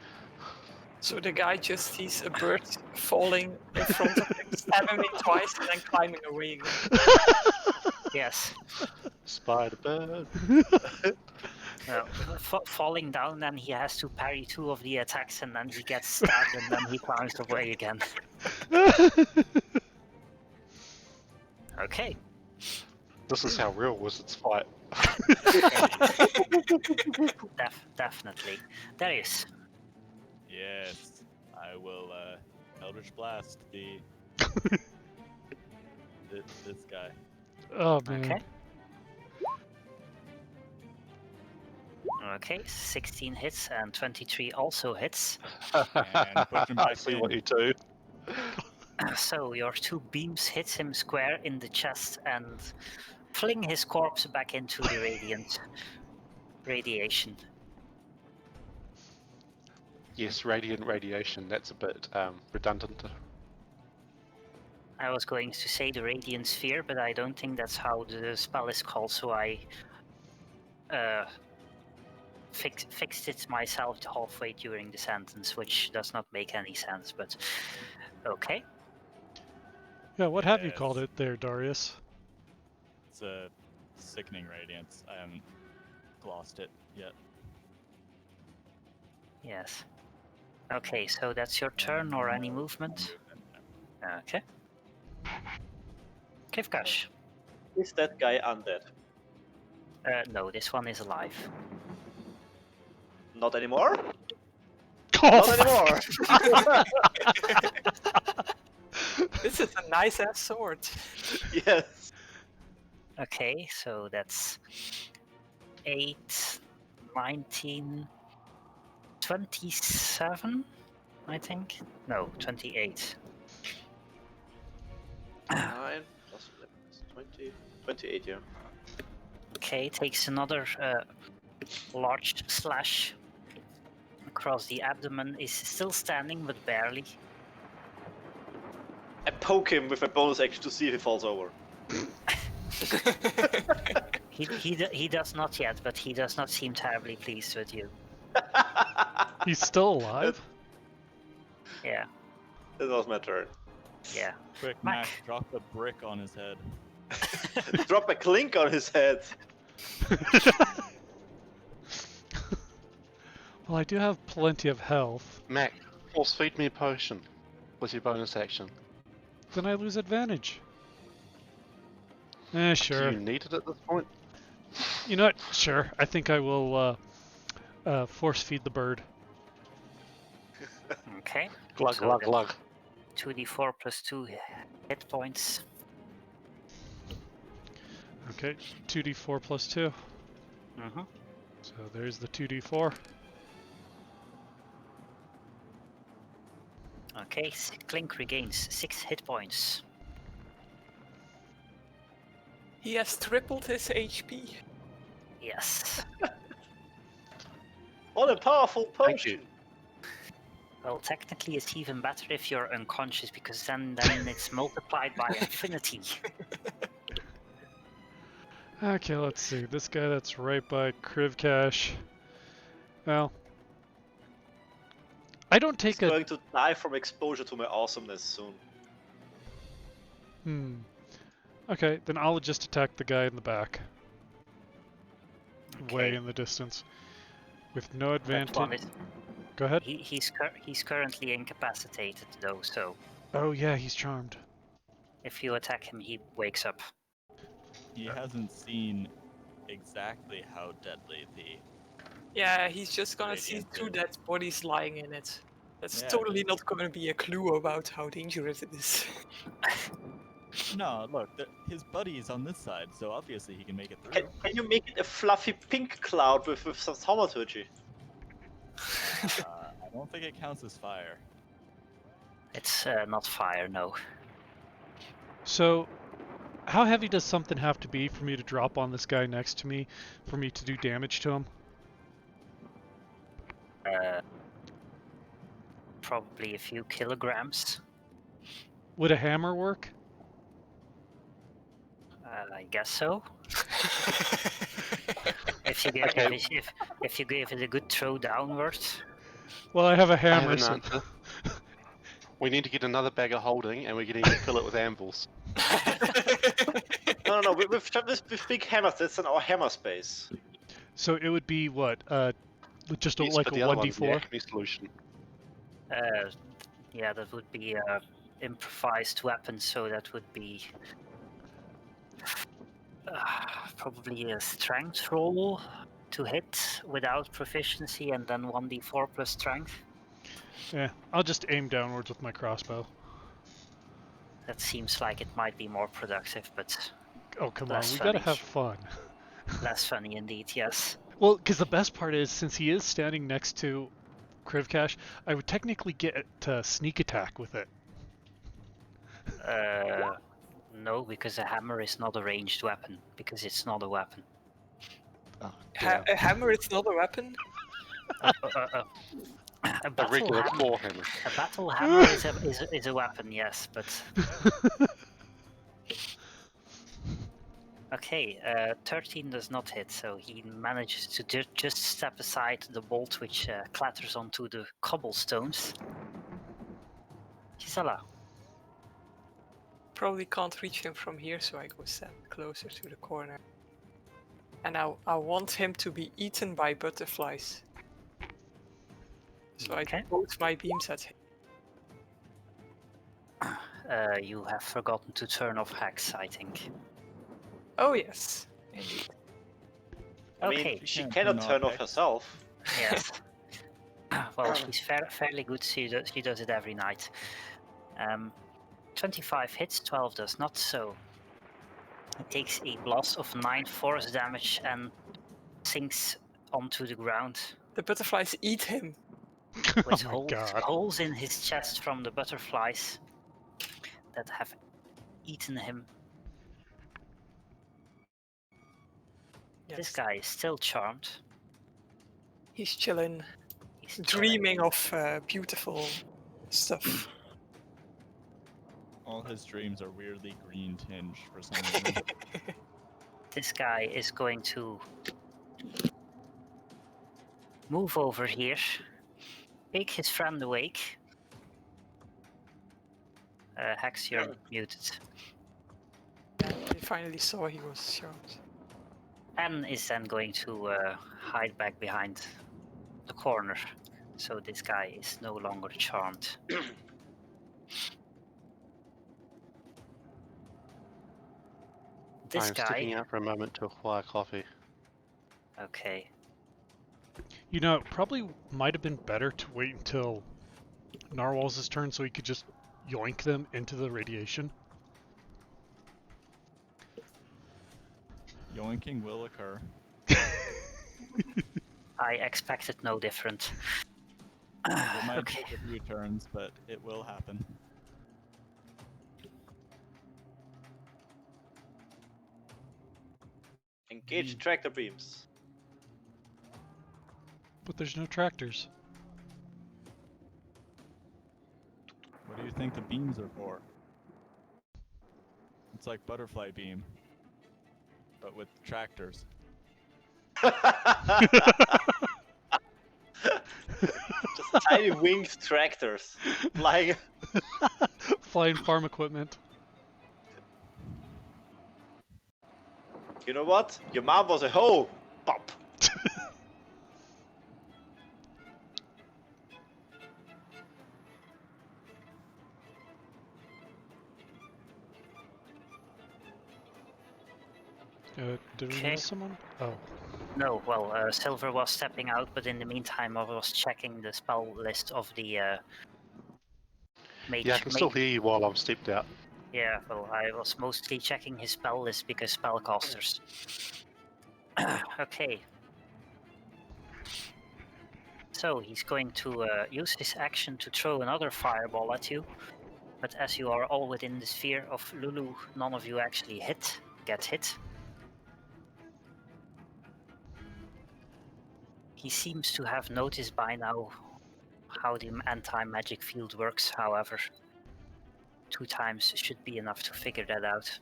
Speaker 3: So the guy just sees a bird falling in front of him, stabbing me twice, and then climbing away again.
Speaker 1: Yes.
Speaker 5: Spider bird.
Speaker 1: Falling down, then he has to parry 2 of the attacks, and then he gets stabbed, and then he climbs away again. Okay.
Speaker 5: This is how real wizards fight.
Speaker 1: Definitely. Darius.
Speaker 2: Yes, I will Eldritch Blast this guy.
Speaker 4: Oh man.
Speaker 1: Okay. Okay, 16 hits and 23 also hits.
Speaker 2: And push him back
Speaker 5: I see
Speaker 2: in.
Speaker 5: what you do.
Speaker 1: So your 2 beams hit him square in the chest and fling his corpse back into the radiation.
Speaker 5: Yes, radiant radiation. That's a bit redundant.
Speaker 1: I was going to say the radiant sphere, but I don't think that's how the spell is called, so I fixed it myself halfway during the sentence, which does not make any sense, but okay.
Speaker 4: Yeah, what have you
Speaker 2: Yes.
Speaker 4: called it there, Darius?
Speaker 2: It's a sickening radiance. I haven't glossed it yet.
Speaker 1: Yes. Okay, so that's your turn or any movement? Okay. Kivkash.
Speaker 6: Is that guy undead?
Speaker 1: No, this one is alive.
Speaker 6: Not anymore?
Speaker 4: Oh,
Speaker 6: Not anymore!
Speaker 3: This is a nice ass sword.
Speaker 6: Yes.
Speaker 1: Okay, so that's 8, 19, 27, I think? No, 28.
Speaker 6: 9 plus 11 is 20. 28, yeah.
Speaker 1: Okay, takes another large slash across the abdomen, is still standing but barely.
Speaker 6: I poke him with a bonus action to see if he falls over.
Speaker 1: He does not yet, but he does not seem terribly pleased with you.
Speaker 4: he's still alive?
Speaker 1: Yeah,
Speaker 6: That was my turn.
Speaker 1: yeah.
Speaker 2: Quick,
Speaker 1: Mac.
Speaker 2: Mac, drop a brick on his head.
Speaker 6: Drop a clink on his head.
Speaker 4: Well, I do have plenty of health.
Speaker 5: Mac, force feed me a potion with your bonus action.
Speaker 4: Then I lose advantage.
Speaker 5: Do
Speaker 4: Sure.
Speaker 5: you need it at this point?
Speaker 4: You know what? Sure. I think I will force feed the bird.
Speaker 1: Okay.
Speaker 5: Glug,
Speaker 1: So
Speaker 5: glug,
Speaker 1: that-
Speaker 5: glug.
Speaker 1: 2d4 plus 2 hit points.
Speaker 4: Okay. 2d4 plus 2.
Speaker 1: Mm-hmm.
Speaker 4: So there's the 2d4.
Speaker 1: Okay, Clink regains 6 hit points.
Speaker 3: He has tripled his HP.
Speaker 1: Yes.
Speaker 6: What a powerful
Speaker 5: Thank you.
Speaker 6: potion!
Speaker 1: Well, technically it's even better if you're unconscious, because then it's multiplied by infinity.
Speaker 4: Okay, let's see. This guy that's right by Krivkash. Well, I don't
Speaker 6: He's
Speaker 4: take a...
Speaker 6: going to die from exposure to my awesomeness soon.
Speaker 4: Okay, then I'll just attack the guy in the back. Way
Speaker 1: Okay.
Speaker 4: in the distance. With no
Speaker 1: That one
Speaker 4: advantage.
Speaker 1: is,
Speaker 4: Go ahead.
Speaker 1: he's currently incapacitated though, so
Speaker 4: Oh yeah, he's charmed.
Speaker 1: if you attack him, he wakes up.
Speaker 2: He hasn't seen exactly how deadly the
Speaker 3: Yeah, he's just gonna see
Speaker 2: Radiant
Speaker 3: 2
Speaker 2: is.
Speaker 3: dead bodies lying in it. That's
Speaker 2: Yeah.
Speaker 3: totally not gonna be a clue about how dangerous it is.
Speaker 2: No, look, his buddy is on this side, so obviously he can make it
Speaker 6: Can,
Speaker 2: through.
Speaker 6: can you make it a fluffy pink cloud with some thaumaturgy?
Speaker 2: I don't think it counts as fire.
Speaker 1: It's not fire, no.
Speaker 4: So, how heavy does something have to be for me to drop on this guy next to me, for me to do damage to him?
Speaker 1: Probably a few kilograms.
Speaker 4: Would a hammer work?
Speaker 1: I guess so. If you give
Speaker 5: Okay.
Speaker 1: if you give it a good throw downwards.
Speaker 4: Well, I have a
Speaker 5: I have
Speaker 4: hammer,
Speaker 5: an
Speaker 4: so...
Speaker 5: answer. We need to get another bag of holding, and we're getting to fill it with anvils.
Speaker 6: No, with big hammers, that's in our hammer space.
Speaker 4: So it would be what? Just
Speaker 5: Yes,
Speaker 4: like
Speaker 5: but
Speaker 4: a
Speaker 5: the other one's the
Speaker 4: 1d4?
Speaker 5: Acme solution.
Speaker 1: Yeah, that would be a improvised weapon, so that would be probably a strength roll to hit without proficiency, and then 1d4 plus strength.
Speaker 4: Yeah, I'll just aim downwards with my crossbow.
Speaker 1: That seems like it might be more productive, but
Speaker 4: Oh, come on,
Speaker 1: less
Speaker 4: we
Speaker 1: funny.
Speaker 4: gotta have fun.
Speaker 1: Less funny indeed, yes.
Speaker 4: Well, because the best part is, since he is standing next to Krivkash, I would technically get to sneak attack with it.
Speaker 1: No, because a hammer is not a ranged weapon, because it's not a weapon.
Speaker 4: Oh, damn.
Speaker 3: A hammer is not a weapon?
Speaker 1: A
Speaker 5: A
Speaker 1: battle
Speaker 5: regular
Speaker 1: hammer.
Speaker 5: claw hammer.
Speaker 1: A battle hammer is a weapon, yes, but okay. 13 does not hit, so he manages to just step aside the bolt, which clatters onto the cobblestones. Gisela.
Speaker 3: Probably can't reach him from here, so I go stand closer to the corner. And I want him to be eaten by butterflies. So
Speaker 1: Okay.
Speaker 3: I both my beams at him.
Speaker 1: You have forgotten to turn off hacks, I think.
Speaker 3: Oh yes, indeed.
Speaker 6: I
Speaker 1: Okay.
Speaker 6: mean, she
Speaker 2: can't
Speaker 6: cannot
Speaker 2: turn
Speaker 6: turn
Speaker 2: off
Speaker 6: off herself.
Speaker 1: Yes. Well, she's fairly good. She does it every night. 25 hits, 12 does not. So it takes a blast of 9 force damage and sinks onto the ground
Speaker 3: The butterflies eat him.
Speaker 1: with
Speaker 4: Oh my God.
Speaker 1: holes in his chest from the butterflies that have eaten him.
Speaker 3: Yes.
Speaker 1: This guy is still charmed.
Speaker 3: He's chilling,
Speaker 1: He's chilling.
Speaker 3: dreaming of beautiful stuff.
Speaker 2: All his dreams are weirdly green tinged for some reason.
Speaker 1: This guy is going to move over here, make his friend awake. Hex, you're muted.
Speaker 3: I finally saw he was charmed.
Speaker 1: And is then going to hide back behind the corner. So this guy is no longer charmed. This
Speaker 5: I'm sticking
Speaker 1: guy.
Speaker 5: out for a moment to acquire coffee.
Speaker 1: Okay.
Speaker 4: You know, it probably might have been better to wait until Narwhal's turn so he could just yoink them into the radiation.
Speaker 2: Yoinking will occur.
Speaker 1: I expected no different.
Speaker 2: It might
Speaker 1: Okay.
Speaker 2: take a few turns, but it will happen.
Speaker 6: Engage tractor beams.
Speaker 4: But there's no tractors.
Speaker 2: What do you think the beams are for? It's like butterfly beam, but with tractors.
Speaker 6: Just tiny winged tractors flying.
Speaker 4: Flying farm equipment.
Speaker 6: You know what? Your mom was a hoe. Pop.
Speaker 4: Did we
Speaker 1: Okay.
Speaker 4: miss someone? Oh.
Speaker 1: No, well, Silver was stepping out, but in the meantime, I was checking the spell list of the mage.
Speaker 5: Yeah, I can still hear you while I'm stepped out.
Speaker 1: Yeah, well, I was mostly checking his spell list because spellcasters. Okay. So he's going to use his action to throw another fireball at you. But as you are all within the sphere of Lulu, none of you actually get hit. He seems to have noticed by now how the anti-magic field works, however. 2 times should be enough to figure that out.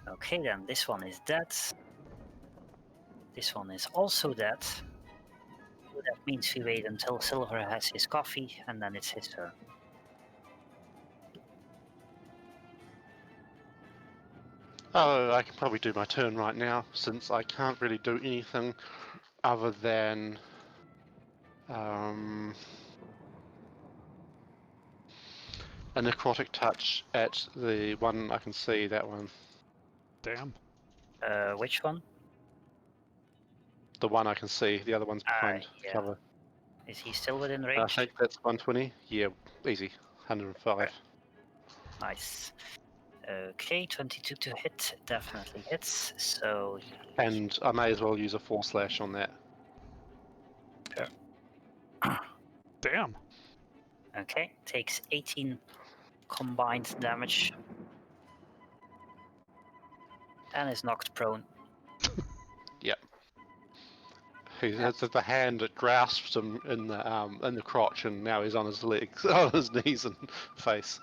Speaker 1: Okay then, this one is dead. This one is also dead. So that means we wait until Silver has his coffee and then it's his turn.
Speaker 5: Oh, I can probably do my turn right now, since I can't really do anything other than a necrotic touch at the one I can see, that one.
Speaker 4: Damn.
Speaker 1: Which one?
Speaker 5: The one I can see, the other one's behind
Speaker 1: Yeah.
Speaker 5: cover.
Speaker 1: Is he still within
Speaker 5: I
Speaker 1: range?
Speaker 5: think that's 120. Yeah, easy. 105.
Speaker 1: Okay. Nice. Okay, 22 to hit, definitely hits. So
Speaker 5: And I may as well use a 4/ on that.
Speaker 4: Damn.
Speaker 1: okay, takes 18 combined damage. And is knocked prone.
Speaker 5: He has the hand that grasps him in the crotch, and now he's on his legs, on his knees and face.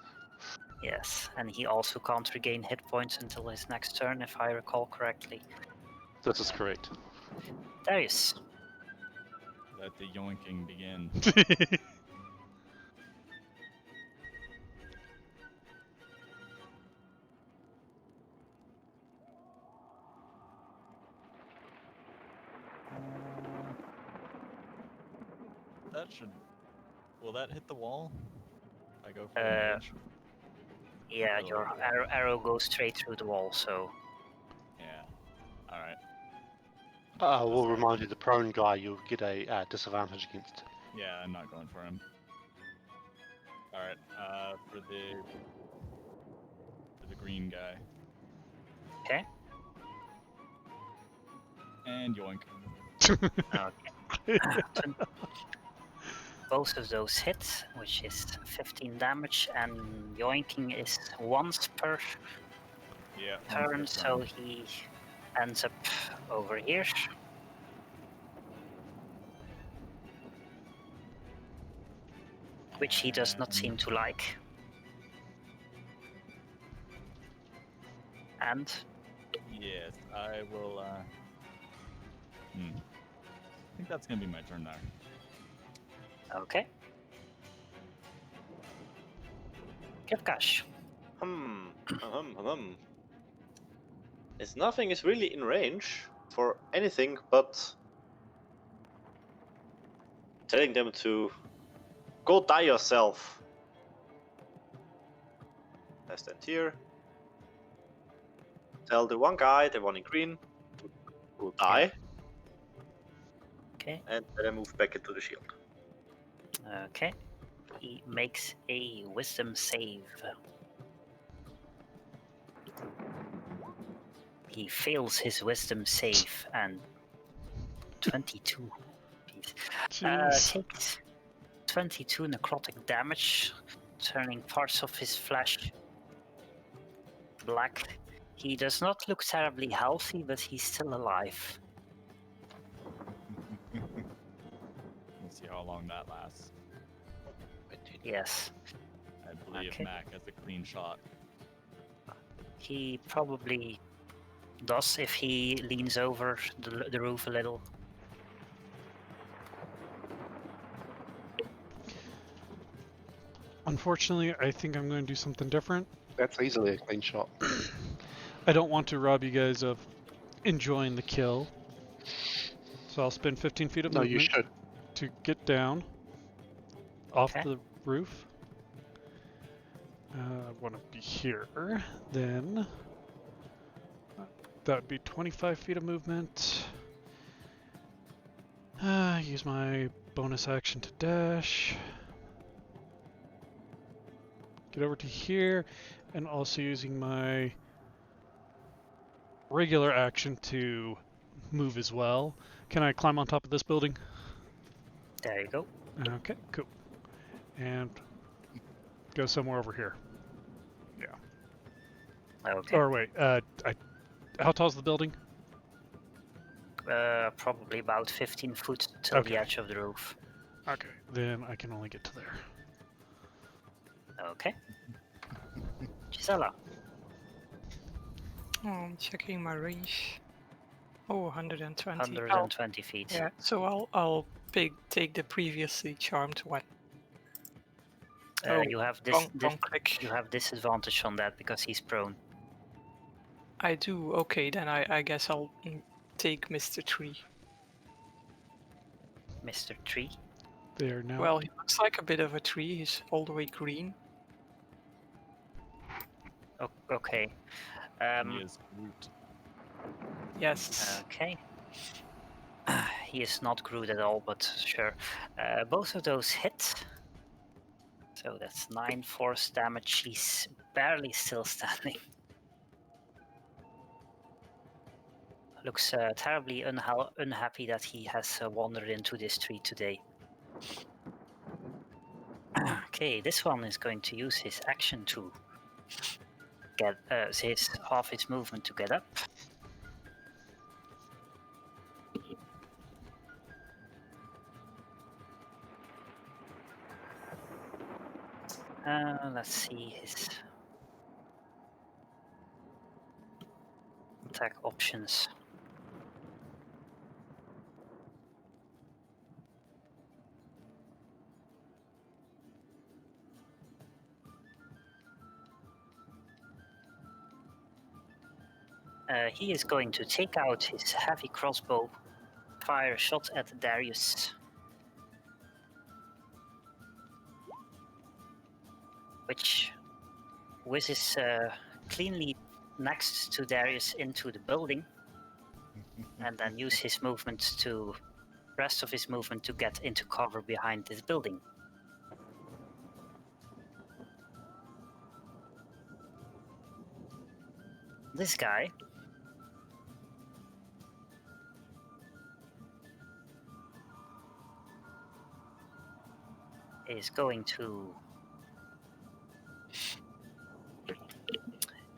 Speaker 1: Yes, and he also can't regain hit points until his next turn, if I recall correctly.
Speaker 5: This is correct.
Speaker 1: Darius.
Speaker 2: Let the yoinking begin. That should. Will that hit the wall? I go for engage.
Speaker 1: Yeah,
Speaker 2: Oh,
Speaker 1: your arrow goes straight through the wall, so...
Speaker 2: Yeah. All right.
Speaker 5: We'll remind you, the prone guy you'll get a disadvantage against.
Speaker 2: Yeah, I'm not going for him. All right. For the green guy.
Speaker 1: Okay.
Speaker 2: And yoink.
Speaker 1: Okay. Both of those hit, which is 15 damage, and yoinking is once per
Speaker 2: Yeah.
Speaker 1: turn, so he ends up over here. Which he does not seem to like. And
Speaker 2: Yes, I will. I think that's gonna be my turn now.
Speaker 1: okay. Kivkash.
Speaker 6: As nothing is really in range for anything but telling them to go die yourself. I stand here. Tell the one guy, the one in green, to die.
Speaker 1: Okay.
Speaker 6: And then I move back into the shield.
Speaker 1: Okay. He makes a wisdom save. He fails his wisdom save and 22.
Speaker 4: Jeez.
Speaker 1: Takes 22 necrotic damage, turning parts of his flesh black. He does not look terribly healthy, but he's still alive.
Speaker 2: Let's see how long that lasts.
Speaker 1: Yes.
Speaker 2: I believe
Speaker 1: Okay.
Speaker 2: Mac has a clean shot.
Speaker 1: He probably does if he leans over the roof a little.
Speaker 4: Unfortunately, I think I'm going to do something different.
Speaker 5: That's easily a clean shot.
Speaker 4: I don't want to rob you guys of enjoying the kill. So I'll spend 15 feet of
Speaker 5: No, you
Speaker 4: movement
Speaker 5: should.
Speaker 4: to get down off
Speaker 1: Okay.
Speaker 4: the roof. I want to be here. Then that would be 25 feet of movement. Use my bonus action to dash. Get over to here, and also using my regular action to move as well. Can I climb on top of this building?
Speaker 1: There you go.
Speaker 4: Okay, cool. And go somewhere over here.
Speaker 1: Okay.
Speaker 4: Or wait, how tall is the building?
Speaker 1: Probably about 15 foot till
Speaker 4: Okay.
Speaker 1: the edge of the roof.
Speaker 4: Okay, then I can only get to there.
Speaker 1: Okay. Gisela.
Speaker 3: Oh, I'm checking my range. Oh, 120.
Speaker 1: 120 feet.
Speaker 3: Yeah, so I'll take the previously charmed one.
Speaker 1: You have
Speaker 3: wrong click.
Speaker 1: you have disadvantage on that because he's prone.
Speaker 3: I do. Okay, then I guess I'll take Mr. Tree.
Speaker 1: Mr. Tree.
Speaker 4: They are now.
Speaker 3: Well, he looks like a bit of a tree. He's all the way green.
Speaker 1: Okay.
Speaker 2: He is Groot.
Speaker 3: Yes.
Speaker 1: Okay. He is not Groot at all, but sure. Both of those hit. So that's 9 force damage. He's barely still standing. Looks terribly unhappy that he has wandered into this tree today. Okay, this one is going to use his action to get half his movement to get up. Let's see his attack options. He is going to take out his heavy crossbow, fire a shot at Darius. Which whizzes cleanly next to Darius into the building, and then use his rest of his movement to get into cover behind this building. This guy is going to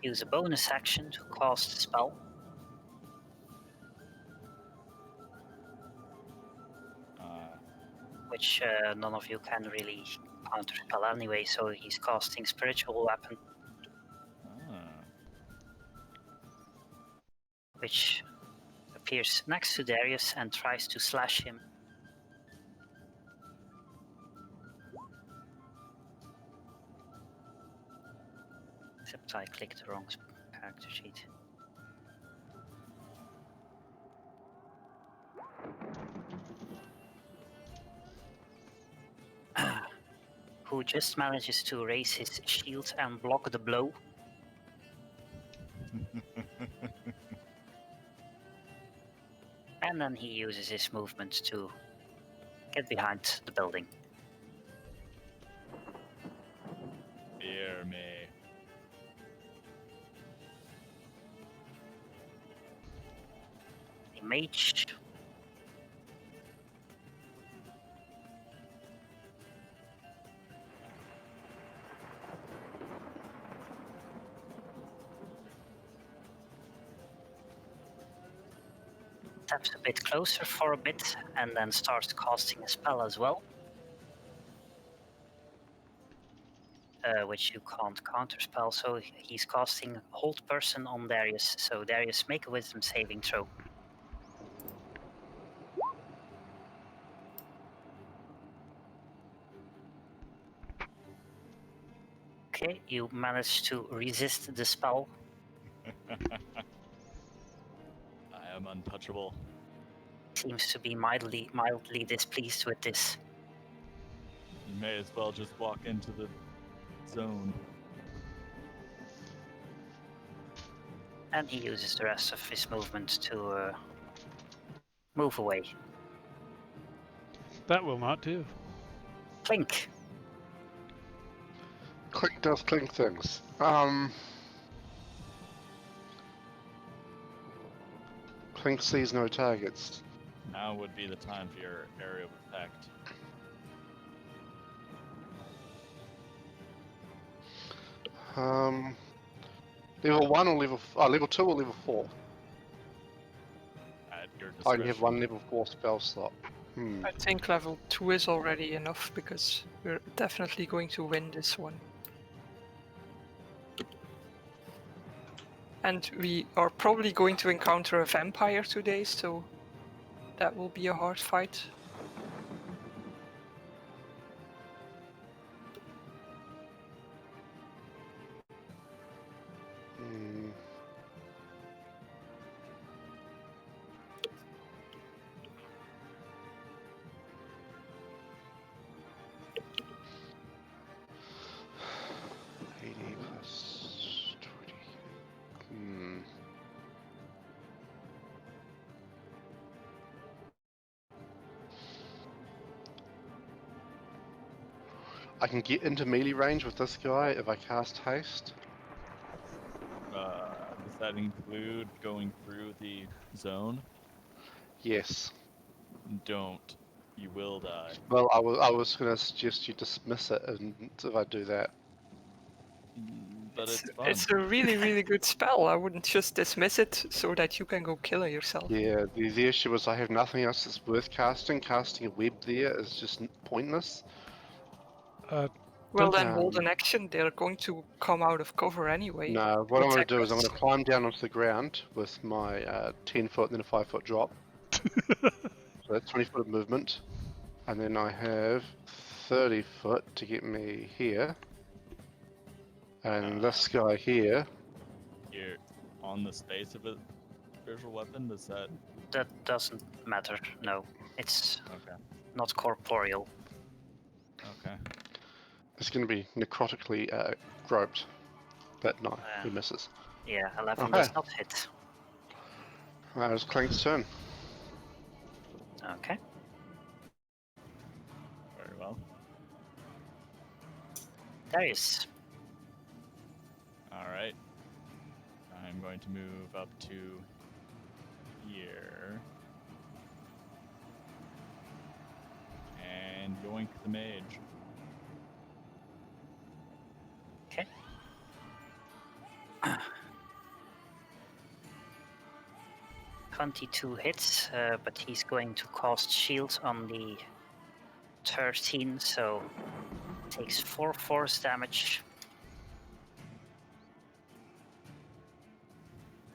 Speaker 1: use a bonus action to cast a spell. Which none of you can really counterspell anyway, so he's casting Spiritual Weapon. Which appears next to Darius and tries to slash him. Except I clicked the wrong character sheet. Who just manages to raise his shield and block the blow. And then he uses his movement to get behind the building.
Speaker 2: Dear me.
Speaker 1: The mage steps a bit closer for a bit and then starts casting a spell as well. Which you can't counterspell, so he's casting Hold Person on Darius. So Darius, make a Wisdom saving throw. Okay, you managed to resist the spell.
Speaker 2: I am untouchable.
Speaker 1: Seems to be mildly displeased with this.
Speaker 2: You may as well just walk into the zone.
Speaker 1: And he uses the rest of his movement to move away.
Speaker 4: That will not do.
Speaker 1: Clink.
Speaker 5: Clink does Clink things. Clink sees no targets.
Speaker 2: Now would be the time for your area of effect.
Speaker 5: Level 1 or level 2 or level 4?
Speaker 2: At your
Speaker 5: I
Speaker 2: discretion.
Speaker 5: only have one level 4 spell slot.
Speaker 3: I think level 2 is already enough because we're definitely going to win this one. And we are probably going to encounter a vampire today, so that will be a hard fight.
Speaker 5: Hmm. +20. I can get into melee range with this guy if I cast haste.
Speaker 2: Does that include going through the zone?
Speaker 5: Yes.
Speaker 2: Don't. You will die.
Speaker 5: Well, I was going to suggest you dismiss it, and if I do that.
Speaker 2: But it's fun.
Speaker 3: It's a really, really good spell. I wouldn't just dismiss it so that you can go kill it yourself.
Speaker 5: Yeah, the issue is I have nothing else that's worth casting. Casting a web there is just pointless.
Speaker 3: Well,
Speaker 4: Don't-
Speaker 3: then hold an action. They're going to come out of cover anyway.
Speaker 5: No, what I'm going to
Speaker 3: Protect
Speaker 5: do is I'm
Speaker 3: us.
Speaker 5: going to climb down onto the ground with my 10 foot and then a 5 foot drop. So that's 20 foot of movement. And then I have 30 foot to get me here. And this guy here.
Speaker 2: You're on the space of a spiritual weapon. Does that?
Speaker 1: That doesn't matter. No, it's
Speaker 2: Okay.
Speaker 1: not corporeal.
Speaker 2: Okay.
Speaker 5: It's going to be necrotically groped. But no, he misses.
Speaker 1: Yeah, 11
Speaker 5: Okay.
Speaker 1: does not hit.
Speaker 5: That was Clink's turn.
Speaker 1: Okay.
Speaker 2: Very well.
Speaker 1: Darius.
Speaker 2: All right. I'm going to move up to here and yoink the mage.
Speaker 1: Okay. 22 hits, but he's going to cast shield on the 13, so takes 4 force damage.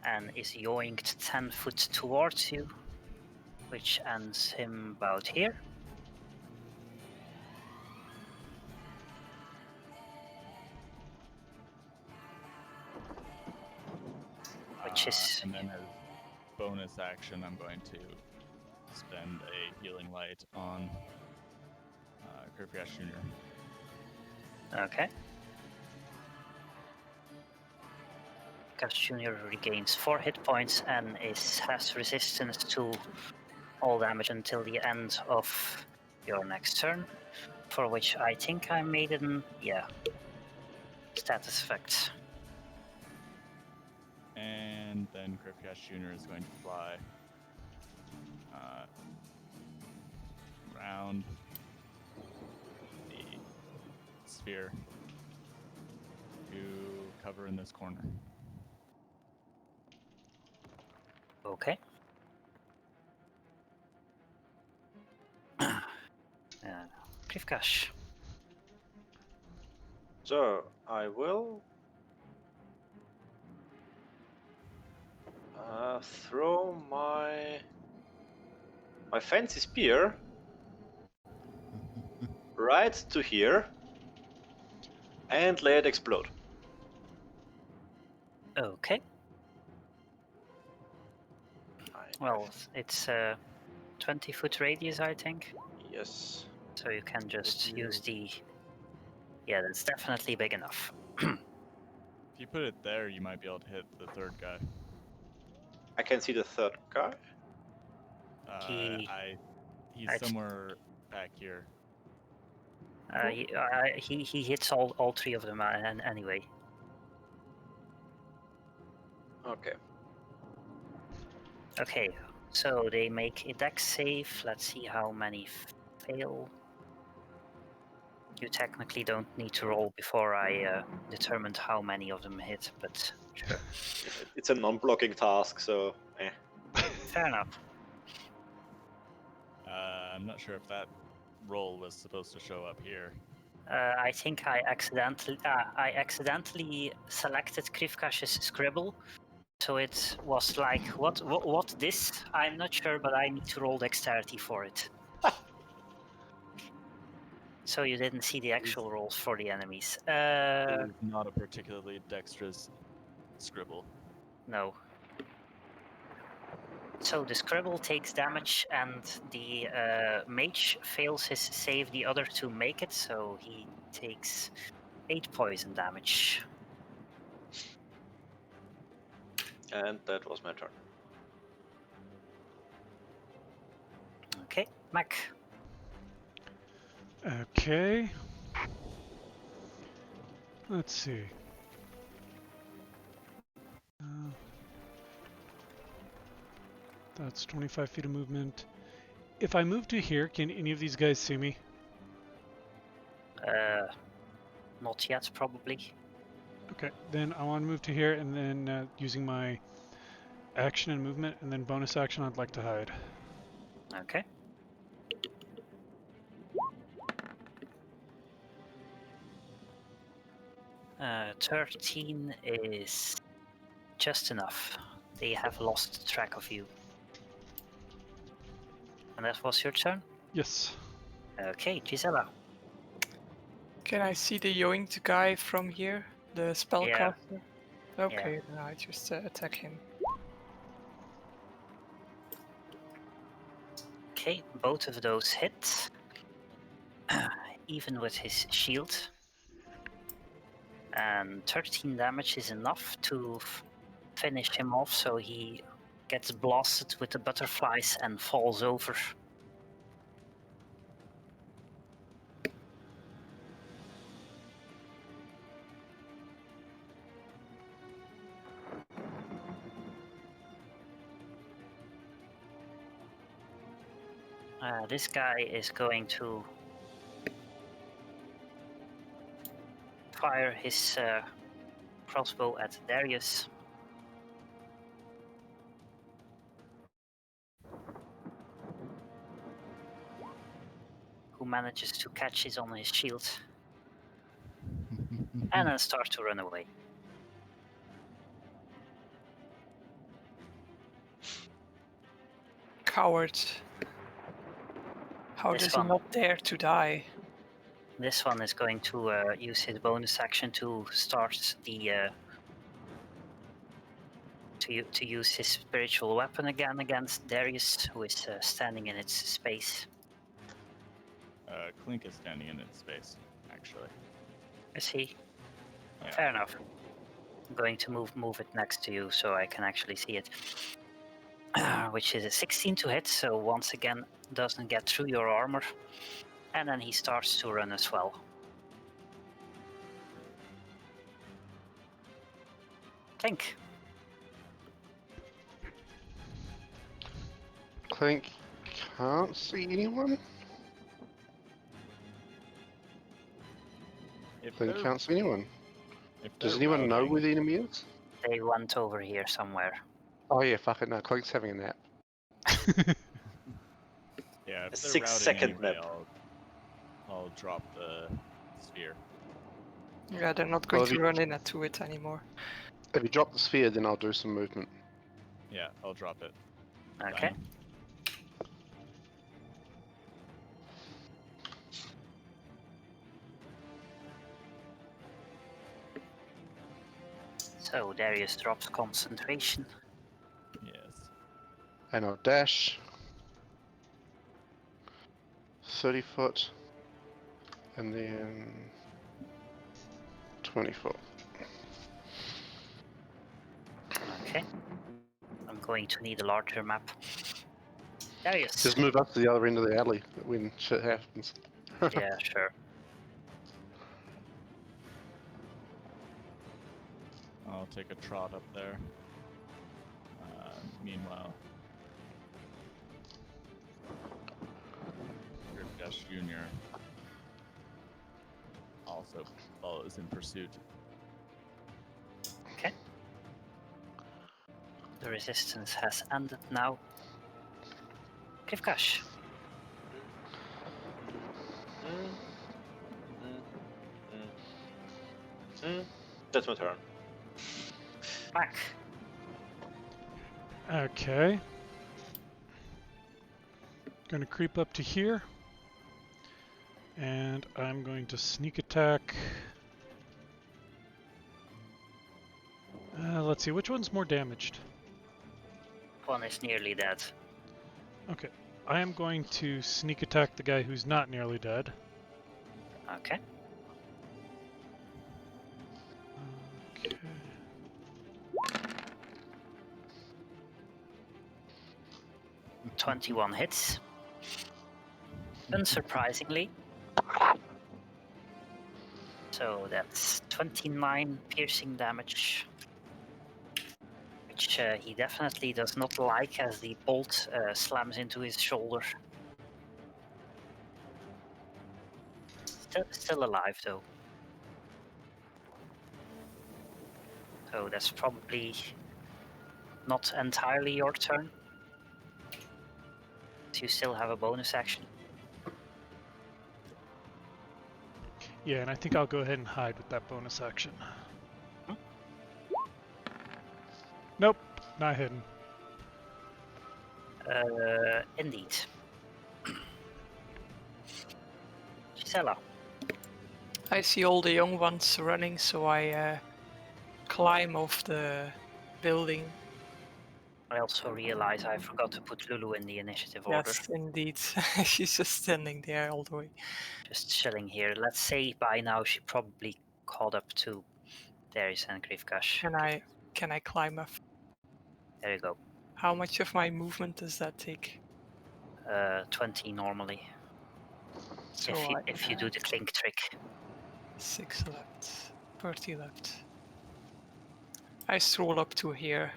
Speaker 1: And is yoinked 10 foot towards you, which ends him about here. Which is
Speaker 2: And then as bonus action, I'm going to spend a healing light on Kirpiash Jr.
Speaker 1: okay. Gus Jr. regains 4 hit points and has resistance to all damage until the end of your next turn, for which I think I made an, status effect.
Speaker 2: And then Kirpiash Jr. is going to fly around the sphere to cover in this corner.
Speaker 1: Okay. Krivkash.
Speaker 6: So I will throw my fancy spear right to here and let it explode.
Speaker 1: Okay. Well, it's a 20-foot radius, I think.
Speaker 6: Yes.
Speaker 1: So you can just
Speaker 2: If
Speaker 1: use
Speaker 2: you-
Speaker 1: the... Yeah, that's definitely big enough.
Speaker 2: If you put it there, you might be able to hit the third guy.
Speaker 6: I can see the third guy.
Speaker 1: He-
Speaker 2: He's
Speaker 1: I-
Speaker 2: somewhere back here.
Speaker 1: He hits all three of them anyway.
Speaker 6: Okay.
Speaker 1: Okay, so they make a dex save. Let's see how many fail. You technically don't need to roll before I determined how many of them hit, but sure.
Speaker 6: It's a non-blocking task, so
Speaker 1: Fair enough.
Speaker 2: I'm not sure if that roll was supposed to show up here.
Speaker 1: I think I accidentally selected Krivkash's scribble, so it was like, what this? I'm not sure, but I need to roll dexterity for it. So you didn't see the actual rolls for the enemies.
Speaker 2: It is not a particularly dexterous scribble.
Speaker 1: No. So the scribble takes damage, and the mage fails his save. The other two make it, so he takes 8 poison damage.
Speaker 6: and that was my turn.
Speaker 1: Okay, Mac.
Speaker 4: Okay. Let's see. That's 25 feet of movement. If I move to here, can any of these guys see me?
Speaker 1: Not yet, probably.
Speaker 4: Okay, then I want to move to here, and then using my action and movement, and then bonus action, I'd like to hide.
Speaker 1: Okay. Uh, 13 is just enough. They have lost track of you. And that was your turn?
Speaker 4: Yes.
Speaker 1: Okay, Gisela.
Speaker 3: Can I see the yoinked guy from here? The spellcaster? Okay, then I just attack him.
Speaker 1: Okay, both of those hit. Even with his shield. And 13 damage is enough to finish him off, so he gets blasted with the butterflies and falls over. This guy is going to fire his crossbow at Darius. Who manages to catch it on his shield and then start to run away.
Speaker 3: Coward. How
Speaker 1: This
Speaker 3: does
Speaker 1: one.
Speaker 3: he not dare to die?
Speaker 1: This one is going to use his bonus action to start the to use his spiritual weapon again against Darius, who is standing in its space.
Speaker 2: Clink is standing in its space, actually.
Speaker 1: Is he?
Speaker 2: Yeah.
Speaker 1: Fair enough. I'm going to move it next to you so I can actually see it. Which is a 16 to hit, so once again doesn't get through your armor. And then he starts to run as well. Clink.
Speaker 5: Clink can't see anyone.
Speaker 2: If
Speaker 5: Clink
Speaker 2: they're-
Speaker 5: can't see anyone.
Speaker 2: if
Speaker 5: Does
Speaker 2: they're
Speaker 5: anyone know
Speaker 2: routing-
Speaker 5: where the enemy is?
Speaker 1: They went over here somewhere.
Speaker 5: Oh yeah, fuck it, no, Clink's having a nap.
Speaker 2: Yeah, if
Speaker 6: A
Speaker 2: they're
Speaker 6: 6
Speaker 2: routing
Speaker 6: second
Speaker 2: anyway,
Speaker 6: nap.
Speaker 2: I'll drop the sphere.
Speaker 3: Yeah, they're not
Speaker 5: Well,
Speaker 3: going
Speaker 5: if
Speaker 3: to
Speaker 5: you-
Speaker 3: run into it anymore.
Speaker 5: If you drop the sphere, then I'll do some movement.
Speaker 2: Yeah, I'll drop it.
Speaker 1: Okay.
Speaker 2: Dino.
Speaker 1: So Darius drops concentration.
Speaker 2: Yes.
Speaker 5: And I'll dash 30 foot and then 20 foot.
Speaker 1: Okay. I'm going to need a larger map. Darius.
Speaker 5: Just move up to the other end of the alley when shit happens.
Speaker 1: Yeah, sure.
Speaker 2: I'll take a trot up there. Meanwhile, Dash Jr. also follows in pursuit.
Speaker 1: Okay. The resistance has ended now. Krivkash.
Speaker 6: That's my turn.
Speaker 1: Back.
Speaker 4: Okay. Gonna creep up to here. And I'm going to sneak attack. Let's see, which one's more damaged?
Speaker 1: One is nearly dead.
Speaker 4: Okay. I am going to sneak attack the guy who's not nearly dead.
Speaker 1: Okay.
Speaker 4: Okay.
Speaker 1: Mm. 21 hits. Unsurprisingly. So that's 29 piercing damage. Which he definitely does not like as the bolt slams into his shoulder. Still alive though. So that's probably not entirely your turn. You still have a bonus action.
Speaker 4: Yeah, and I think I'll go ahead and hide with that bonus action.
Speaker 1: Hmm?
Speaker 4: Nope, not hidden.
Speaker 1: Indeed. Gisela.
Speaker 3: I see all the young ones running, so I climb off the building.
Speaker 1: I also realize I forgot to put Lulu in the initiative order.
Speaker 3: Yes, indeed. She's just standing there all the way.
Speaker 1: Just chilling here. Let's say by now she probably caught up to Darius and Krivkash.
Speaker 3: Can I climb up?
Speaker 1: There you go.
Speaker 3: How much of my movement does that take?
Speaker 1: 20 normally.
Speaker 3: So
Speaker 1: If you do the clink trick.
Speaker 3: 6 left, 30 left. I stroll up to here.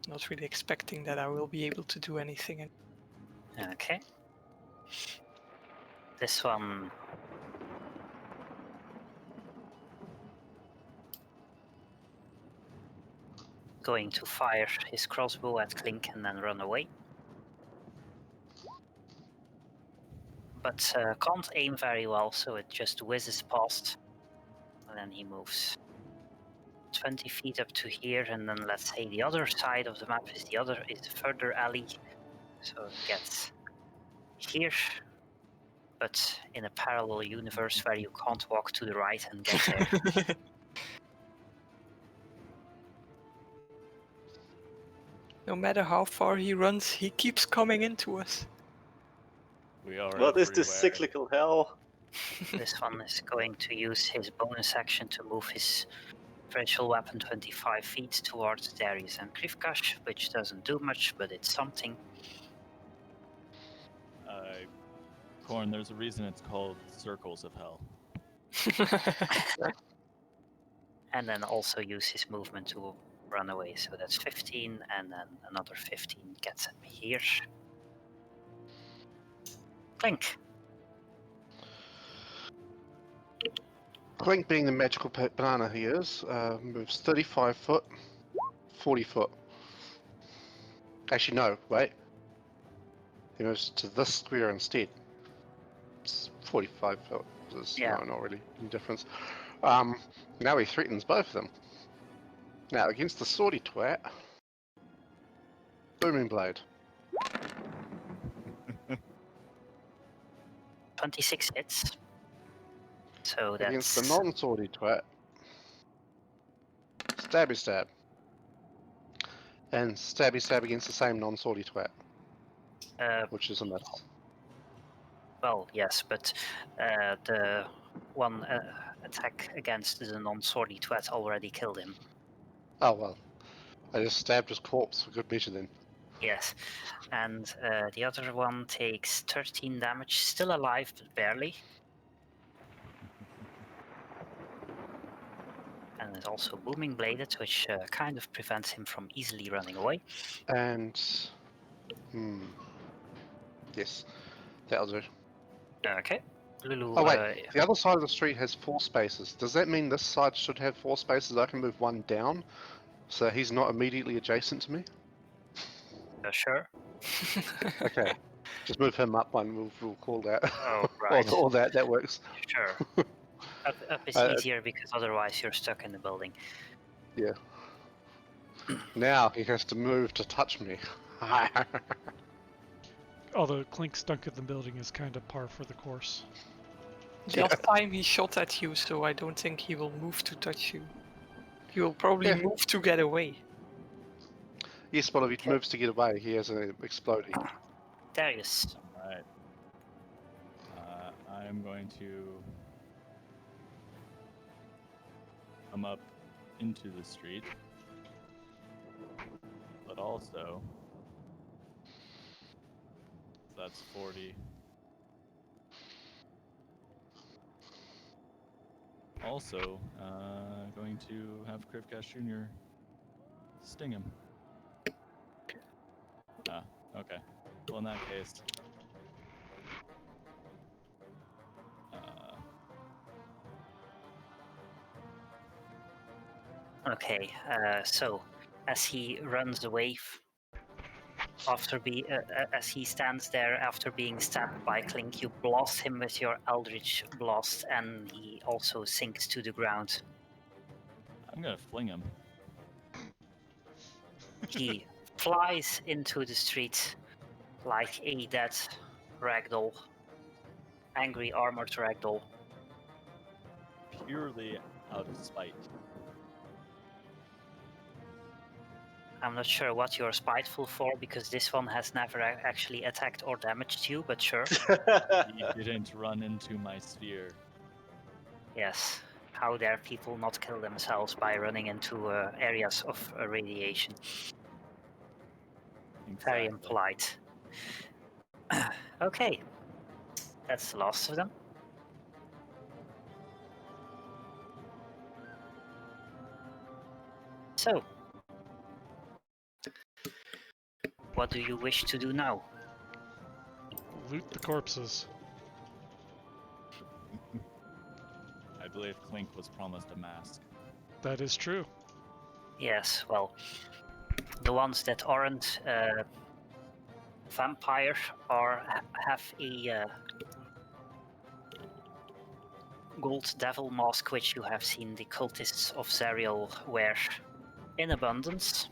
Speaker 3: Not really expecting that I will be able to do anything.
Speaker 1: Okay. This one. Going to fire his crossbow at Clink and then run away. But can't aim very well, so it just whizzes past. And then he moves 20 feet up to here, and then let's say the other side of the map is the further alley. So it gets here, but in a parallel universe where you can't walk to the right and get there.
Speaker 3: No matter how far he runs, he keeps coming into us.
Speaker 2: We are
Speaker 6: What is this
Speaker 2: everywhere.
Speaker 6: cyclical hell?
Speaker 1: This one is going to use his bonus action to move his virtual weapon 25 feet towards Darius and Krivkash, which doesn't do much, but it's something.
Speaker 2: Corn, there's a reason it's called Circles of Hell.
Speaker 1: And then also use his movement to run away. So that's 15, and then another 15 gets him here. Clink.
Speaker 5: Clink, being the magical banana he is, moves 35 foot, 40 foot. Actually, no, wait. He moves to this square instead. 45 foot.
Speaker 1: Yeah.
Speaker 5: No, not really any difference. Now he threatens both of them. Now against the swordy twat, booming blade.
Speaker 1: 26 hits. So that's
Speaker 5: Against the non-swordy twat, stabby stab. And stabby stab against the same non-swordy twat, which is a miss.
Speaker 1: well, yes, but the one attack against the non-swordy twat already killed him.
Speaker 5: Oh well, I just stabbed his corpse for good measure then.
Speaker 1: Yes, and the other one takes 13 damage, still alive, but barely. And is also booming bladed, which kind of prevents him from easily running away.
Speaker 5: And yes, that'll do.
Speaker 1: Okay, Lulu.
Speaker 5: Oh wait, the other side of the street has 4 spaces. Does that mean this side should have 4 spaces? I can move one down, so he's not immediately adjacent to me.
Speaker 1: Sure.
Speaker 5: Okay, just move him up one. We'll call that.
Speaker 1: Oh, right.
Speaker 5: or that works.
Speaker 1: Sure. Up is easier because otherwise you're stuck in the building.
Speaker 5: Yeah. Now he has to move to touch me.
Speaker 4: Although Clink stuck in the building is kind of par for the course.
Speaker 3: Last time he shot at you, so I don't think he will move to touch you. He will probably move to get away.
Speaker 5: Yes, but if he moves to get away, he has an exploding.
Speaker 1: Darius.
Speaker 2: Alright. I'm going to come up into the street, but also that's 40. Also, going to have Krivkash Jr. sting him. Ah, okay. Well, in that case,
Speaker 1: Okay, so as he runs away, as he stands there after being stabbed by Clink, you blast him with your Eldritch Blast, and he also sinks to the ground.
Speaker 2: I'm gonna fling him.
Speaker 1: He flies into the street like a dead ragdoll, angry armored ragdoll.
Speaker 2: Purely out of spite.
Speaker 1: I'm not sure what you're spiteful for, because this one has never actually attacked or damaged you, but sure.
Speaker 2: He didn't run into my sphere.
Speaker 1: Yes. How dare people not kill themselves by running into areas of radiation? Very impolite. Okay. That's the last of them. So, what do you wish to do now?
Speaker 4: Loot the corpses.
Speaker 2: I believe Clink was promised a mask.
Speaker 4: That is true.
Speaker 1: Yes, well, the ones that aren't vampire have a gold devil mask, which you have seen the cultists of Zariel wear in abundance.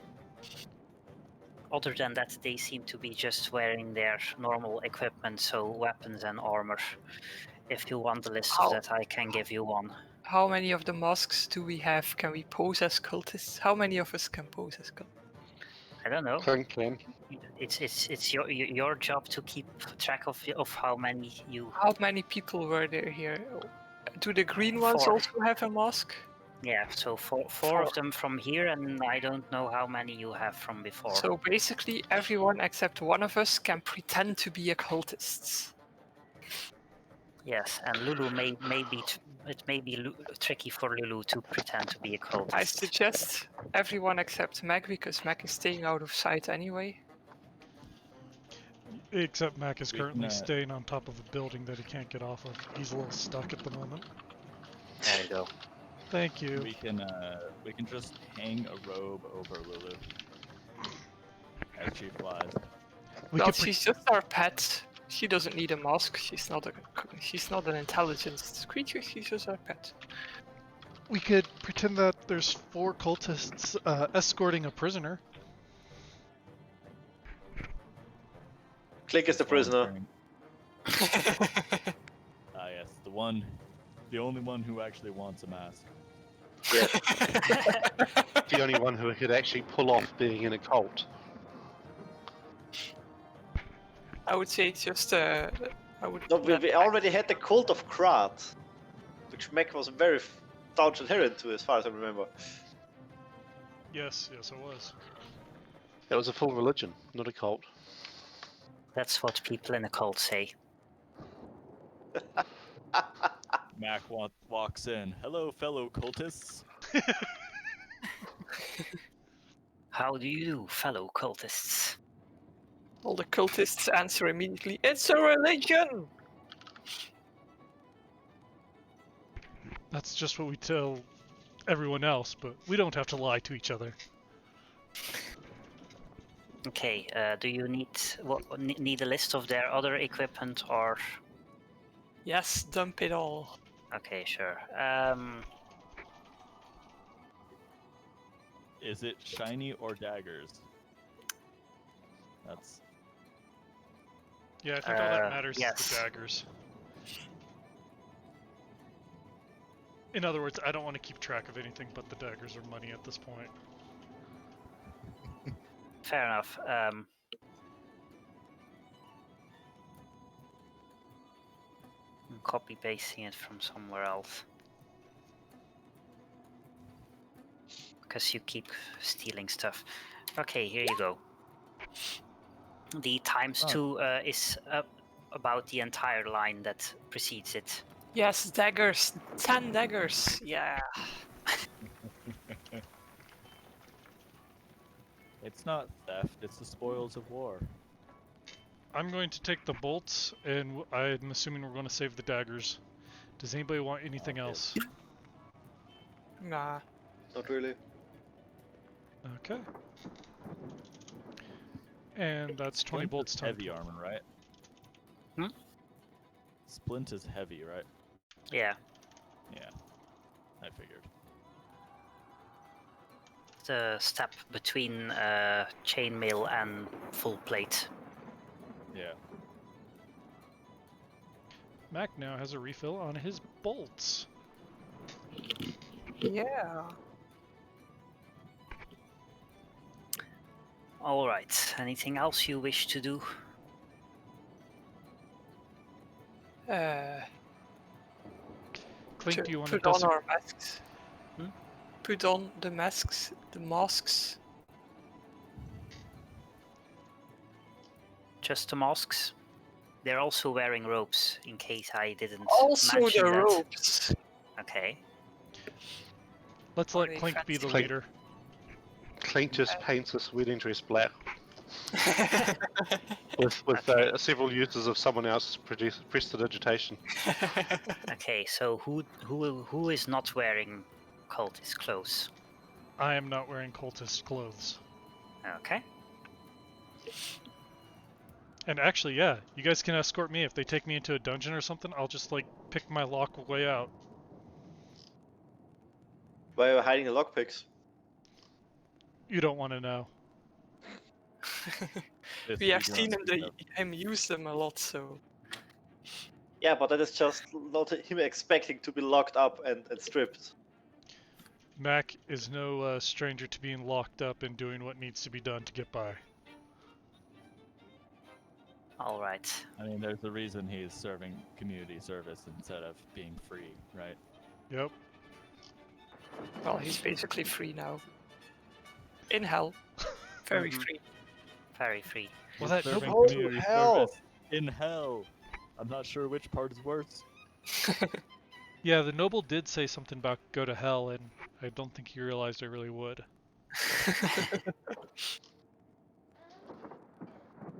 Speaker 1: Other than that, they seem to be just wearing their normal equipment, so weapons and armor. If you want the list of that, I can give you one.
Speaker 3: How many of the masks do we have? Can we pose as cultists? How many of us can pose as cultists?
Speaker 1: I don't know.
Speaker 5: Clink can.
Speaker 1: It's your job to keep track of how many you.
Speaker 3: How many people were there here? Do the green ones
Speaker 1: 4.
Speaker 3: also have a mask?
Speaker 1: Yeah, so four of them from here, and I don't know how many you have from before.
Speaker 3: So basically, everyone except one of us can pretend to be a cultist.
Speaker 1: Yes, and Lulu it may be tricky for Lulu to pretend to be a cultist.
Speaker 3: I suggest everyone except Meg, because Meg is staying out of sight anyway.
Speaker 4: Except Mac is currently
Speaker 2: can,
Speaker 4: staying on top of a building that he can't get off of. He's a little stuck at the moment.
Speaker 1: There you go.
Speaker 4: Thank you.
Speaker 2: We can just hang a robe over Lulu as she flies.
Speaker 4: We
Speaker 3: Well,
Speaker 4: could
Speaker 3: she's just our pet. She doesn't need a mask. She's not an intelligent creature. She's just a pet.
Speaker 4: We could pretend that there's 4 cultists escorting a prisoner.
Speaker 6: Clink is the prisoner.
Speaker 2: Ah, yes, the only one who actually wants a mask.
Speaker 6: Yeah.
Speaker 5: The only one who could actually pull off being in a cult.
Speaker 3: I would say it's just I would.
Speaker 6: No, we already had the Cult of Krat, which Mech was very staunch adherent to, as far as I remember.
Speaker 4: Yes, it was.
Speaker 5: It was a full religion, not a cult.
Speaker 1: That's what people in a cult say.
Speaker 2: Mac walks in. Hello, fellow cultists.
Speaker 1: How do you do, fellow cultists?
Speaker 3: All the cultists answer immediately. It's a religion.
Speaker 4: That's just what we tell everyone else, but we don't have to lie to each other.
Speaker 1: Okay, do you need a list of their other equipment or?
Speaker 3: Yes, dump it all.
Speaker 1: Okay, sure.
Speaker 2: Is it shiny or daggers? That's
Speaker 4: Yeah, I think all that matters
Speaker 1: yes.
Speaker 4: is the daggers. In other words, I don't want to keep track of anything but the daggers are money at this point.
Speaker 1: Fair enough. I'm copy pasting it from somewhere else. Because you keep stealing stuff. Okay, here you go. The ×2 is about the entire line that precedes it.
Speaker 3: Yes, daggers. 10 daggers. Yeah.
Speaker 2: It's not theft, it's the spoils of war.
Speaker 4: I'm going to take the bolts, and I'm assuming we're going to save the daggers. Does anybody want anything else?
Speaker 3: Nah.
Speaker 6: Not really.
Speaker 4: Okay. And that's 20
Speaker 2: Splint
Speaker 4: bolts
Speaker 2: is
Speaker 4: times.
Speaker 2: heavy armor, right?
Speaker 1: Hmm?
Speaker 2: Splint is heavy, right?
Speaker 1: Yeah,
Speaker 2: Yeah, I figured.
Speaker 1: the step between chainmail and full plate.
Speaker 2: Yeah.
Speaker 4: Mac now has a refill on his bolts.
Speaker 3: Yeah.
Speaker 1: Alright, anything else you wish to do?
Speaker 4: Clink, do you want to
Speaker 3: Put on our masks. Put on the masks. The masks.
Speaker 1: Just the masks? They're also wearing robes, in case I didn't
Speaker 3: Also
Speaker 1: mention
Speaker 3: the
Speaker 1: that.
Speaker 3: ropes.
Speaker 1: Okay.
Speaker 4: Let's
Speaker 3: Are
Speaker 4: let
Speaker 3: they
Speaker 4: Clink be the
Speaker 5: fancy?
Speaker 4: leader.
Speaker 5: Clink just paints his wedding dress black with several uses of someone else's prestidigitation.
Speaker 1: Okay, so who is not wearing cultist clothes?
Speaker 4: I am not wearing cultist clothes.
Speaker 1: Okay.
Speaker 4: And actually, yeah, you guys can escort me. If they take me into a dungeon or something, I'll just, like, pick my lock way out.
Speaker 6: Why are you hiding the lockpicks?
Speaker 4: You don't want to know.
Speaker 3: We have seen him use them a lot, so.
Speaker 6: Yeah, but that is just not him expecting to be locked up and stripped.
Speaker 4: Mac is no stranger to being locked up and doing what needs to be done to get by.
Speaker 1: Alright.
Speaker 2: I mean, there's a reason he's serving community service instead of being free, right?
Speaker 4: Yep.
Speaker 3: Well, he's basically free now. In hell. Very
Speaker 1: Mhm.
Speaker 3: free.
Speaker 1: Very free.
Speaker 4: Well, that
Speaker 2: Serving
Speaker 6: noble-
Speaker 2: community
Speaker 6: Oh, hell!
Speaker 2: service in hell. I'm not sure which part is worse.
Speaker 4: Yeah, the noble did say something about go to hell, and I don't think he realized I really would.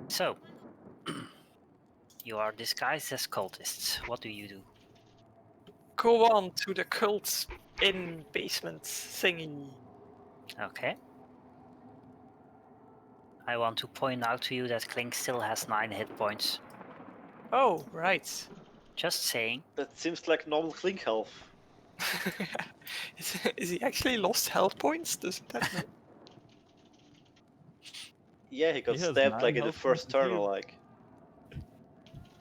Speaker 1: So, you are disguised as cultists. What do you do?
Speaker 3: Go on to the cult in basement thingy.
Speaker 1: Okay. I want to point out to you that Clink still has 9 hit points.
Speaker 3: Oh, right.
Speaker 1: Just saying.
Speaker 6: That seems like normal Clink health.
Speaker 3: Is he actually lost health points? Doesn't that know?
Speaker 6: Yeah, he got
Speaker 2: He has
Speaker 6: stabbed
Speaker 2: 9
Speaker 6: like in the
Speaker 2: health
Speaker 6: first
Speaker 2: points.
Speaker 6: turn or like.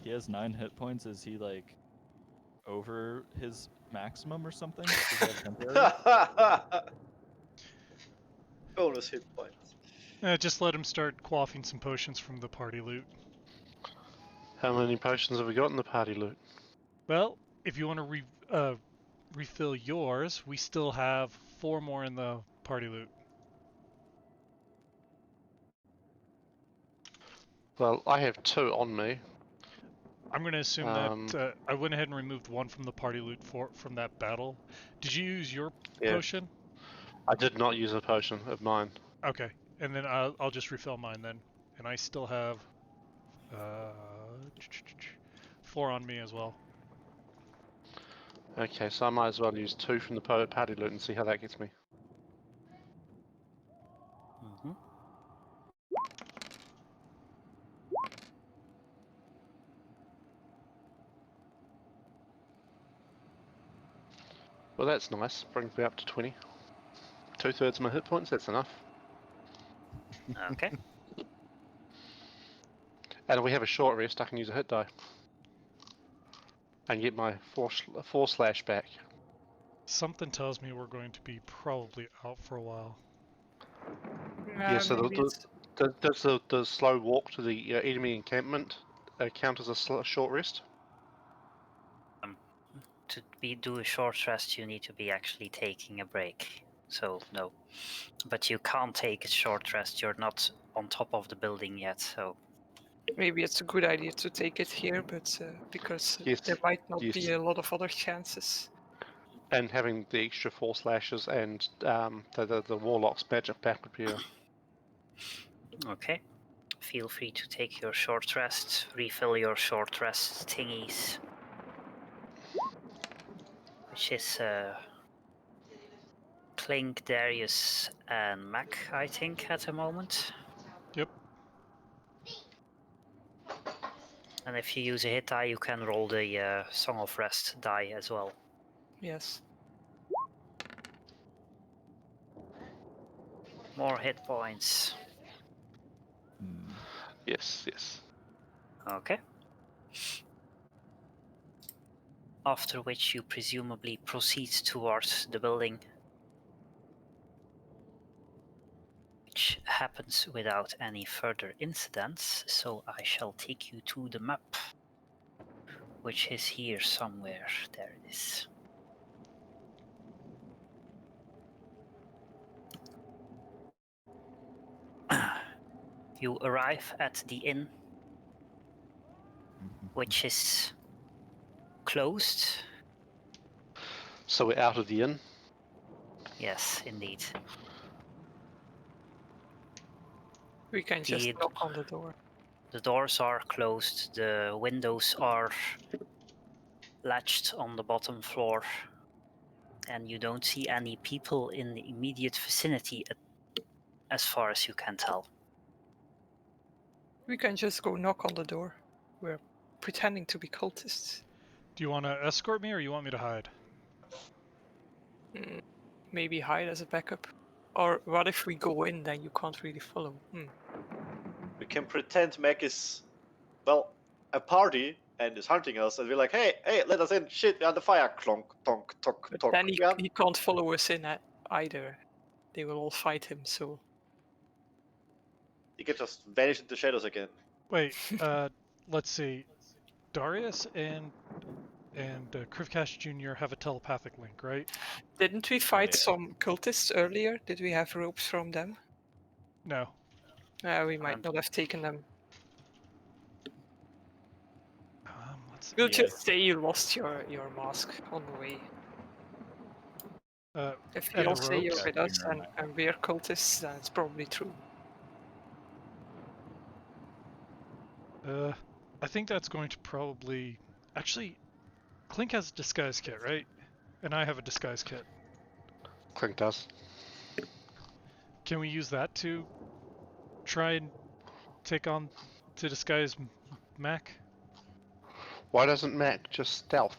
Speaker 2: He has 9 hit points. Is he like over his maximum or something? Does he have temporary?
Speaker 6: Bonus hit points.
Speaker 4: Just let him start quaffing some potions from the party loot.
Speaker 5: How many potions have we got in the party loot?
Speaker 4: Well, if you want to refill yours, we still have 4 more in the party loot.
Speaker 5: Well, I have 2 on me.
Speaker 4: I'm going to assume that I went ahead and removed 1 from the party loot from that battle. Did you use your potion?
Speaker 5: I did not use a potion of mine.
Speaker 4: Okay, and then I'll just refill mine then. And I still have 4 on me as well.
Speaker 5: Okay, so I might as well use 2 from the party loot and see how that gets me.
Speaker 1: Mm-hmm.
Speaker 5: Well, that's nice. Brings me up to 20. 2/3 of my hit points, that's enough.
Speaker 1: Okay.
Speaker 5: And if we have a short rest, I can use a hit die. And get my 4 slash back.
Speaker 4: Something tells me we're going to be probably out for a while.
Speaker 5: Yeah, so
Speaker 3: maybe it's...
Speaker 5: does the slow walk to the enemy encampment count as a short rest?
Speaker 1: To do a short rest, you need to be actually taking a break. So no, but you can't take a short rest. You're not on top of the building yet. So
Speaker 3: Maybe it's a good idea to take it here, but because
Speaker 5: Yes,
Speaker 3: there might not
Speaker 5: yes.
Speaker 3: be a lot of other chances.
Speaker 5: And having the extra 4 slashes and the warlock's magic back would be a...
Speaker 1: okay. Feel free to take your short rest. Refill your short rest thingies, which is Clink, Darius, and Mac, I think, at the moment.
Speaker 4: Yep.
Speaker 1: And if you use a hit die, you can roll the Song of Rest die as well.
Speaker 3: Yes.
Speaker 1: More hit points.
Speaker 5: Yes, yes.
Speaker 1: Okay. After which you presumably proceed towards the building, which happens without any further incidents, so I shall take you to the map, which is here somewhere. There it is. You arrive at the inn, which is closed.
Speaker 5: So we're out of the inn.
Speaker 1: Yes, indeed.
Speaker 3: We can just
Speaker 1: The-
Speaker 3: knock on the door.
Speaker 1: The doors are closed, the windows are latched on the bottom floor, and you don't see any people in the immediate vicinity as far as you can tell.
Speaker 3: We can just go knock on the door. We're pretending to be cultists.
Speaker 4: Do you want to escort me or you want me to hide?
Speaker 3: Maybe hide as a backup. Or what if we go in, then you can't really follow?
Speaker 6: We can pretend Mac is, well, a party and is hunting us, and we're like, hey, let us in. Shit, we're under fire. Clonk, tonk, tonk,
Speaker 3: But
Speaker 6: tonk.
Speaker 3: then
Speaker 6: Yeah.
Speaker 3: he can't follow us in either. They will all fight him, so...
Speaker 6: He can just vanish into the shadows again.
Speaker 4: Wait, let's see. Darius and Krivkash Jr. have a telepathic link, right?
Speaker 3: Didn't we fight
Speaker 2: yeah.
Speaker 3: some cultists earlier? Did we have ropes from them?
Speaker 4: No.
Speaker 3: We might not have taken them.
Speaker 4: Let's see.
Speaker 3: We'll
Speaker 2: Yeah.
Speaker 3: just say you lost your mask on the way. If you
Speaker 4: and
Speaker 3: all
Speaker 4: the
Speaker 3: say you're
Speaker 4: ropes?
Speaker 3: with us and we're cultists, then it's probably true.
Speaker 4: I think that's going to probably... Actually, Clink has a disguise kit, right? And I have a disguise kit.
Speaker 5: Clink does.
Speaker 4: Can we use that to try and take on... to disguise Mac?
Speaker 5: Why doesn't Mac just stealth?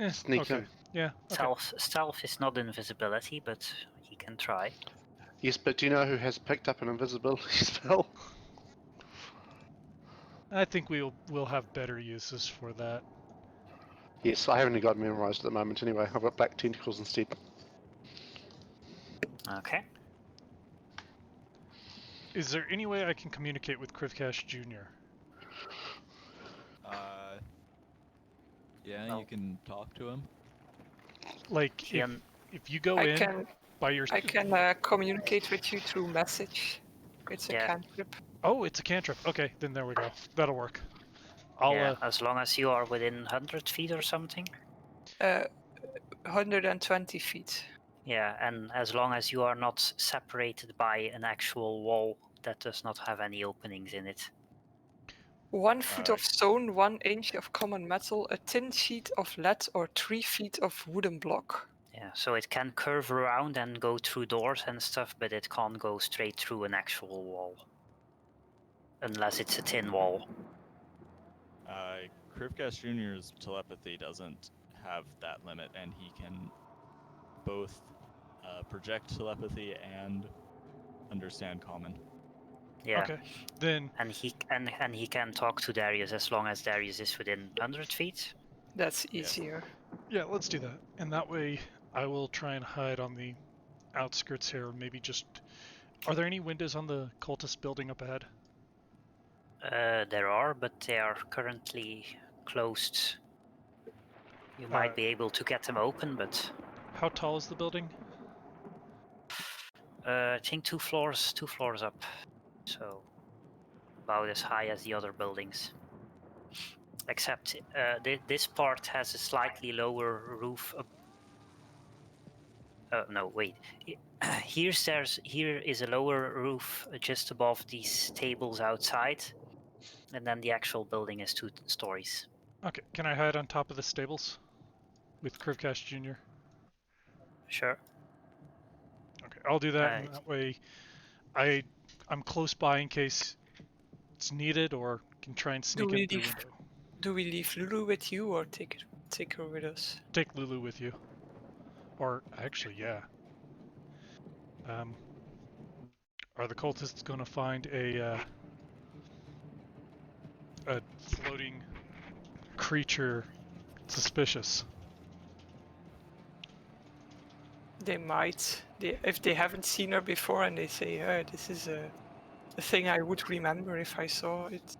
Speaker 5: Sneak
Speaker 4: Okay.
Speaker 5: in.
Speaker 4: Yeah. Okay.
Speaker 1: Stealth is not invisibility, but he can try.
Speaker 5: Yes, but do you know who has picked up an invisibility spell?
Speaker 4: I think we'll have better uses for that.
Speaker 5: Yes, I haven't got memorized at the moment anyway. I've got black tentacles instead.
Speaker 1: Okay.
Speaker 4: Is there any way I can communicate with Krivkash Jr.?
Speaker 2: Yeah,
Speaker 1: Well-
Speaker 2: you can talk to him.
Speaker 4: Like,
Speaker 1: He un-
Speaker 4: if you go
Speaker 3: I
Speaker 4: in
Speaker 3: can
Speaker 4: by your...
Speaker 3: I can communicate with you through message. It's a
Speaker 1: Yeah.
Speaker 3: cantrip.
Speaker 4: Oh, it's a cantrip. Okay, then there we go. That'll work. I'll,
Speaker 1: yeah, as long as you are within 100 feet or something.
Speaker 3: 120 feet.
Speaker 1: Yeah, and as long as you are not separated by an actual wall that does not have any openings in it.
Speaker 3: 1 foot of
Speaker 2: Alright.
Speaker 3: stone, 1 inch of common metal, a thin sheet of lead, or 3 feet of wooden block.
Speaker 1: Yeah, so it can curve around and go through doors and stuff, but it can't go straight through an actual wall. Unless it's a thin wall.
Speaker 2: Krivkash Jr.'s telepathy doesn't have that limit, and he can both project telepathy and understand common.
Speaker 1: Yeah.
Speaker 4: Okay, then...
Speaker 1: And he can talk to Darius as long as Darius is within 100 feet.
Speaker 3: That's
Speaker 2: Yes.
Speaker 3: easier.
Speaker 4: Yeah, let's do that. And that way, I will try and hide on the outskirts here. Maybe just... Are there any windows on the cultist building up ahead?
Speaker 1: There are, but they are currently closed. You might be able to get them open, but
Speaker 4: How tall is the building?
Speaker 1: I think two floors up. So about as high as the other buildings. Except this part has a slightly lower roof. No, wait. Here is a lower roof just above these tables outside, and then the actual building is 2 stories.
Speaker 4: Okay, can I hide on top of the stables? With Krivkash Jr.?
Speaker 1: Sure.
Speaker 4: Okay, I'll do that, and that way I'm close by in case it's needed, or can try and sneak in through the window.
Speaker 3: Do we leave Lulu with you or take her with us?
Speaker 4: Take Lulu with you. Or, actually, yeah. Are the cultists gonna find a floating creature suspicious?
Speaker 3: They might. If they haven't seen her before and they say, this is a thing I would remember if I saw it.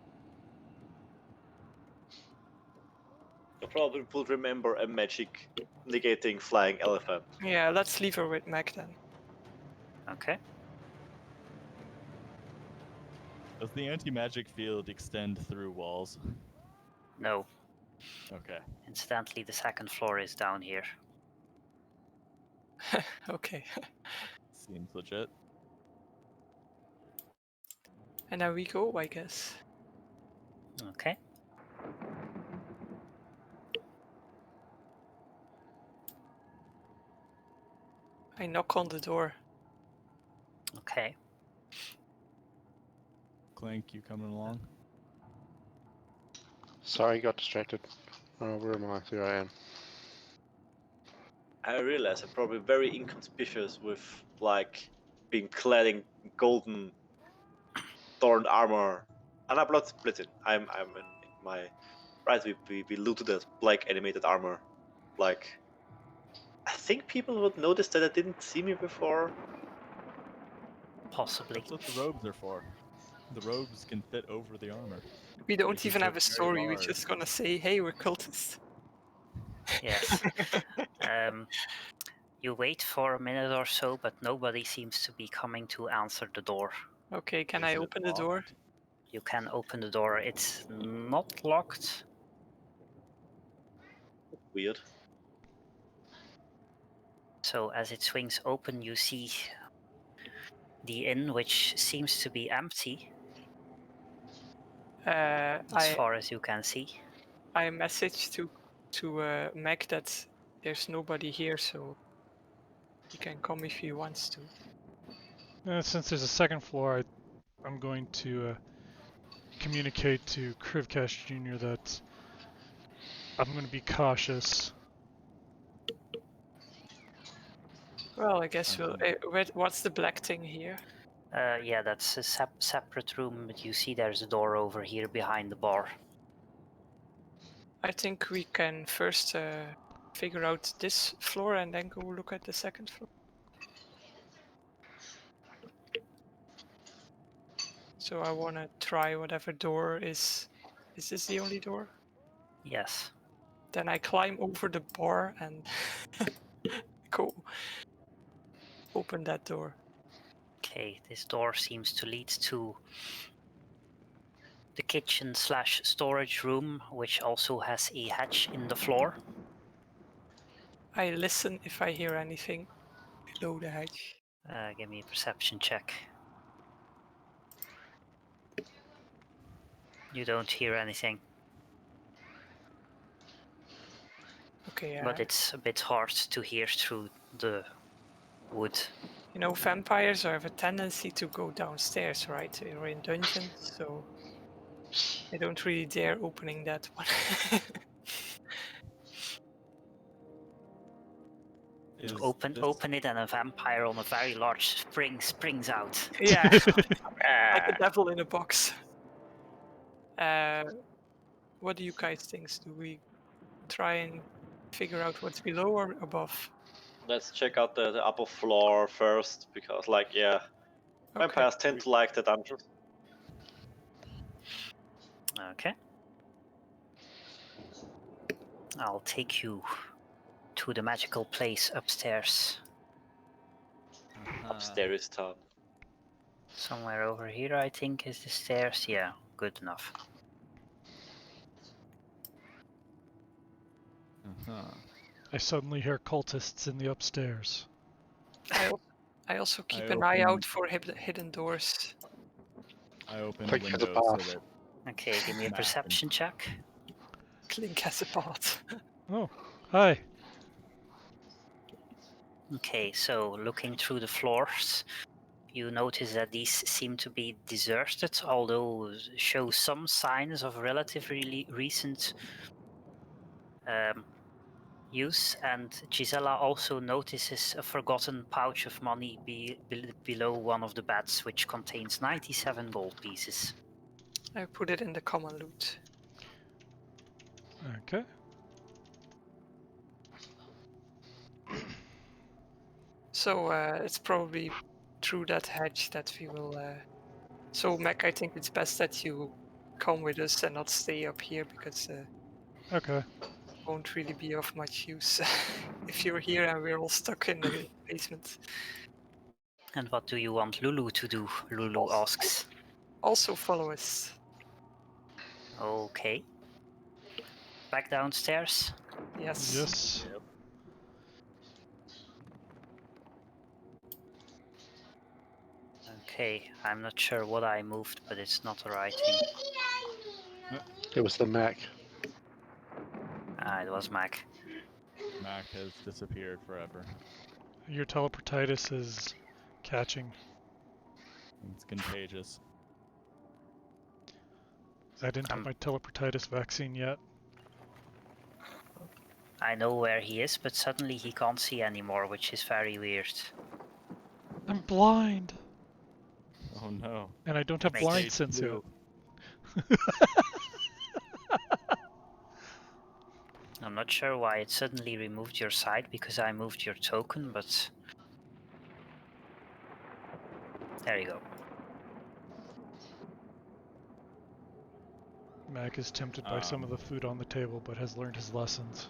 Speaker 6: You probably would remember a magic negating flying elephant.
Speaker 3: Yeah, let's leave her with Meg then.
Speaker 1: Okay.
Speaker 2: Does the anti-magic field extend through walls?
Speaker 1: No.
Speaker 2: Okay.
Speaker 1: Incidentally, the second floor is down here.
Speaker 3: Okay.
Speaker 2: Seems legit.
Speaker 3: And now we go, I guess.
Speaker 1: Okay.
Speaker 3: I knock on the door.
Speaker 1: Okay.
Speaker 2: Clink, you coming along?
Speaker 5: Sorry, got distracted. Oh, where am I? There I am.
Speaker 6: I realize I'm probably very inconspicuous with like being clad in golden thorn armor. And I'm not splitting. I'm in my right. We looted that black animated armor. Like, I think people would notice that I didn't see me before.
Speaker 1: Possibly.
Speaker 2: That's what the robes are for. The robes can fit over the armor.
Speaker 3: We don't
Speaker 2: Makes
Speaker 3: even
Speaker 2: it
Speaker 3: have a
Speaker 2: very
Speaker 3: story, we're
Speaker 2: large.
Speaker 3: just gonna say, hey, we're cultists.
Speaker 1: Yes. You wait for a minute or so, but nobody seems to be coming to answer the door.
Speaker 3: Okay, can
Speaker 2: Is
Speaker 3: I
Speaker 2: it
Speaker 3: open the door?
Speaker 2: locked?
Speaker 1: You can open the door. It's not locked.
Speaker 6: Weird.
Speaker 1: So as it swings open, you see the inn, which seems to be empty as far as you can see.
Speaker 3: I message to Meg that there's nobody here, so he can come if he wants to.
Speaker 4: Since there's a second floor, I'm going to communicate to Krivkash Jr. that I'm going to be cautious.
Speaker 3: Well, I guess we'll. What's the black thing here?
Speaker 1: Yeah, that's a separate room, but you see there's a door over here behind the bar.
Speaker 3: I think we can first figure out this floor and then go look at the second floor. So I want to try whatever door is. Is this the only door?
Speaker 1: Yes.
Speaker 3: Then I climb over the bar and go open that door.
Speaker 1: Okay, this door seems to lead to the kitchen/storage room, which also has a hatch in the floor.
Speaker 3: I listen if I hear anything below the hatch.
Speaker 1: Give me a perception check. You don't hear anything,
Speaker 3: Okay,
Speaker 1: but it's a bit hard to hear through the wood.
Speaker 3: you know, vampires have a tendency to go downstairs, right? Or in dungeons, so I don't really dare opening that one.
Speaker 1: Open it, and a vampire on a very large spring springs out.
Speaker 3: Yeah, like a devil in a box. What do you guys think? Do we try and figure out what's below or above?
Speaker 6: Let's check out the upper floor first, because, like, yeah, vampires tend to like the dungeon.
Speaker 1: Okay. I'll take you to the magical place upstairs.
Speaker 6: Upstairs town.
Speaker 1: Somewhere over here, I think, is the stairs. Yeah, good enough.
Speaker 4: I suddenly hear cultists in the upstairs.
Speaker 3: I also keep an eye out for hidden doors.
Speaker 2: I open
Speaker 5: Clink
Speaker 2: the
Speaker 5: has a
Speaker 2: window so
Speaker 5: bath.
Speaker 2: that
Speaker 1: Okay, give me a
Speaker 2: Mac
Speaker 1: perception check.
Speaker 3: Clink has a pot.
Speaker 4: Oh, hi.
Speaker 1: Okay, so looking through the floors, you notice that these seem to be deserted, although show some signs of relatively recent use. And Gisela also notices a forgotten pouch of money below one of the beds, which contains 97 gold pieces.
Speaker 3: I put it in the common loot.
Speaker 4: Okay.
Speaker 3: So it's probably through that hatch that we will. So Mac, I think it's best that you come with us and not stay up here because
Speaker 4: Okay.
Speaker 3: won't really be of much use if you're here and we're all stuck in the basement.
Speaker 1: And what do you want Lulu to do? Lulu asks.
Speaker 3: Also follow us.
Speaker 1: Okay. Back downstairs.
Speaker 3: Yes.
Speaker 4: Yes.
Speaker 2: Yep.
Speaker 1: Okay, I'm not sure what I moved, but it's not the right thing.
Speaker 5: It was the Mac.
Speaker 1: Ah, it was Mac.
Speaker 2: Mac has disappeared forever.
Speaker 4: Your teleportitis is catching.
Speaker 2: It's contagious.
Speaker 4: I didn't have my teleportitis vaccine yet.
Speaker 1: I know where he is, but suddenly he can't see anymore, which is very weird.
Speaker 4: I'm blind!
Speaker 2: Oh no.
Speaker 4: And I don't have
Speaker 1: Makes
Speaker 4: blind
Speaker 1: sense.
Speaker 4: sense yet.
Speaker 1: I'm not sure why it suddenly removed your side, because I moved your token, but... There you go.
Speaker 4: Mac is tempted by some of the food on the table, but has learned his lessons.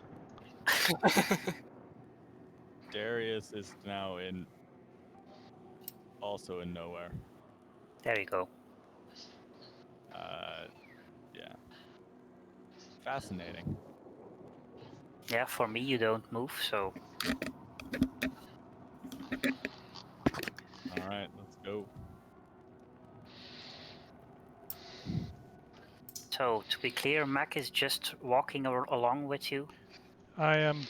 Speaker 2: Darius is now also in nowhere.
Speaker 1: There you go.
Speaker 2: Yeah. Fascinating.
Speaker 1: Yeah, for me you don't move, so...
Speaker 2: Alright, let's go.
Speaker 1: So, to be clear, Mac is just walking along with you.
Speaker 4: I am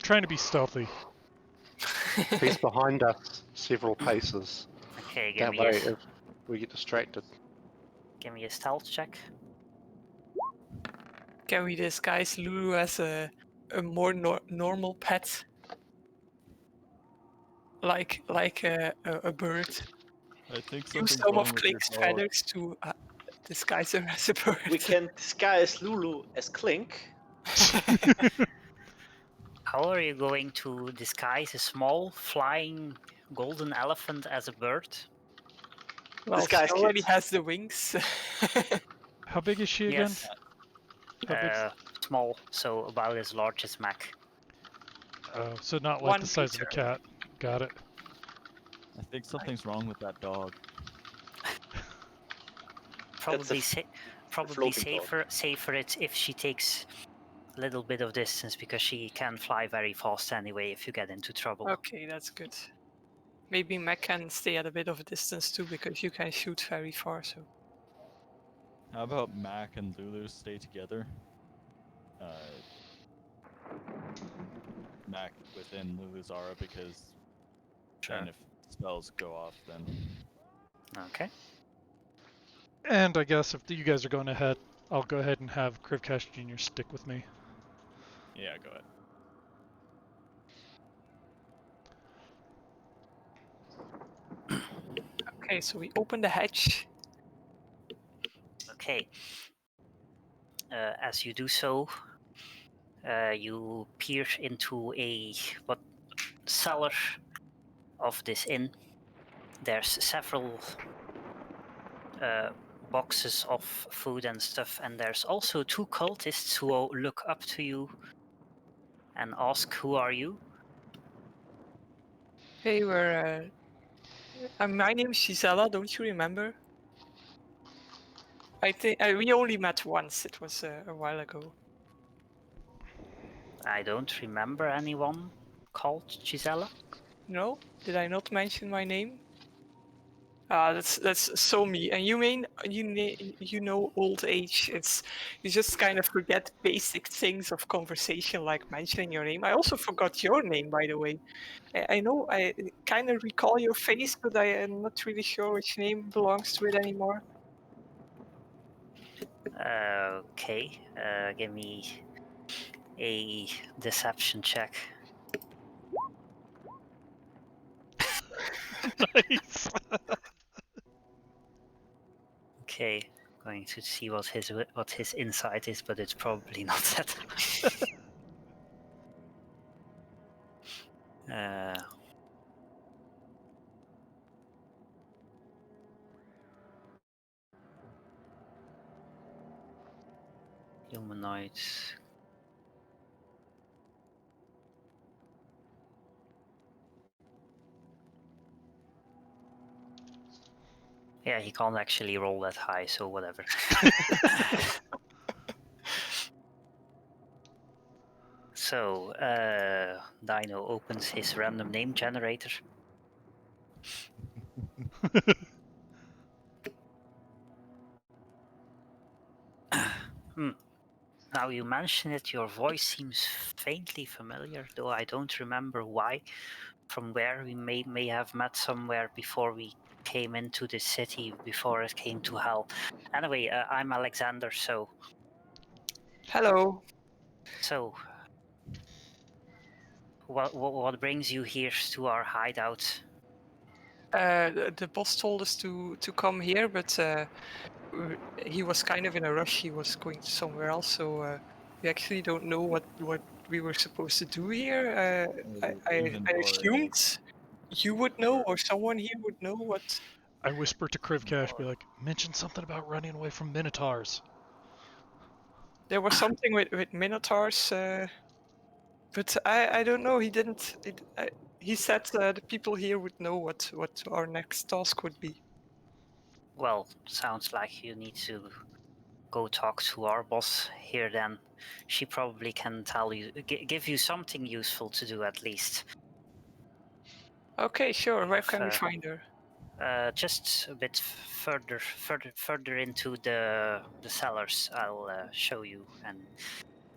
Speaker 4: trying to be stealthy.
Speaker 5: He's behind us several paces.
Speaker 1: Okay, give
Speaker 5: That
Speaker 1: me,
Speaker 5: way, if we get distracted.
Speaker 1: give me a stealth check.
Speaker 3: Can we disguise Lulu as a more normal pet? Like a bird?
Speaker 2: I think
Speaker 3: Use
Speaker 2: something's
Speaker 3: some
Speaker 2: wrong
Speaker 3: of
Speaker 2: with your
Speaker 3: Clink's
Speaker 2: dog.
Speaker 3: feathers to disguise her as a bird.
Speaker 6: We can disguise Lulu as Clink.
Speaker 1: How are you going to disguise a small flying golden elephant as a bird?
Speaker 3: Well, she
Speaker 6: Disguise
Speaker 3: already
Speaker 6: kit.
Speaker 3: has the wings.
Speaker 4: How big is she again?
Speaker 1: Yes,
Speaker 4: How big's...
Speaker 1: small, so about as large as Mac.
Speaker 4: Oh, so not like
Speaker 3: 1
Speaker 4: the size of a
Speaker 3: meter.
Speaker 4: cat. Got it.
Speaker 2: I think something's wrong with that dog.
Speaker 1: Probably probably
Speaker 6: floating dog.
Speaker 1: safer it if she takes a little bit of distance, because she can fly very fast anyway if you get into trouble.
Speaker 3: Okay, that's good. Maybe Mac can stay at a bit of a distance too, because you can shoot very far. So
Speaker 2: How about Mac and Lulu stay together? Mac within Lulu's aura, because then if spells go off, then
Speaker 1: Okay.
Speaker 4: And I guess if you guys are going ahead, I'll go ahead and have Krivkash Jr. stick with me.
Speaker 2: yeah, go ahead.
Speaker 3: okay, so we open the hatch.
Speaker 1: Okay. As you do so, you peer into a cellar of this inn. There's several boxes of food and stuff, and there's also 2 cultists who look up to you and ask, "Who are you?"
Speaker 3: Hey, we're. My name's Gisela. Don't you remember? I think we only met once. It was a while ago.
Speaker 1: I don't remember anyone called Gisela.
Speaker 3: No, did I not mention my name? That's so me. And you mean you know old age? You just kind of forget basic things of conversation, like mentioning your name. I also forgot your name, by the way. I know I kind of recall your face, but I am not really sure which name belongs to it anymore.
Speaker 1: Okay, give me a deception check.
Speaker 4: Nice.
Speaker 1: Okay, going to see what his insight is, but it's probably not that. Humanoids. Yeah, he can't actually roll that high, so whatever. So, Dino opens his random name generator. Now you mention it, your voice seems faintly familiar, though I don't remember why. From where we may have met somewhere before we came into the city, before it came to hell. Anyway, I'm Alexander, so...
Speaker 3: Hello.
Speaker 1: So... What brings you here to our hideout?
Speaker 3: The boss told us to come here, but he was kind of in a rush. He was going somewhere else, so we actually don't know what we were supposed to do here. I assumed you would know, or someone here would know what.
Speaker 4: I whisper to Krivkash, be like, mention something about running away from Minotaurs.
Speaker 3: There was something with Minotaurs, but I don't know. He didn't. He said the people here would know what our next task would be.
Speaker 1: Well, sounds like you need to go talk to our boss here then. She probably can tell you, give you something useful to do at least.
Speaker 3: Okay, sure. Where can we find her?
Speaker 1: Just a bit further into the cellars. I'll show you, and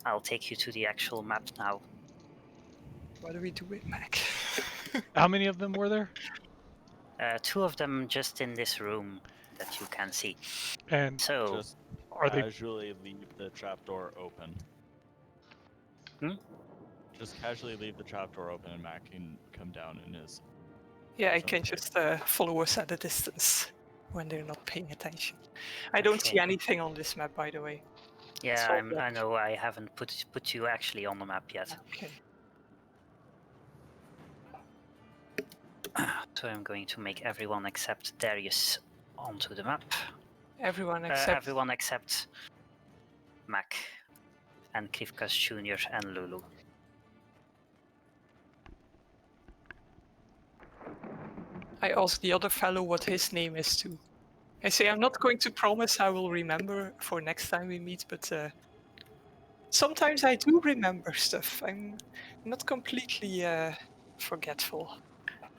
Speaker 1: I'll take you to the actual map now.
Speaker 3: What do we do with Mac?
Speaker 4: How many of them were there?
Speaker 1: 2 of them just in this room that you can see.
Speaker 4: And
Speaker 1: So,
Speaker 4: Are they-
Speaker 2: casually leave the trapdoor open. Just casually leave the trapdoor open, and Mac can come down in his.
Speaker 3: Yeah, I
Speaker 2: Is
Speaker 3: can
Speaker 2: okay.
Speaker 3: just follow us at a distance when they're not paying attention. I don't see
Speaker 1: Okay.
Speaker 3: anything on this map, by the way.
Speaker 1: Yeah,
Speaker 3: all
Speaker 1: I
Speaker 3: black.
Speaker 1: know I haven't put you actually on the map yet.
Speaker 3: Okay.
Speaker 1: So I'm going to make everyone except Darius onto the map.
Speaker 3: Everyone except
Speaker 1: Everyone except Mac and Krivkas Jr. and Lulu.
Speaker 3: I ask the other fellow what his name is too. I say I'm not going to promise I will remember for next time we meet, but sometimes I do remember stuff. I'm not completely forgetful.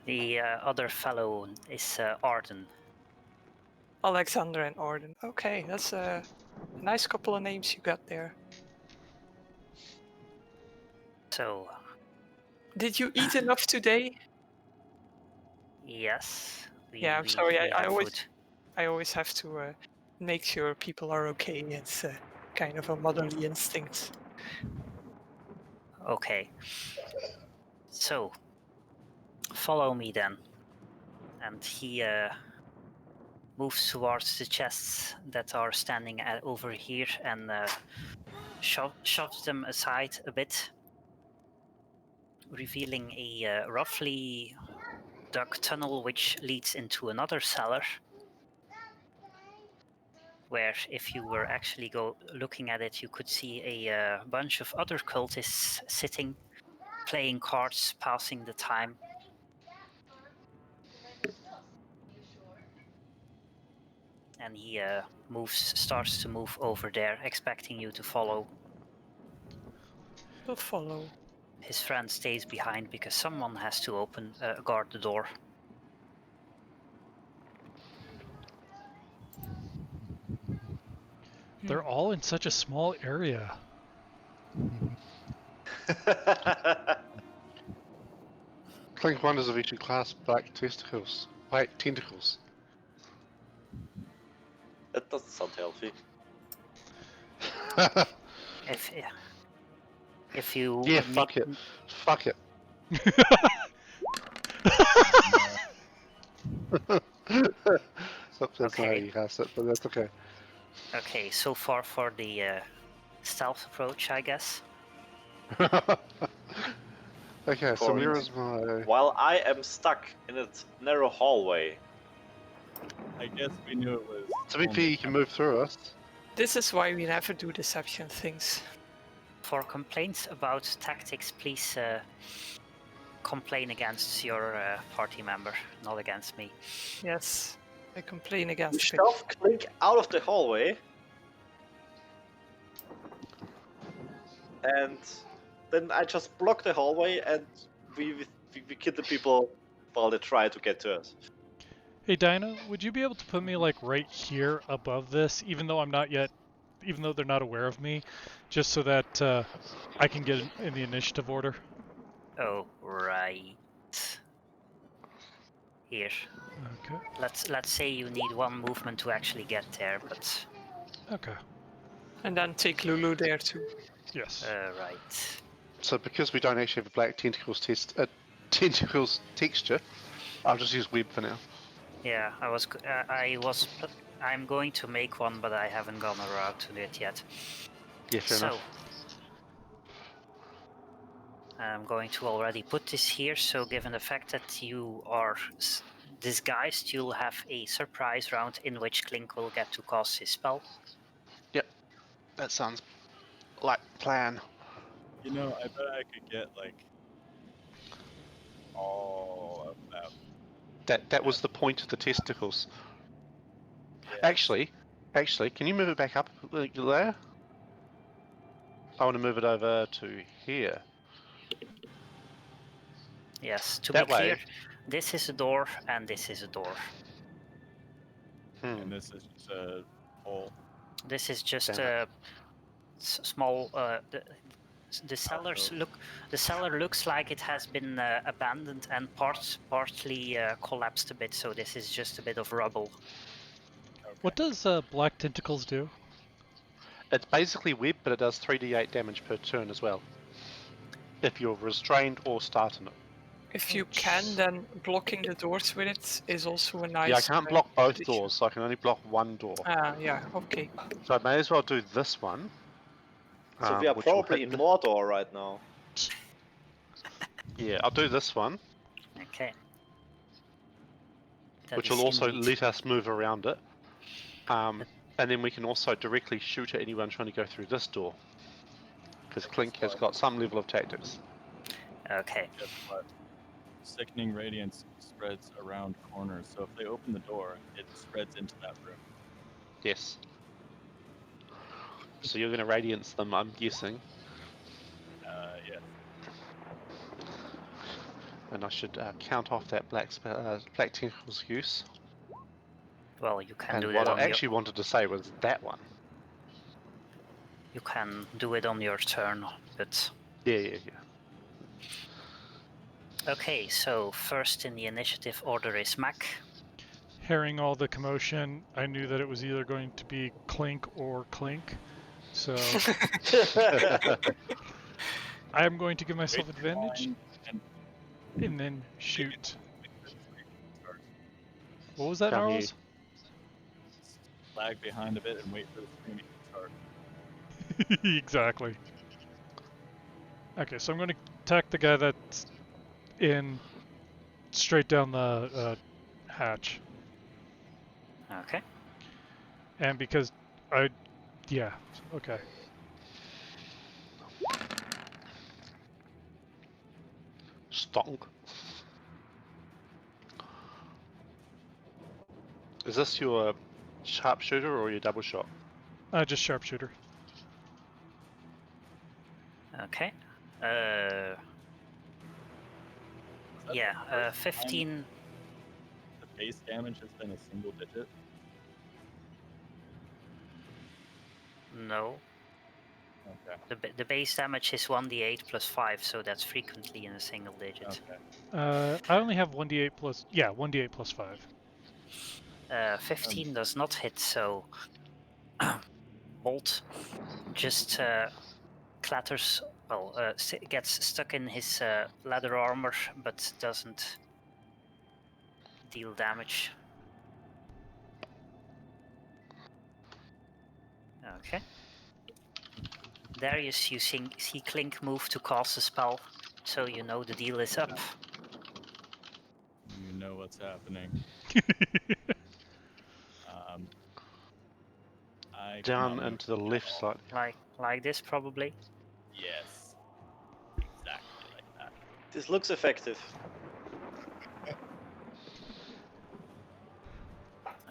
Speaker 1: The other fellow is Arden.
Speaker 3: Alexander and Arden. Okay, that's a nice couple of names you got there.
Speaker 1: So,
Speaker 3: Did you eat enough today?
Speaker 1: yes.
Speaker 3: Yeah, I'm sorry.
Speaker 1: We have food.
Speaker 3: I always have to make sure people are okay. It's kind of a motherly instinct.
Speaker 1: Okay. So, follow me then. And he moves towards the chests that are standing over here and shoves them aside a bit, revealing a roughly dug tunnel which leads into another cellar, where if you were actually looking at it, you could see a bunch of other cultists sitting, playing cards, passing the time. And he starts to move over there, expecting you to follow.
Speaker 3: We'll follow.
Speaker 1: His friend stays behind because someone has to guard the door.
Speaker 4: They're all in such a small area.
Speaker 5: Clink wonders if he should class black tentacles.
Speaker 6: That doesn't sound healthy.
Speaker 1: If you
Speaker 5: Yeah,
Speaker 1: need-
Speaker 5: fuck it. Fuck it. That's not how
Speaker 1: Okay.
Speaker 5: you cast it, but that's okay.
Speaker 1: Okay, so far for the stealth approach, I guess.
Speaker 5: Okay, so
Speaker 6: Cool.
Speaker 5: where is my...
Speaker 6: While I am stuck in a narrow hallway.
Speaker 2: I guess we knew it was.
Speaker 5: To be fair, you can move through us.
Speaker 3: This is why we never do deception things.
Speaker 1: For complaints about tactics, please complain against your party member, not against me.
Speaker 3: Yes, I complain
Speaker 6: You
Speaker 3: against it.
Speaker 6: shove Clink out of the hallway. And then I just block the hallway and we kill the people while they try to get to us.
Speaker 4: Hey Dinah, would you be able to put me like right here above this, even though they're not aware of me, just so that I can get in the initiative order?
Speaker 1: Oh, right. Here.
Speaker 4: Okay.
Speaker 1: Let's say you need one movement to actually get there, but
Speaker 4: Okay.
Speaker 3: And then take Lulu there too.
Speaker 4: Yes.
Speaker 1: right.
Speaker 5: So because we don't actually have a black tentacles texture, I'll just use web for now.
Speaker 1: Yeah, I'm going to make one, but I haven't gone around to it yet.
Speaker 5: Yeah, fair enough.
Speaker 1: I'm going to already put this here, so given the fact that you are disguised, you'll have a surprise round in which Clink will get to cast his spell.
Speaker 5: Yep, that sounds like plan.
Speaker 2: You know, I bet I could get like all of that.
Speaker 5: That was the point of the testicles.
Speaker 2: Yeah.
Speaker 5: Actually, can you move it back up a layer? I want to move it over to here.
Speaker 1: Yes, to
Speaker 5: That
Speaker 1: be clear,
Speaker 5: way.
Speaker 1: this is a door and this is a door.
Speaker 2: And this is just a hole.
Speaker 1: This is just
Speaker 5: Damn
Speaker 1: a small. The cellar looks like it has been abandoned and partly collapsed a bit. So this is just a bit of rubble.
Speaker 2: Okay.
Speaker 4: What does black tentacles do?
Speaker 5: It's basically web, but it does 3d8 damage per turn as well. If you're restrained or starting it.
Speaker 3: If you can, then blocking the doors with it is also a nice.
Speaker 5: Yeah, I can't block both
Speaker 3: addition.
Speaker 5: doors, so I can only block one door.
Speaker 3: Ah, yeah, okay.
Speaker 5: So I may as well do this one.
Speaker 6: So we are
Speaker 5: which will
Speaker 6: probably
Speaker 5: hit
Speaker 6: in Mordor right now.
Speaker 5: Yeah, I'll do this one,
Speaker 1: Okay. That
Speaker 5: which
Speaker 1: is
Speaker 5: will also
Speaker 1: indeed-
Speaker 5: let us move around it. And then we can also directly shoot at anyone trying to go through this door. Because Clink has got some level of tactics.
Speaker 1: Okay.
Speaker 2: Guess what? Sickening radiance spreads around corners, so if they open the door, it spreads into that room.
Speaker 5: Yes. So you're going to radiance them, I'm guessing.
Speaker 2: Yeah.
Speaker 5: And I should count off that black tentacles use.
Speaker 1: Well, you can
Speaker 5: And
Speaker 1: do
Speaker 5: what
Speaker 1: that
Speaker 5: I
Speaker 1: on
Speaker 5: actually wanted to say was that one.
Speaker 1: You can do it on your turn, but
Speaker 5: Yeah.
Speaker 1: okay. So first in the initiative order is Mac.
Speaker 4: Hearing all the commotion, I knew that it was either going to be Clink or Clink. So I'm going to give myself advantage and then shoot. What was that,
Speaker 5: Can't hear
Speaker 4: Gnarls?
Speaker 2: Lag behind a bit and wait for the screaming to start.
Speaker 4: Exactly. Okay, so I'm going to attack the guy that's in straight down the hatch.
Speaker 1: Okay.
Speaker 4: And because yeah, okay.
Speaker 5: Stonk. Is this your sharpshooter or your double shot?
Speaker 4: Just sharpshooter.
Speaker 1: Okay. Yeah. 15.
Speaker 2: The base damage has been a single digit.
Speaker 1: No.
Speaker 2: Okay.
Speaker 1: The base damage is 1d8 plus 5, so that's frequently in a single digit.
Speaker 2: Okay.
Speaker 4: I only have 1d8 plus 5.
Speaker 1: 15 does not hit, so Bolt just clatters, gets stuck in his leather armor, but doesn't deal damage. Okay. Darius, you see Clink move to cast a spell, so you know the deal is up.
Speaker 2: You know what's happening. I
Speaker 5: Down
Speaker 2: cannot
Speaker 5: and
Speaker 2: move
Speaker 5: to the left slightly.
Speaker 1: Like this, probably.
Speaker 2: Yes. Exactly like that.
Speaker 6: This looks effective.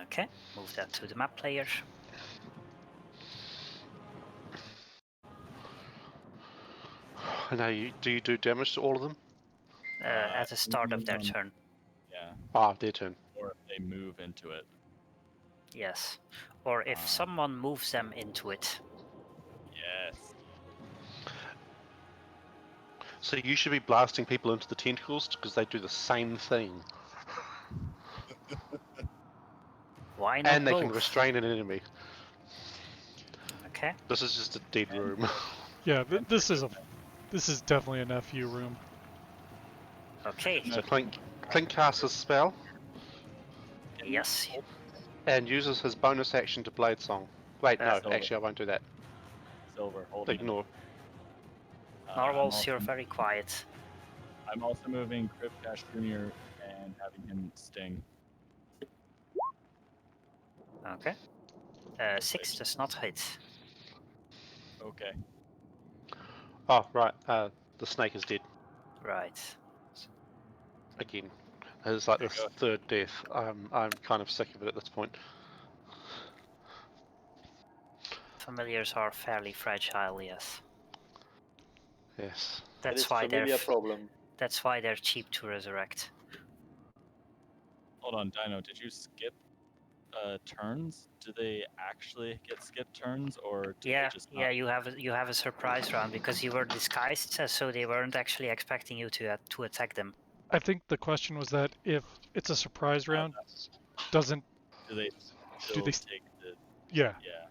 Speaker 1: Okay, move that to the map player.
Speaker 5: Now, do you do damage to all of them?
Speaker 1: At the start of their turn.
Speaker 2: Yeah.
Speaker 5: Ah, their turn.
Speaker 2: Or if they move into it.
Speaker 1: Yes. Or if someone moves them into it.
Speaker 2: Yes.
Speaker 5: So you should be blasting people into the tentacles because they do the same thing.
Speaker 1: Why not
Speaker 5: And they
Speaker 1: both?
Speaker 5: can restrain an enemy.
Speaker 1: Okay.
Speaker 5: This is just a dead room.
Speaker 4: Yeah, this is definitely an FU room.
Speaker 1: Okay.
Speaker 5: So Clink casts his spell
Speaker 1: Yes.
Speaker 5: and uses his bonus action to Blade Song. Wait, no,
Speaker 2: Silver.
Speaker 5: actually I won't do that.
Speaker 2: Silver, hold on.
Speaker 5: Ignore.
Speaker 1: Narwhals, you're very quiet.
Speaker 2: I'm also moving Cryptash Jr. and having him sting.
Speaker 1: Okay. 6 does not hit.
Speaker 2: Okay.
Speaker 5: Oh, right. The snake is dead.
Speaker 1: Right.
Speaker 5: Again. It's like the
Speaker 2: There you go.
Speaker 5: third death. I'm kind of sick of it at this point.
Speaker 1: Familiars are fairly fragile, yes.
Speaker 5: Yes.
Speaker 1: That's why they're
Speaker 6: familiar problem.
Speaker 1: that's why they're cheap to resurrect.
Speaker 2: Hold on, Dino, did you skip turns? Do they actually get skipped turns, or do
Speaker 1: Yeah,
Speaker 2: they just
Speaker 1: yeah, you have a surprise round because you were disguised, so they weren't actually expecting you to attack them.
Speaker 4: I think the question was that if it's a surprise round, doesn't
Speaker 2: do they
Speaker 4: do they
Speaker 2: take the
Speaker 4: yeah
Speaker 2: yeah?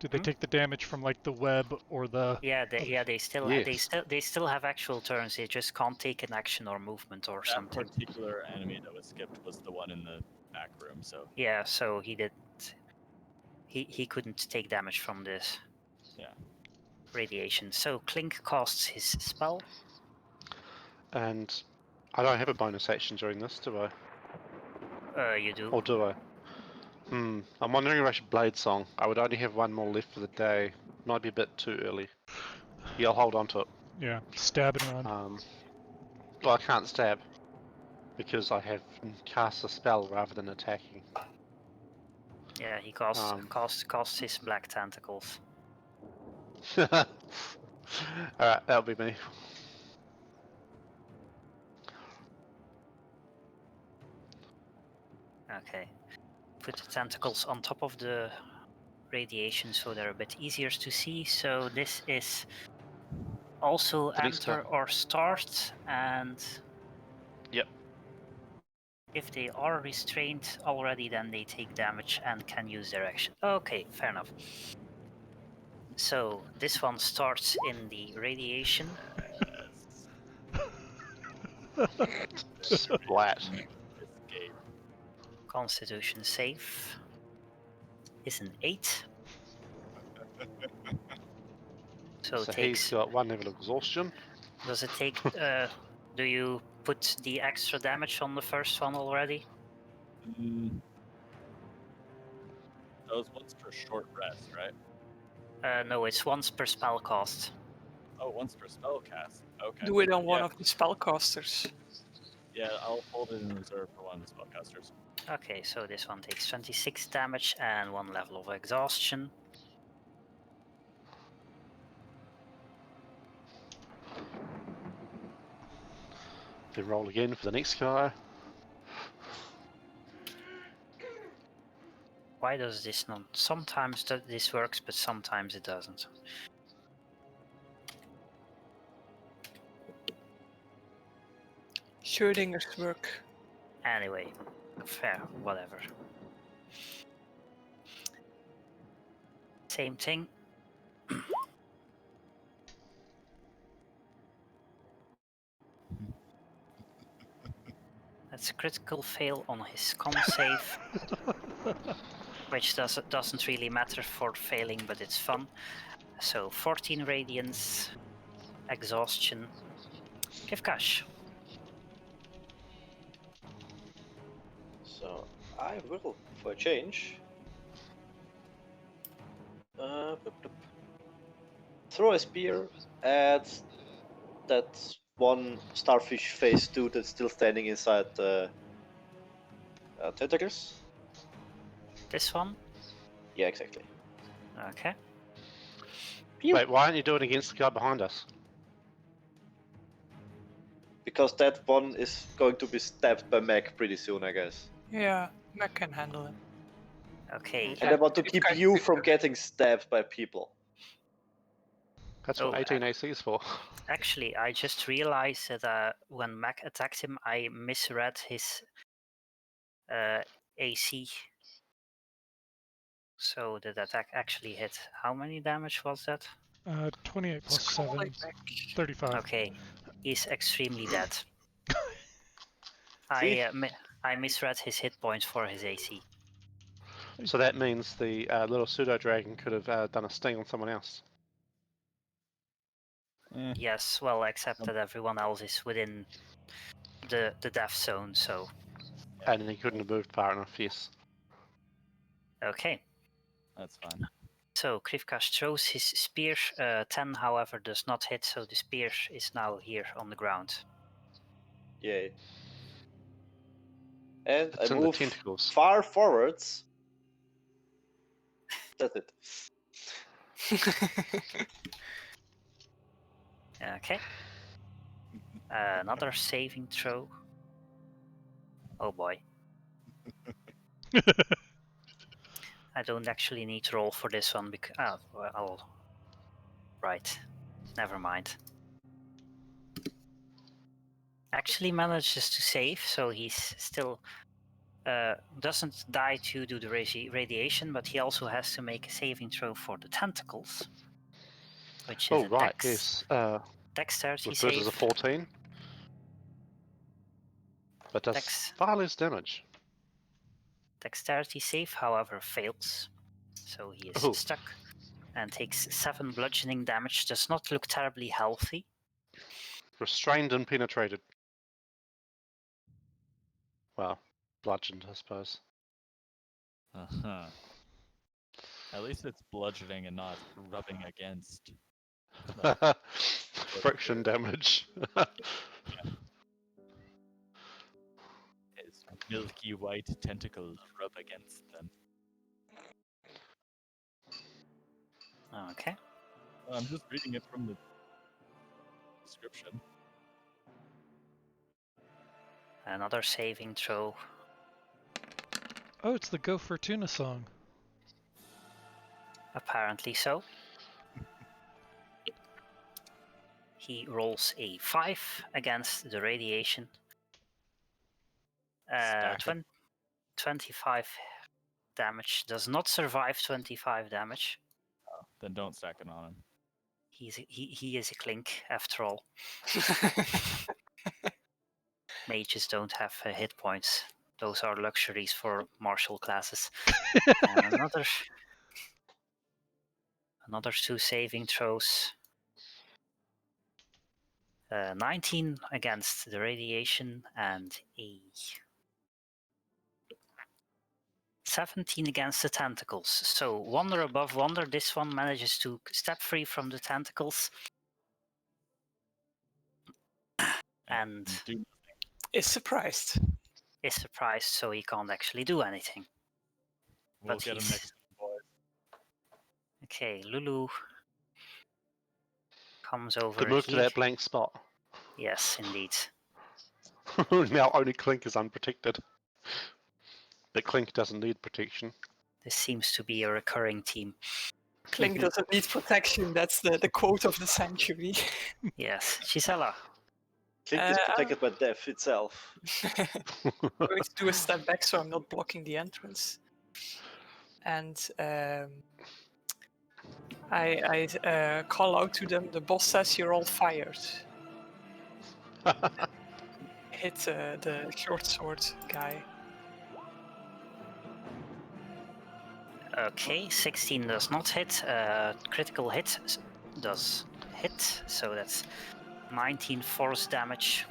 Speaker 4: Did they take the damage from like the web or the?
Speaker 1: Yeah, they still
Speaker 5: Yes.
Speaker 1: they still have actual turns. They just can't take an action or movement or
Speaker 2: That
Speaker 1: something.
Speaker 2: particular enemy that was skipped was the one in the back room, so
Speaker 1: Yeah, so he did. He couldn't take damage from this.
Speaker 2: Yeah.
Speaker 1: Radiation. So Clink casts his spell.
Speaker 5: And I don't have a bonus action during this, do I?
Speaker 1: You do.
Speaker 5: Or do I? I'm wondering if I should Blade Song. I would only have one more left for the day. Might be a bit too early. Yeah, I'll hold on to it.
Speaker 4: Yeah, stab and run.
Speaker 5: Well, I can't stab because I have cast a spell rather than attacking.
Speaker 1: Yeah, he casts his black tentacles.
Speaker 5: Alright, that'll be me.
Speaker 1: Okay. Put the tentacles on top of the radiation so they're a bit easier to see. So this is also
Speaker 5: The next
Speaker 1: enter
Speaker 5: one.
Speaker 1: or start, and
Speaker 5: Yep.
Speaker 1: if they are restrained already, then they take damage and can use their action. Okay, fair enough. So this one starts in the radiation.
Speaker 5: Splat.
Speaker 2: Escape.
Speaker 1: Constitution save is an 8. So it
Speaker 5: So he's
Speaker 1: takes.
Speaker 5: got one level of exhaustion.
Speaker 1: Does it take? Do you put the extra damage on the first one already?
Speaker 2: That was once for short rest, right?
Speaker 1: No, it's once per spell cast.
Speaker 2: Oh, once per spell cast. Okay.
Speaker 3: Do it on one
Speaker 2: Yeah.
Speaker 3: of the spellcasters.
Speaker 2: Yeah, I'll hold it in reserve for one of the spellcasters.
Speaker 1: Okay, so this one takes 26 damage and 1 level of exhaustion.
Speaker 5: Then roll again for the next guy.
Speaker 1: Why does this not? Sometimes this works, but sometimes it doesn't.
Speaker 3: Schrodinger's work.
Speaker 1: Anyway, fair, whatever. Same thing. That's a critical fail on his con save, which doesn't really matter for failing, but it's fun. So 14 radiance, exhaustion. Kivkash.
Speaker 6: So I will, for a change, throw a spear at that one starfish face dude that's still standing inside the tentacles.
Speaker 1: This one.
Speaker 6: Yeah, exactly.
Speaker 1: Okay.
Speaker 6: Pew.
Speaker 5: Wait, why aren't you doing it against the guy behind us?
Speaker 6: Because that one is going to be stabbed by Meg pretty soon, I guess.
Speaker 3: Yeah, Mac can handle it.
Speaker 1: Okay.
Speaker 6: And I want to keep you from getting stabbed by people.
Speaker 5: That's what
Speaker 1: Oh,
Speaker 5: 18 AC is for.
Speaker 1: Actually, I just realized that when Mac attacked him, I misread his AC. So the attack actually hit. How many damage was that?
Speaker 4: 28 plus
Speaker 3: Scroll
Speaker 4: 7,
Speaker 3: it back.
Speaker 4: 35.
Speaker 1: Okay, he's extremely dead.
Speaker 6: See?
Speaker 1: I misread his hit points for his AC.
Speaker 5: So that means the little pseudo dragon could have done a sting on someone else.
Speaker 1: Yes, well, except that everyone else is within the death zone, so...
Speaker 5: And he couldn't have moved far enough, yes.
Speaker 1: Okay.
Speaker 2: That's fine.
Speaker 1: So Krivkash throws his spear. 10, however, does not hit, so the spear is now here on the ground.
Speaker 6: Yay. And
Speaker 5: It's
Speaker 6: I
Speaker 5: in the
Speaker 6: move
Speaker 5: tentacles.
Speaker 6: far forwards. That's it.
Speaker 1: Okay. Another saving throw. Oh boy. I don't actually need to roll for this one because... Oh, well, right. Never mind. Actually manages to save, so he's still doesn't die due to the radiation, but he also has to make a saving throw for the tentacles, which is
Speaker 5: Oh, right, yes.
Speaker 1: dexterity
Speaker 5: With versus
Speaker 1: save.
Speaker 5: a 14. But does
Speaker 1: Dex.
Speaker 5: far less damage.
Speaker 1: Dexterity save, however, fails, so he is
Speaker 5: Oh.
Speaker 1: stuck and takes 7 bludgeoning damage. Does not look terribly healthy.
Speaker 5: Restrained and penetrated. Well, bludgeoned, I suppose.
Speaker 2: Uh-huh. At least it's bludgeoning and not rubbing against.
Speaker 5: Friction damage.
Speaker 2: His milky white tentacles rub against them.
Speaker 1: Okay.
Speaker 2: I'm just reading it from the description.
Speaker 1: Another saving throw.
Speaker 4: Oh, it's the Go Fortuna song.
Speaker 1: Apparently so. He rolls a 5 against the radiation.
Speaker 2: Stack it.
Speaker 1: 25 damage. Does not survive 25 damage.
Speaker 2: Then don't stack it on him.
Speaker 1: He is a clink, after all. Mages don't have hit points. Those are luxuries for martial classes. And another 2 saving throws. 19 against the radiation and a 17 against the tentacles. So wonder above wonder, this one manages to step free from the tentacles and
Speaker 3: Is surprised.
Speaker 1: is surprised, so he can't actually do anything.
Speaker 2: We'll
Speaker 1: But
Speaker 2: get him
Speaker 1: he's-
Speaker 2: next time, boys.
Speaker 1: Okay, Lulu comes over
Speaker 5: Could move
Speaker 1: here.
Speaker 5: to that blank spot.
Speaker 1: Yes, indeed.
Speaker 5: Now only Clink is unprotected. But Clink doesn't need protection.
Speaker 1: This seems to be a recurring theme.
Speaker 3: Clink doesn't need protection. That's the quote of the century.
Speaker 1: Yes, Gisela.
Speaker 6: Clink is protected by death itself.
Speaker 3: I'm going to do a step back so I'm not blocking the entrance. And I call out to them, the boss says you're all fired. Hit the short sword guy.
Speaker 1: Okay, 16 does not hit. Critical hit does hit, so that's 19 force damage.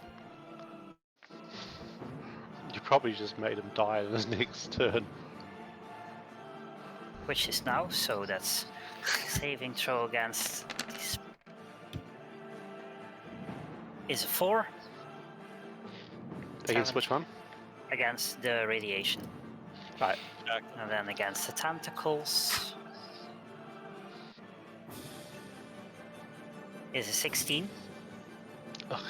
Speaker 5: You probably just made him die in his next turn.
Speaker 1: Which is now, so that's saving throw against this is a 4.
Speaker 5: Against which one?
Speaker 1: Against the radiation.
Speaker 5: Right.
Speaker 1: And then against the tentacles is a 16.
Speaker 5: Ugh.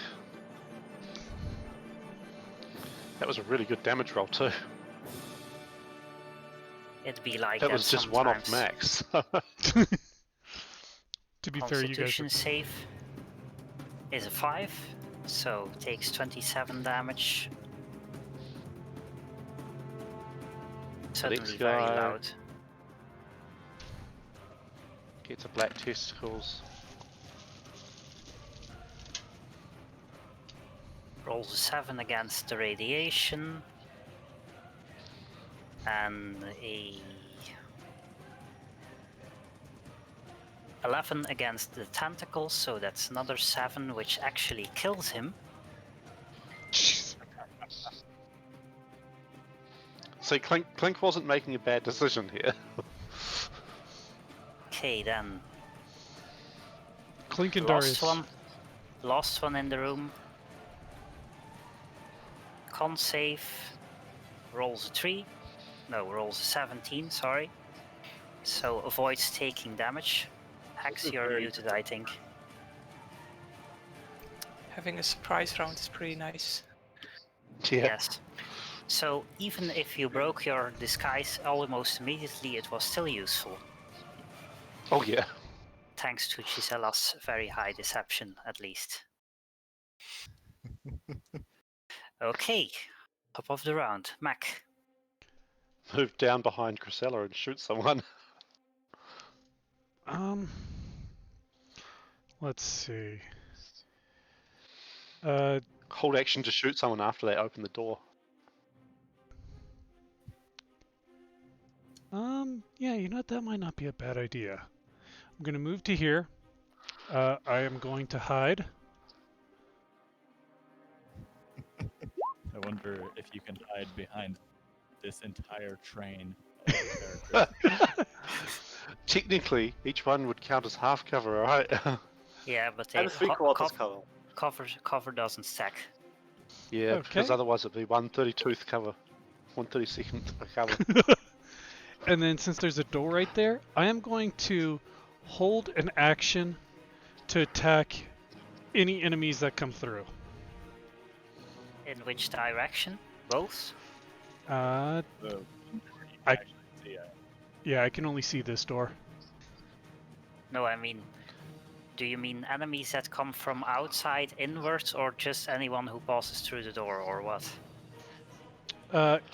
Speaker 5: That was a really good damage roll too.
Speaker 1: It'd be like
Speaker 5: That was just one off
Speaker 1: sometimes.
Speaker 5: max.
Speaker 4: To be fair, you guys
Speaker 1: Constitution save is a 5, so takes 27 damage. Suddenly very
Speaker 5: guy-
Speaker 1: loud.
Speaker 5: Gets a black testicles.
Speaker 1: Rolls a 7 against the radiation. And a 11 against the tentacles, so that's another 7, which actually kills him.
Speaker 5: So Clink wasn't making a bad decision here.
Speaker 1: Okay, then
Speaker 4: Clink and Darius.
Speaker 1: last one in the room. Con save, rolls a 3. No, rolls a 17, sorry. So avoids taking damage. Hex, you're
Speaker 2: very
Speaker 1: muted, I think.
Speaker 3: Having a surprise round is pretty nice.
Speaker 5: Yeah.
Speaker 1: Yes. So even if you broke your disguise almost immediately, it was still useful.
Speaker 5: Oh yeah.
Speaker 1: Thanks to Gisela's very high deception, at least. Okay, top of the round. Mac.
Speaker 5: move down behind Chrysella and shoot someone.
Speaker 4: Let's see.
Speaker 5: Hold action to shoot someone after they open the door.
Speaker 4: Yeah, you know what? That might not be a bad idea. I'm gonna move to here. I am going to hide.
Speaker 2: I wonder if you can hide behind this entire train of characters.
Speaker 5: Technically, each one would count as half cover, right?
Speaker 1: Yeah, but
Speaker 6: I'm 3/4 cover.
Speaker 1: cover doesn't stack.
Speaker 5: Yeah, because
Speaker 4: Okay.
Speaker 5: otherwise it'd be 1/32th cover, 1/32nd cover.
Speaker 4: And then since there's a door right there, I am going to hold an action to attack any enemies that come through.
Speaker 1: In which direction? Both?
Speaker 4: Uh,
Speaker 2: So you
Speaker 4: I-
Speaker 2: actually see it.
Speaker 4: yeah, I can only see this door.
Speaker 1: No, I mean, do you mean enemies that come from outside inwards, or just anyone who passes through the door, or what?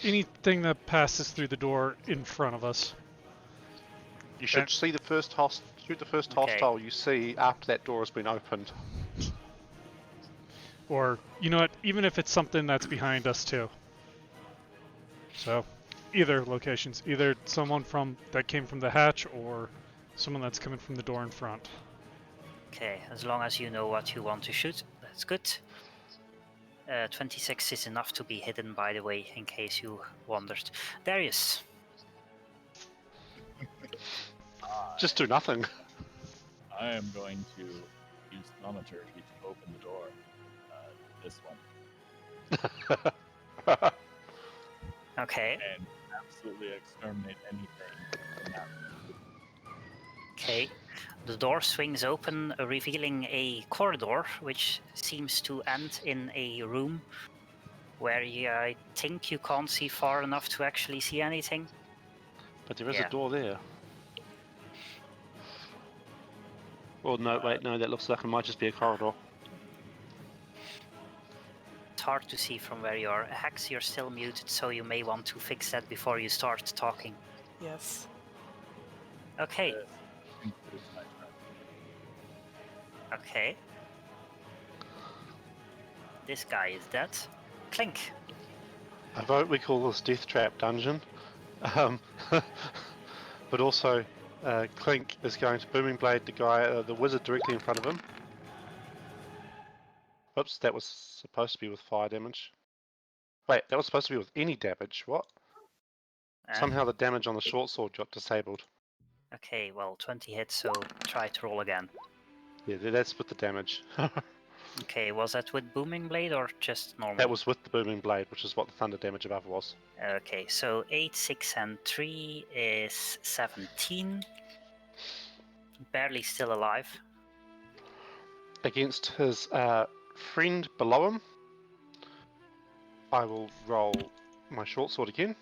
Speaker 4: Anything that passes through the door in front of us.
Speaker 5: You should see the first shoot the first
Speaker 1: Okay.
Speaker 5: hostile you see after that door has been opened.
Speaker 4: Or, you know what, even if it's something that's behind us too. So, either locations. Either someone that came from the hatch, or someone that's coming from the door in front.
Speaker 1: Okay, as long as you know what you want to shoot, that's good. 26 is enough to be hidden, by the way, in case you wondered. Darius.
Speaker 5: Just do nothing.
Speaker 2: I am going to use thaumaturgy to open the door. This one.
Speaker 1: Okay.
Speaker 2: And absolutely exterminate anything in that room.
Speaker 1: Okay. The door swings open, revealing a corridor, which seems to end in a room where I think you can't see far enough to actually see anything.
Speaker 5: But there is
Speaker 1: Yeah.
Speaker 5: a door there. Well, no, wait, no, that looks like it might just be a corridor.
Speaker 1: It's hard to see from where you are. Hex, you're still muted, so you may want to fix that before you start talking.
Speaker 3: Yes.
Speaker 1: Okay.
Speaker 2: This includes my turn.
Speaker 1: Okay. This guy is dead. Clink.
Speaker 5: I vote we call this Death Trap Dungeon. But also, Clink is going to Booming Blade the guy, the wizard directly in front of him. Oops, that was supposed to be with fire damage. Wait, that was supposed to be with any damage. What? Somehow the damage on the short sword got disabled.
Speaker 1: Okay, well, 20 hits, so try to roll again.
Speaker 5: Yeah, that's with the damage.
Speaker 1: Okay, was that with Booming Blade or just normal?
Speaker 5: That was with the Booming Blade, which is what the thunder damage above was.
Speaker 1: Okay, so 8, 6, and 3 is 17. Barely still alive.
Speaker 5: Against his friend below him, I will roll my short sword again.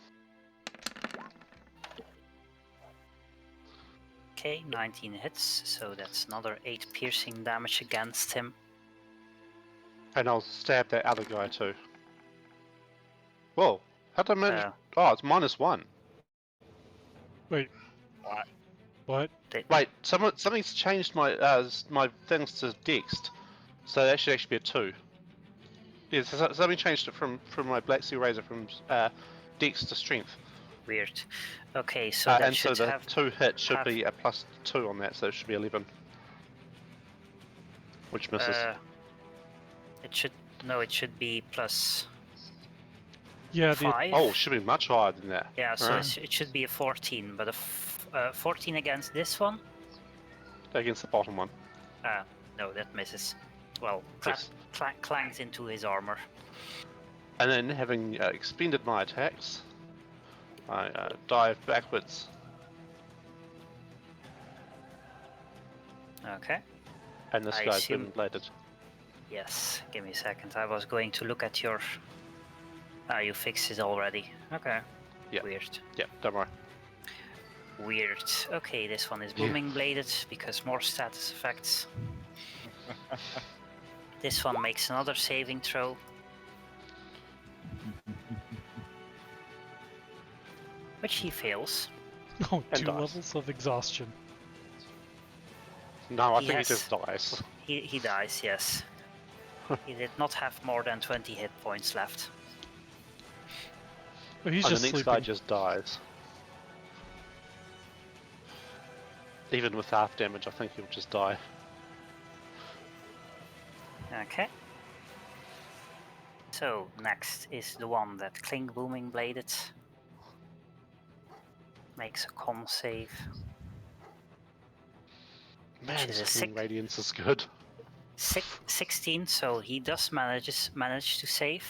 Speaker 1: Okay, 19 hits, so that's another 8 piercing damage against him.
Speaker 5: And I'll stab that other guy too. Whoa, how did I manage?
Speaker 1: Uh,
Speaker 5: Oh, it's -1.
Speaker 4: Wait. What?
Speaker 5: Wait, something's changed my my things to Dext, so that should actually be a 2. Yeah, so something changed it from my Black Sea Razor from Dex to Strength.
Speaker 1: Weird. Okay, so that
Speaker 5: and
Speaker 1: should
Speaker 5: so the
Speaker 1: have
Speaker 5: 2 hit should
Speaker 1: have-
Speaker 5: be a +2 on that, so it should be 11. Which misses.
Speaker 1: it should be plus
Speaker 4: Yeah,
Speaker 1: 5.
Speaker 5: Oh, it should be much higher than that.
Speaker 1: Yeah, so
Speaker 5: Alright.
Speaker 1: it should be a 14, but a 14 against this one?
Speaker 5: Against the bottom one.
Speaker 1: No, that misses. Well,
Speaker 5: Yes.
Speaker 1: clangs into his armor.
Speaker 5: And then, having expended my attacks, I dive backwards.
Speaker 1: Okay.
Speaker 5: And this
Speaker 1: I
Speaker 5: guy's
Speaker 1: assume-
Speaker 5: been bladed.
Speaker 1: Yes, give me a second. I was going to look at your... you fixed it already. Okay.
Speaker 5: Yeah.
Speaker 1: Weird.
Speaker 5: Yeah, don't worry.
Speaker 1: Weird. Okay, this one is booming bladed because more status effects. This one makes another saving throw. which he fails.
Speaker 4: Oh,
Speaker 5: And
Speaker 4: 2
Speaker 5: dies.
Speaker 4: levels of exhaustion.
Speaker 5: No, I
Speaker 1: He
Speaker 5: think
Speaker 1: has-
Speaker 5: he just dies.
Speaker 1: He dies, yes. He did not have more than 20 hit points left.
Speaker 4: Oh, he's
Speaker 5: And
Speaker 4: just
Speaker 5: the next
Speaker 4: sleeping.
Speaker 5: guy just dies. Even with half damage, I think he'll just die.
Speaker 1: Okay. So next is the one that Clink Booming Bladed. Makes a con save.
Speaker 5: Man,
Speaker 1: is a
Speaker 5: this
Speaker 1: sick-
Speaker 5: Radiance is good.
Speaker 1: 16, so he does manage to save.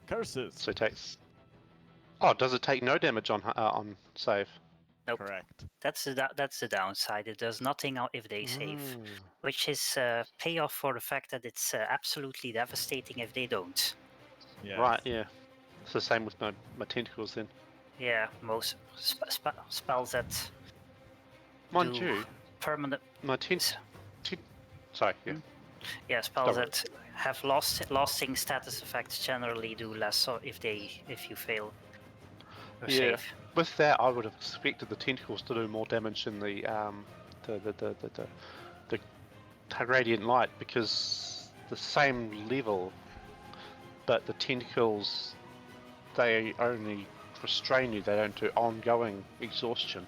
Speaker 2: Curses.
Speaker 5: So he takes. Oh, does it take no damage on save?
Speaker 1: Nope.
Speaker 2: Correct.
Speaker 1: That's the downside. It does nothing if they save,
Speaker 5: Mm.
Speaker 1: which is payoff for the fact that it's absolutely devastating if they don't.
Speaker 2: Yes.
Speaker 5: Right, yeah. It's the same with my tentacles then.
Speaker 1: Yeah, most spells that
Speaker 5: Mind
Speaker 1: do
Speaker 5: you,
Speaker 1: permanent.
Speaker 5: my sorry, yeah.
Speaker 1: Yeah, spells
Speaker 5: Don't worry.
Speaker 1: that have lasting status effects generally do less so if you fail or
Speaker 5: Yeah.
Speaker 1: save.
Speaker 5: With that, I would have expected the tentacles to do more damage than the radiant light, because the same level, but the tentacles, they only restrain you. They don't do ongoing exhaustion.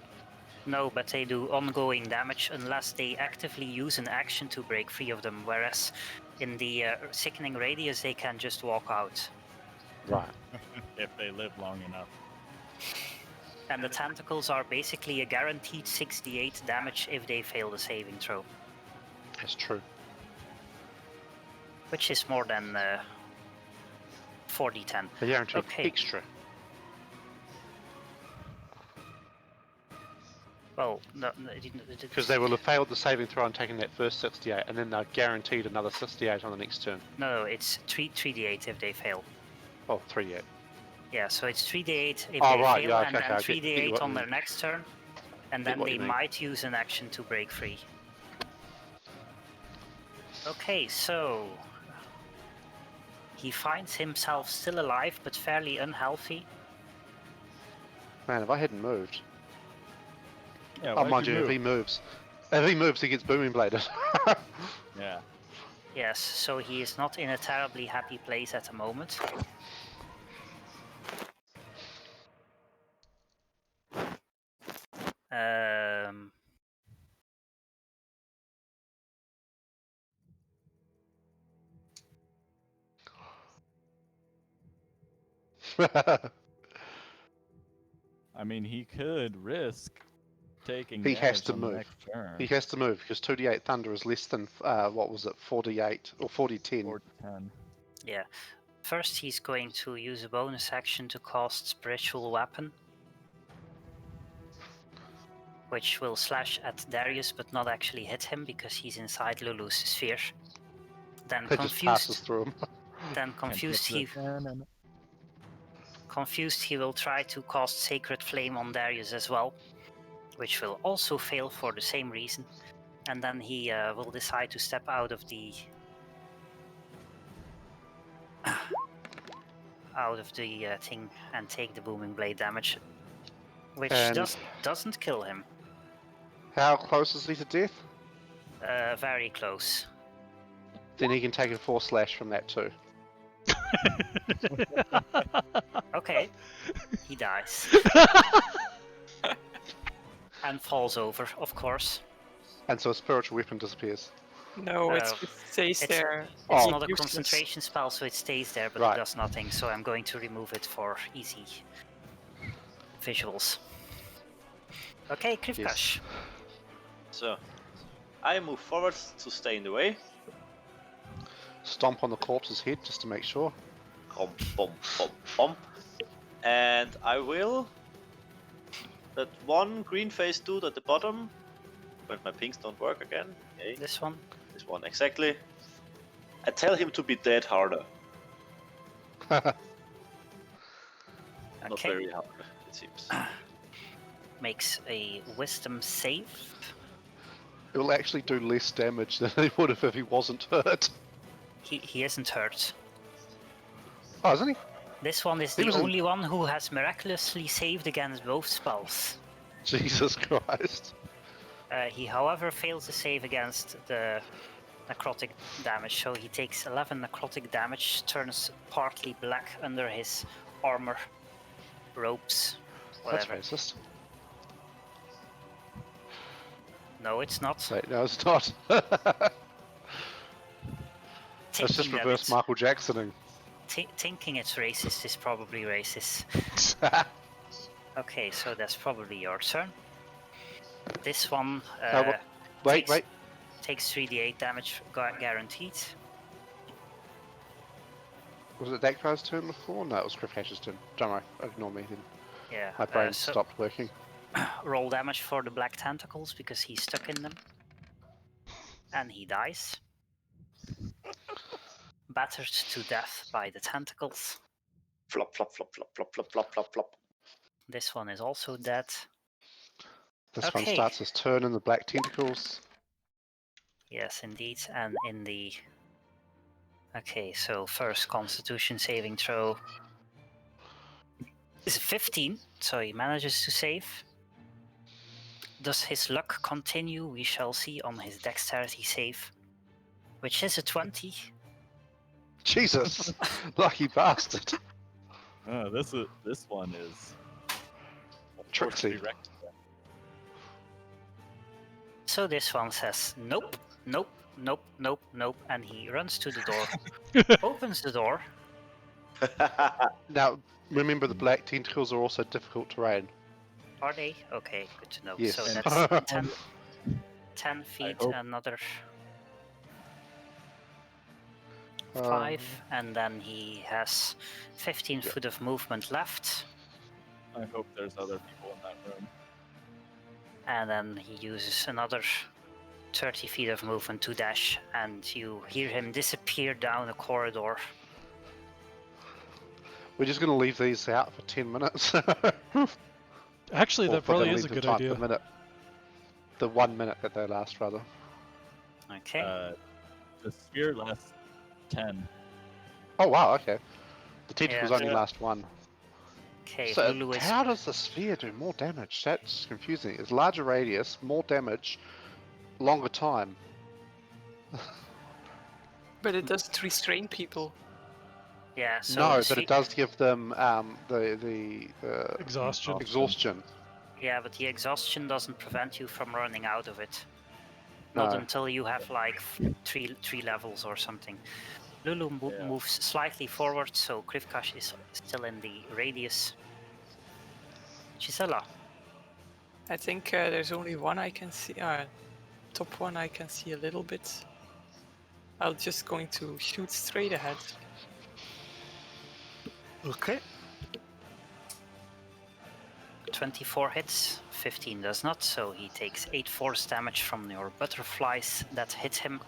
Speaker 1: No, but they do ongoing damage unless they actively use an action to break free of them, whereas in the Sickening Radius they can just walk out.
Speaker 5: Right.
Speaker 2: If they live long enough.
Speaker 1: And the tentacles are basically a guaranteed 68 damage if they fail the saving throw,
Speaker 5: That's true.
Speaker 1: which is more than 4d10.
Speaker 5: They guarantee
Speaker 1: Okay.
Speaker 5: extra.
Speaker 1: Well, no, it didn't.
Speaker 5: Because they will have failed the saving throw and taken that first 68, and then they're guaranteed another 68 on the next turn.
Speaker 1: No, it's 3d8 if they fail.
Speaker 5: Oh, 3-8.
Speaker 1: Yeah, so it's 3d8 if
Speaker 5: Oh,
Speaker 1: they
Speaker 5: right,
Speaker 1: fail,
Speaker 5: yeah,
Speaker 1: and
Speaker 5: okay,
Speaker 1: then
Speaker 5: okay, I get you
Speaker 1: 3d8
Speaker 5: what
Speaker 1: on
Speaker 5: you
Speaker 1: their
Speaker 5: mean.
Speaker 1: next turn, and
Speaker 5: Get
Speaker 1: then
Speaker 5: what
Speaker 1: they
Speaker 5: you mean.
Speaker 1: might use an action to break free. Okay, so he finds himself still alive but fairly unhealthy.
Speaker 5: Man, if I hadn't moved.
Speaker 2: Yeah,
Speaker 5: Oh,
Speaker 2: why'd
Speaker 5: mind you,
Speaker 2: move?
Speaker 5: if he moves, he gets booming bladed.
Speaker 2: Yeah.
Speaker 1: Yes, so he is not in a terribly happy place at the moment. Um,
Speaker 2: I mean, he could risk taking
Speaker 5: He has
Speaker 2: damage
Speaker 5: to
Speaker 2: on the
Speaker 5: move.
Speaker 2: next turn.
Speaker 5: He has to move because 2d8 thunder is less than what was it, 4d8 or 4010.
Speaker 2: 4 to 10.
Speaker 1: yeah. First, he's going to use a bonus action to cast Spiritual Weapon, which will slash at Darius but not actually hit him because he's inside Lulu's sphere. Then
Speaker 5: It just passes
Speaker 1: confused,
Speaker 5: through him.
Speaker 1: then confused he will try to cast Sacred Flame on Darius as well, which will also fail for the same reason. And then he will decide to step out of the thing and take the Booming Blade damage, which
Speaker 5: And-
Speaker 1: doesn't kill him.
Speaker 5: How close is he to death?
Speaker 1: Very close.
Speaker 5: Then he can take a 4 slash from that too.
Speaker 1: Okay, he dies. And falls over, of course.
Speaker 5: And so a spiritual weapon disappears.
Speaker 3: No, it stays
Speaker 1: it's-
Speaker 3: there.
Speaker 1: It's
Speaker 5: Oh.
Speaker 1: not a
Speaker 3: Useless.
Speaker 1: concentration spell, so it stays there, but
Speaker 5: Right.
Speaker 1: it does nothing, so I'm going to remove it for easy visuals. Okay, Krivkash.
Speaker 6: So, I move forward to stay in the way.
Speaker 5: Stomp on the corpse's head just to make sure.
Speaker 6: Bump, bump, bump, bump. And I will. That one green face dude at the bottom. But my pinks don't work again. Okay,
Speaker 1: This one.
Speaker 6: this one exactly. I tell him to be dead harder. Not
Speaker 1: Okay,
Speaker 6: very hard, it seems.
Speaker 1: makes a wisdom save.
Speaker 5: It will actually do less damage than he would have if he wasn't hurt.
Speaker 1: He isn't hurt.
Speaker 5: Oh, isn't he?
Speaker 1: This one is
Speaker 5: He
Speaker 1: the
Speaker 5: was in-
Speaker 1: only one who has miraculously saved against both spells.
Speaker 5: Jesus Christ.
Speaker 1: He, however, fails to save against the necrotic damage, so he takes 11 necrotic damage, turns partly black under his armor, ropes, whatever.
Speaker 5: That's racist.
Speaker 1: No, it's not.
Speaker 5: Wait, no, it's not. That's just
Speaker 1: Thinking that
Speaker 5: reverse
Speaker 1: it's-
Speaker 5: Michael Jacksoning.
Speaker 1: Thinking it's racist is probably racist. Okay, so that's probably your turn. This one
Speaker 5: Wait, wait.
Speaker 1: takes 3d8 damage guaranteed.
Speaker 5: Was it that guy's turn before? No, it was Krivkash's turn. Don't worry, ignore me then.
Speaker 1: Yeah.
Speaker 5: My brain
Speaker 1: so
Speaker 5: stopped working.
Speaker 1: roll damage for the black tentacles because he's stuck in them. And he dies. Battered to death by the tentacles.
Speaker 6: Flop, flop, flop, flop, flop, flop, flop, flop, flop.
Speaker 1: This one is also dead.
Speaker 5: This one
Speaker 1: Okay.
Speaker 5: starts his turn in the black tentacles.
Speaker 1: Yes, indeed. And in the... Okay, so first Constitution saving throw is a 15, so he manages to save. Does his luck continue? We shall see on his dexterity save, which is a 20.
Speaker 5: Jesus! Lucky bastard.
Speaker 2: This one is
Speaker 5: Tricksy.
Speaker 2: unfortunately wrecked.
Speaker 1: So this one says nope, nope, nope, nope, nope, and he runs to the door, opens the door.
Speaker 5: Now, remember the black tentacles are also difficult terrain.
Speaker 1: Are they? Okay, good to know.
Speaker 5: Yes.
Speaker 1: So that's 10 feet,
Speaker 2: hope-
Speaker 1: another
Speaker 5: Um,
Speaker 1: 5, and then he has 15 foot of movement left,
Speaker 2: I hope there's other people in that room.
Speaker 1: and then he uses another 30 feet of movement to dash, and you hear him disappear down a corridor.
Speaker 5: We're just going to leave these out for 10 minutes.
Speaker 4: Actually,
Speaker 5: Or
Speaker 4: that
Speaker 5: for the
Speaker 4: probably is a
Speaker 5: length of
Speaker 4: good
Speaker 5: time,
Speaker 4: idea.
Speaker 5: The 1 minute that they last, rather.
Speaker 1: Okay.
Speaker 2: The sphere lasts 10.
Speaker 5: Oh wow, okay. The tentacles
Speaker 1: Yeah.
Speaker 5: only last 1.
Speaker 1: Okay,
Speaker 5: So
Speaker 1: Lulu is
Speaker 5: how does the sphere do more damage? That's confusing. It's larger radius, more damage, longer time.
Speaker 3: But it doesn't restrain people.
Speaker 1: yeah. So
Speaker 5: No,
Speaker 1: the
Speaker 5: but
Speaker 1: sphere-
Speaker 5: it does give them the
Speaker 4: Exhaustion.
Speaker 5: exhaustion.
Speaker 1: Yeah, but the exhaustion doesn't prevent you from running out of it. Not
Speaker 5: No.
Speaker 1: until you have like three levels or something. Lulu
Speaker 2: Yeah.
Speaker 1: moves slightly forward, so Krivkash is still in the radius. Gisela,
Speaker 3: I think there's only one I can see. Top one I can see a little bit. I'm just going to shoot straight ahead.
Speaker 1: okay. 24 hits, 15 does not, so he takes 8 force damage from your butterflies that hit him.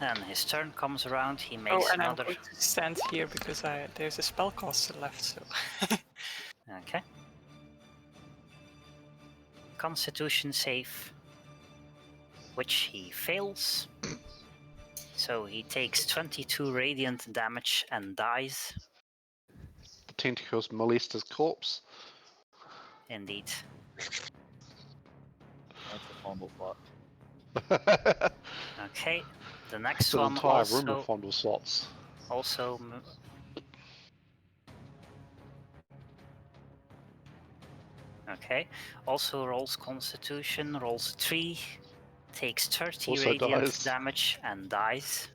Speaker 1: And his turn comes around, he makes
Speaker 3: And I'm
Speaker 1: another...
Speaker 3: going to stand here because there's a spellcaster left. So
Speaker 1: Okay. Constitution save, which he fails. So he takes 22 radiant damage and dies.
Speaker 5: The tentacles molest his corpse.
Speaker 1: Indeed.
Speaker 2: That's a fumble plot.
Speaker 1: Okay. The next
Speaker 5: It's an
Speaker 1: one
Speaker 5: entire room
Speaker 1: also
Speaker 5: of fondle slots.
Speaker 1: also okay. Also rolls Constitution, rolls 3, takes 30
Speaker 5: Also
Speaker 1: radiant
Speaker 5: dies.
Speaker 1: damage and dies.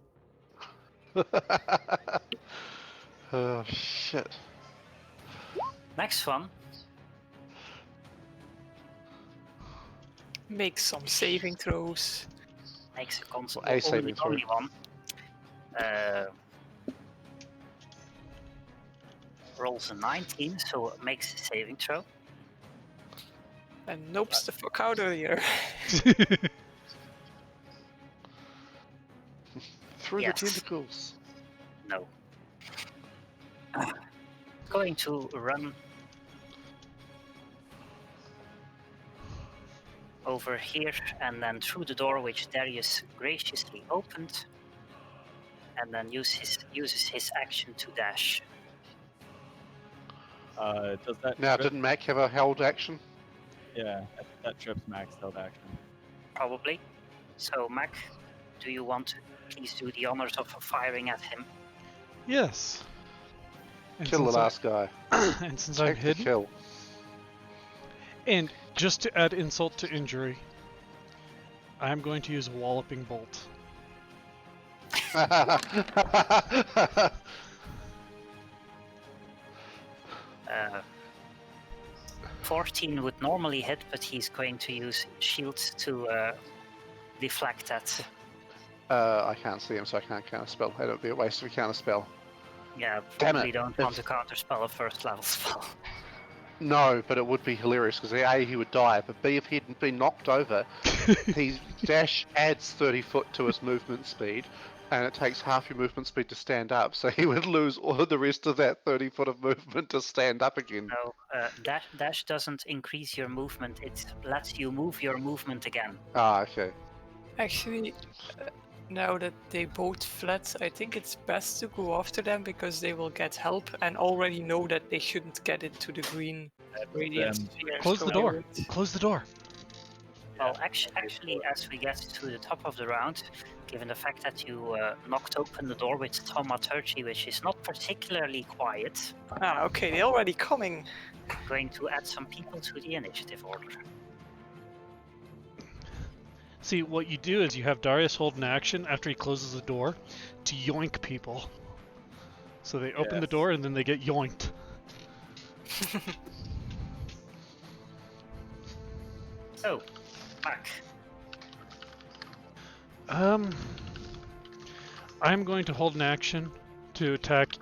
Speaker 5: Oh shit.
Speaker 1: Next one,
Speaker 3: make some saving throws.
Speaker 1: makes a
Speaker 5: Well, a saving throw.
Speaker 1: only one. Rolls a 19, so it makes a saving throw.
Speaker 3: And nopes the fuck out of here.
Speaker 5: Through
Speaker 1: Yes.
Speaker 5: the tentacles.
Speaker 1: No. Going to run over here and then through the door which Darius graciously opened, and then uses his action to dash.
Speaker 2: Does that
Speaker 5: Now,
Speaker 2: trip?
Speaker 5: didn't Mac have a held action?
Speaker 2: Yeah, that trip's max held action.
Speaker 1: Probably. So, Mac, do you want to please do the honors of firing at him?
Speaker 4: Yes. And
Speaker 5: Kill the
Speaker 4: since I-
Speaker 5: last guy.
Speaker 4: and since I'm
Speaker 5: Take the
Speaker 4: hidden,
Speaker 5: kill.
Speaker 4: and just to add insult to injury, I'm going to use a walloping bolt.
Speaker 1: 14 would normally hit, but he's going to use shields to deflect that.
Speaker 5: I can't see him, so I can't counterspell. It would be a waste of a counterspell.
Speaker 1: Yeah,
Speaker 5: Damn
Speaker 1: probably
Speaker 5: it.
Speaker 1: don't want to counterspell a first level spell.
Speaker 5: No, but it would be hilarious because A, he would die, but B, if he'd been knocked over, his dash adds 30 foot to his movement speed, and it takes half your movement speed to stand up, so he would lose all of the rest of that 30 foot of movement to stand up again.
Speaker 1: No, dash doesn't increase your movement, it lets you move your movement again.
Speaker 5: Ah, okay.
Speaker 3: Actually, now that they both fled, I think it's best to go after them because they will get help and already know that they shouldn't get into the green radiant sphere.
Speaker 4: Close
Speaker 3: so
Speaker 4: the
Speaker 3: I
Speaker 4: door.
Speaker 3: would-
Speaker 4: Close the door.
Speaker 1: Well, actually, as we get to the top of the round, given the fact that you knocked open the door with thaumaturgy, which is not particularly quiet,
Speaker 3: Ah, okay, they're already coming.
Speaker 1: I'm going to add some people to the initiative order.
Speaker 4: See, what you do is you have Darius hold an action after he closes the door to yoink people. So they open the door and then they get yoinked.
Speaker 1: So, back.
Speaker 4: I'm going to hold an action to attack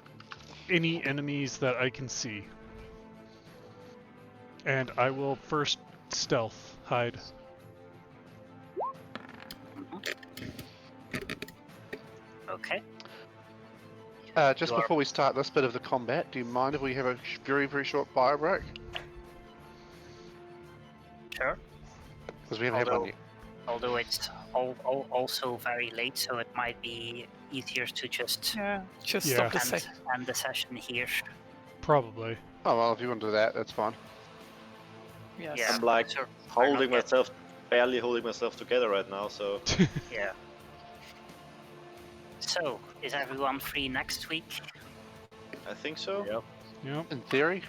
Speaker 4: any enemies that I can see. And I will first stealth hide.
Speaker 1: Okay.
Speaker 5: Just
Speaker 1: You are-
Speaker 5: before we start this bit of the combat, do you mind if we have a very, very short bio break?
Speaker 1: Sure.
Speaker 5: Because we haven't had one
Speaker 1: Although-
Speaker 5: yet.
Speaker 1: Although it's also very late, so it might be easier to just
Speaker 3: Yeah, just
Speaker 4: Yeah.
Speaker 3: stop the sec.
Speaker 1: end the session here.
Speaker 4: Probably.
Speaker 5: Oh, well, if you want to do that, that's fine.
Speaker 3: Yes.
Speaker 1: Yeah.
Speaker 6: I'm like
Speaker 1: Sure.
Speaker 6: holding
Speaker 1: Not yet.
Speaker 6: myself, barely holding myself together right now. So
Speaker 1: Yeah. So, is everyone free next week?
Speaker 6: I think so.
Speaker 2: Yep.
Speaker 4: Yep.
Speaker 5: In theory,